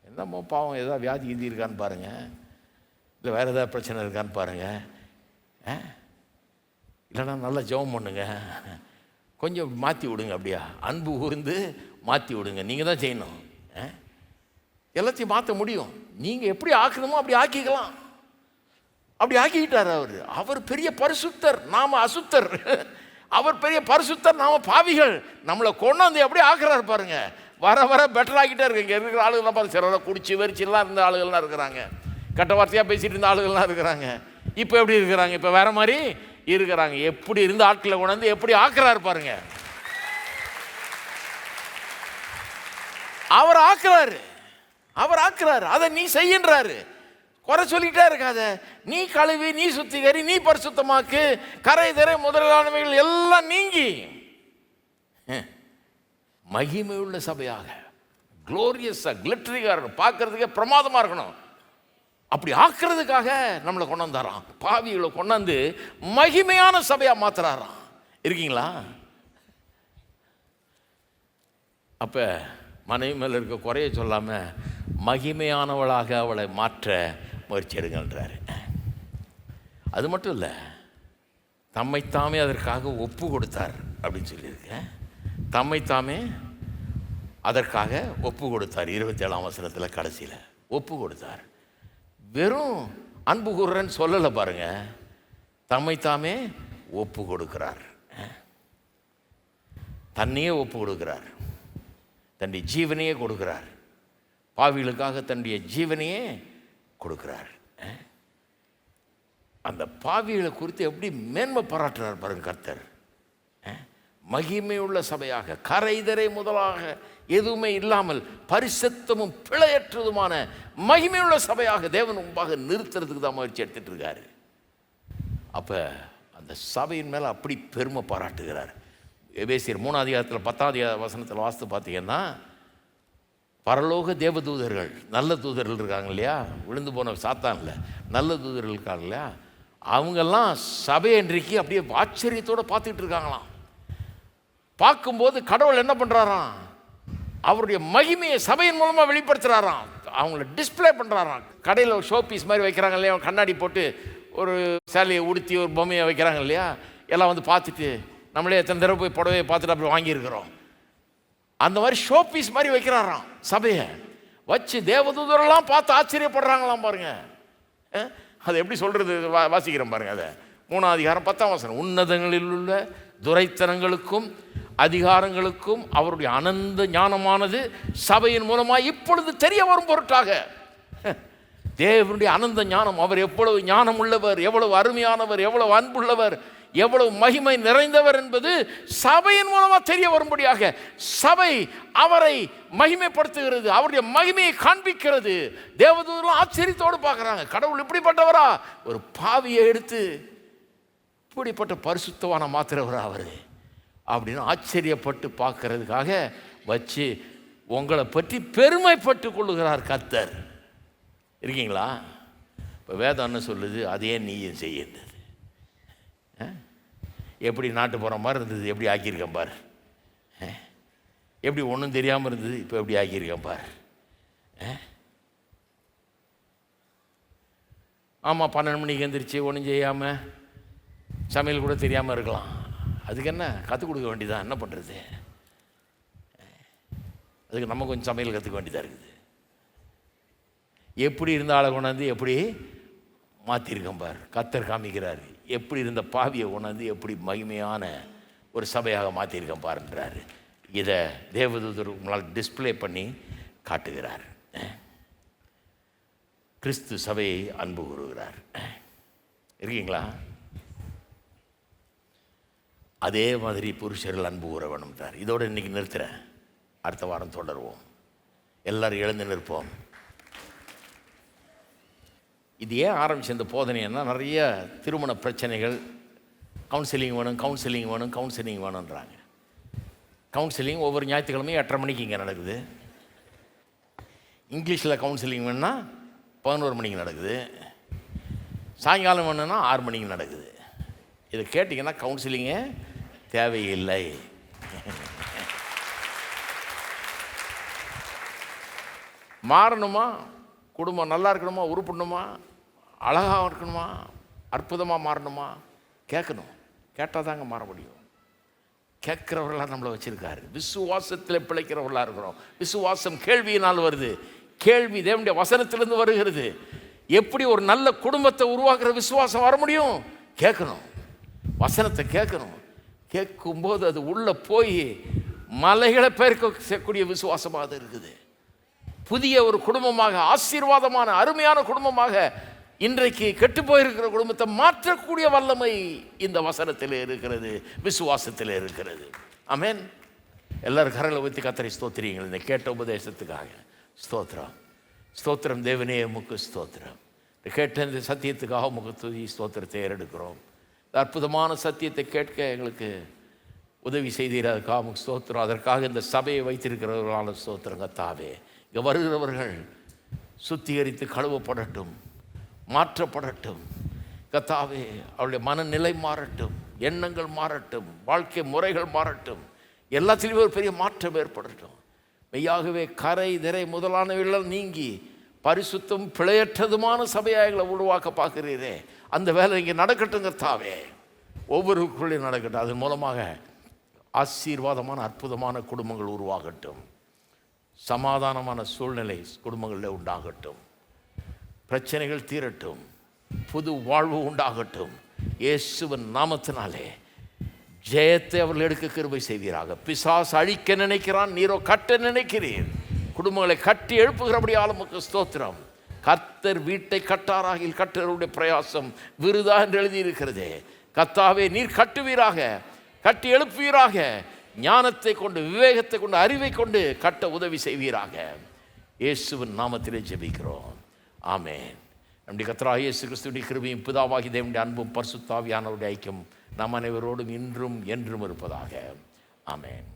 என்னமோ பாவம், ஏதாவது வியாதி கீதி இருக்கான்னு பாருங்கள், இல்லை வேறு ஏதாவது பிரச்சனை இருக்கான்னு பாருங்கள். இல்லைனா நல்லா ஜெபம் பண்ணுங்க, கொஞ்சம் மாற்றி விடுங்க. அப்படியா அன்பு கூர்ந்து மாற்றி விடுங்க. நீங்கள் தான் செய்யணும். எல்லாத்தையும் மாற்ற முடியும். நீங்கள் எப்படி ஆக்கணுமோ அப்படி ஆக்கிக்கலாம். அப்படி ஆக்கிக்கிட்டார் அவர். அவர் பெரிய பரிசுத்தர், நாம் அசுத்தர். அவர் பெரிய பரிசுத்தர், நாம் பாவிகள். நம்மளை கொண்டாந்து எப்படி ஆக்குறாரு பாருங்க. வர வர பெட்டர் ஆகிட்டே இருக்கு. இங்கே இருக்கிற ஆளுகள்லாம் பார்த்து சில குடிச்சு வெறிச்செல்லாம் இருந்த ஆளுகள்லாம் இருக்கிறாங்க, கெட்ட வார்த்தையாக பேசிகிட்டு இருந்த ஆளுகள்லாம் இருக்கிறாங்க. இப்போ எப்படி இருக்கிறாங்க? இப்போ வேற மாதிரி இருக்கிறாங்க. எப்படி இருந்த ஆட்களை கொண்டாந்து எப்படி ஆக்குறாரு பாருங்க. அவர் ஆக்குறாரு, அவர் ஆக்குறாரு. அதை நீ செய்யன்றாரு. குறை சொல்லிட்டே இருக்காத. நீ கழுவி, நீ சுத்திகரி, நீ பரிசுத்தமாக்கு, கரை திரை முதலானவைகள் எல்லாம் நீங்கி மகிமையுள்ள சபையாக, குளோரியஸா, கிளிட்டரிகா இருக்கணும், பார்க்கறதுக்கே பிரமாதமாக இருக்கணும். அப்படி ஆக்குறதுக்காக நம்மளை கொண்டாந்துறான். பாவிகளை கொண்டாந்து மகிமையான சபையா மாத்துறாராம். இருக்கீங்களா? அப்ப மனைவி மேல இருக்க குறைய சொல்லாம மகிமையானவளாக அவளை மாற்ற முயற்சி எடுங்கன்றாரு. அது மட்டும் இல்லை, தம்மைத்தாமே அதற்காக ஒப்பு கொடுத்தார் அப்படின்னு சொல்லியிருக்கேன். தம்மைத்தாமே அதற்காக ஒப்பு கொடுத்தார். 27ஆம் வசனத்தில் கடைசியில் ஒப்பு கொடுத்தார். வெறும் அன்பு கூறுறேன்னு சொல்லலை பாருங்க, தம்மைத்தாமே ஒப்பு கொடுக்கிறார். தன்னையே ஒப்பு கொடுக்கிறார், தன்னுடைய ஜீவனையே கொடுக்கிறார். பாவிகளுக்காக தன்னுடைய ஜீவனையே கொடுக்கிறார். அந்த பாவிகளை குறித்து எப்படி மேன்மை பாராட்டுறார் பாருங்க கர்த்தர். மகிமையுள்ள சபையாக, கரைதரை முதலாக எதுவுமே இல்லாமல் பரிசுத்தமும் பிழையற்றதுமான மகிமையுள்ள சபையாக தேவன் முன்பாக நிறுத்துறதுக்கு தான் முயற்சி எடுத்துட்டு இருக்காரு. அப்ப அந்த சபையின் மேல அப்படி பெருமை பாராட்டுகிறார். எபேசியர் 3ஆம் அதிகாரத்தில் 10ஆம் வசனத்தில் வாசித்து பார்த்தீங்கன்னா, பரலோக தேவதூதர்கள், நல்ல தூதர்கள் இருக்காங்க இல்லையா, விழுந்து போன சாத்தான்ல நல்ல தூதர்கள் இருக்காங்க இல்லையா, அவங்கெல்லாம் சபை இன்றைக்கு அப்படியே ஆச்சரியத்தோடு பார்த்துக்கிட்டு இருக்காங்களாம். பார்க்கும்போது கடவுள் என்ன பண்ணுறாராம்? அவருடைய மகிமையை சபையின் மூலமாக வெளிப்படுத்துகிறாராம். அவங்கள டிஸ்பிளே பண்ணுறாராம். கடையில் ஒரு ஷோ பீஸ் மாதிரி வைக்கிறாங்க இல்லையா, கண்ணாடி போட்டு ஒரு சேலையை உடுத்தி ஒரு பொம்மையை வைக்கிறாங்க இல்லையா, எல்லாம் வந்து பார்த்துட்டு, நம்மளே எத்தனை தடவை போய் புடவையை பார்த்துட்டு அப்படி வாங்கியிருக்கிறோம். அந்த மாதிரி ஷோ பீஸ் மாதிரி வைக்கிறாராம் சபையை வச்சு. தேவதூதரெல்லாம் பார்த்து ஆச்சரியப்படுறாங்களாம் பாருங்க. அது எப்படி சொல்கிறது, வாசிக்கிறேன் பாருங்க. அதை 3ஆம் அதிகாரம் 10ஆம் வசனம். உன்னதங்களில் உள்ள துரைத்தனங்களுக்கும் அதிகாரங்களுக்கும் அவருடைய அனந்த ஞானமானது சபையின் மூலமாக இப்பொழுது தெரிய வரும் பொருட்டாக. தேவனுடைய அனந்த ஞானம், அவர் எவ்வளவு ஞானம் உள்ளவர், எவ்வளவு அருமையானவர், எவ்வளவு அன்புள்ளவர், எவ்வளவு மகிமை நிறைந்தவர் என்பது சபையின் மூலமாக தெரிய வரும்படியாக சபை அவரை மகிமைப்படுத்துகிறது, அவருடைய மகிமையை காண்பிக்கிறது. தேவதூதர்கள் ஆச்சரியத்தோடு பார்க்குறாங்க, கடவுள் இப்படிப்பட்டவரா, ஒரு பாவியை எடுத்து இப்படிப்பட்ட பரிசுத்தவான மாத்திரவரா அவர் அப்படின்னு ஆச்சரியப்பட்டு பார்க்கறதுக்காக வச்சு உங்களை பற்றி பெருமைப்பட்டு கொள்ளுகிறார் கர்த்தர். இருக்கீங்களா? இப்போ வேதம் என்ன சொல்லுது? அதே நீயும் செய்யுது. எப்படி நாட்டு போகிற மாதிரி இருந்தது, எப்படி ஆக்கியிருக்கேன் பார். எப்படி ஒன்றும் தெரியாமல் இருந்தது, இப்போ எப்படி ஆக்கியிருக்கேன் பார். ஆமாம், 12 மணிக்கு எழுந்திரிச்சு ஒன்றும் செய்யாமல் சமையல் கூட தெரியாமல் இருக்கலாம். அதுக்கு என்ன, கற்றுக் கொடுக்க வேண்டியதான், என்ன பண்ணுறது? அதுக்கு நம்ம கொஞ்சம் சமையல் கற்றுக்க வேண்டியதாக இருக்குது. எப்படி இருந்த ஆளை கொண்டாந்து எப்படி மாற்றிருக்கேன் பார். கர்த்தர் காமிக்கிறார், எப்படி இருந்த பாவியை கொண்டாந்து எப்படி மகிமையான ஒரு சபையாக மாற்றிருக்கேன் பாருன்றார். இதை தேவதூதர் உங்களால் டிஸ்பிளே பண்ணி காட்டுகிறார். கிறிஸ்து சபையை அன்பு கூறுகிறார். இருக்கீங்களா? அதே மாதிரி புருஷர்கள் அன்பு கூற வேணும்ன்றார். இதோடு இன்றைக்கி நிறுத்துகிறேன், அடுத்த வாரம் தொடருவோம். எல்லோரும் எழுந்து நிற்போம். இது ஏன் ஆரம்பித்த இந்த போதனைன்னா, நிறைய திருமண பிரச்சனைகள், கவுன்சிலிங் வேணும், கவுன்சிலிங் வேணும், கவுன்சிலிங் வேணுன்றாங்க. கவுன்சிலிங் ஒவ்வொரு ஞாயிற்றுக்கிழமையும் 8:30 மணிக்கு இங்கே நடக்குது. இங்கிலீஷில் கவுன்சிலிங் வேணுன்னா 11 மணிக்கு நடக்குது. சாயங்காலம் வேணுன்னா 6 மணிக்கு நடக்குது. இதை கேட்டிங்கன்னா கவுன்சிலிங்கே தேவையில்லை. மாறணுமா, குடும்பம் நல்லா இருக்கணுமா, உருப்படணுமா, அழகாக இருக்கணுமா, அற்புதமாக மாறணுமா, கேட்கணும். கேட்டால் தாங்க மாற முடியும். கேட்குறவர்களாக நம்மளை வச்சுருக்காரு. விசுவாசத்தில் பிழைக்கிறவர்களாக இருக்கிறோம். விசுவாசம் கேள்வியினால் வருது. கேள்வி தேவனுடைய வசனத்திலிருந்து வருகிறது. எப்படி ஒரு நல்ல குடும்பத்தை உருவாக்குற விசுவாசம் வர முடியும்? கேட்கணும், வசனத்தை கேட்கணும். கேட்கும்போது அது உள்ளே போய் மலைகளை பெயர்க்கக்கூடிய விசுவாசமாக அது இருக்குது. புதிய ஒரு குடும்பமாக, ஆசீர்வாதமான அருமையான குடும்பமாக, இன்றைக்கு கெட்டு போயிருக்கிற குடும்பத்தை மாற்றக்கூடிய வல்லமை இந்த வசனத்தில் இருக்கிறது, விசுவாசத்தில் இருக்கிறது. ஆமென். எல்லாரும் கரங்களை ஊற்றி கர்த்தரை ஸ்தோத்திரிங்கள். இந்த கேட்ட உபதேசத்துக்காக ஸ்தோத்திரம். ஸ்தோத்திரம் தேவனே, உமக்கு ஸ்தோத்திரம். கேட்ட இந்த சத்தியத்துக்காக உமக்கு துதி ஸ்தோத்திரத்தை ஏறெடுக்கிறோம். அற்புதமான சத்தியத்தை கேட்க எங்களுக்கு உதவி செய்தீர், அதுக்காக உமக்கு ஸ்தோத்திரம். அதற்காக இந்த சபையை வைத்திருக்கிறவர்களான ஸ்தோத்திரம் கர்த்தாவே. இங்கே வருகிறவர்கள் சுத்திகரித்து கழுவப்படட்டும், மாற்றப்படட்டும் கர்த்தாவே. அவருடைய மனநிலை மாறட்டும், எண்ணங்கள் மாறட்டும், வாழ்க்கை முறைகள் மாறட்டும், எல்லாத்திலையும் ஒரு பெரிய மாற்றம் ஏற்படட்டும். மெய்யாகவே கரை திரை முதலானவெல்லாம் நீங்கி பரிசுத்தம் பிழையற்றதுமான சபையாக எங்களை உருவாக்க பார்க்கிறீரே, அந்த வேலை இங்கே நடக்கட்டும் கர்த்தாவே. ஒவ்வொருக்குள்ளேயும் நடக்கட்டும். அதன் மூலமாக ஆசீர்வாதமான அற்புதமான குடும்பங்கள் உருவாகட்டும். சமாதானமான சூழ்நிலை குடும்பங்களில் உண்டாகட்டும். பிரச்சனைகள் தீரட்டும். புது வாழ்வு உண்டாகட்டும். இயேசுவின் நாமத்தினாலே ஜெயத்தை அவர்கள் எடுக்க கிருபை செய்வீராக. பிசாசு அழிக்க நினைக்கிறான், நீரோ கட்ட நினைக்கிறீர். குடும்பங்களை கட்டி எழுப்புகிறபடி ஆளுமுக்கு ஸ்தோத்திரம். கர்த்தர் வீட்டை கட்டாராகில் கர்த்தருடைய பிரயாசம் விருதா என்று எழுதியிருக்கிறதே. கர்த்தாவே, நீர் கட்டுவீராக, கட்டி எழுப்புவீராக. ஞானத்தை கொண்டு, விவேகத்தை கொண்டு, அறிவை கொண்டு கட்ட உதவி செய்வீராக. இயேசுவின் நாமத்திலே ஜெபிக்கிறோம். ஆமென். நம்முடைய கர்த்தராகிய இயேசு கிறிஸ்துவின் கிருபையும் பிதாவாகிய தேவனுடைய அன்பும் பரிசுத்த ஆவியானவருடைய ஐக்கியம் நம் அனைவரோடும் இன்றும் என்றும் இருப்பதாக. ஆமென்.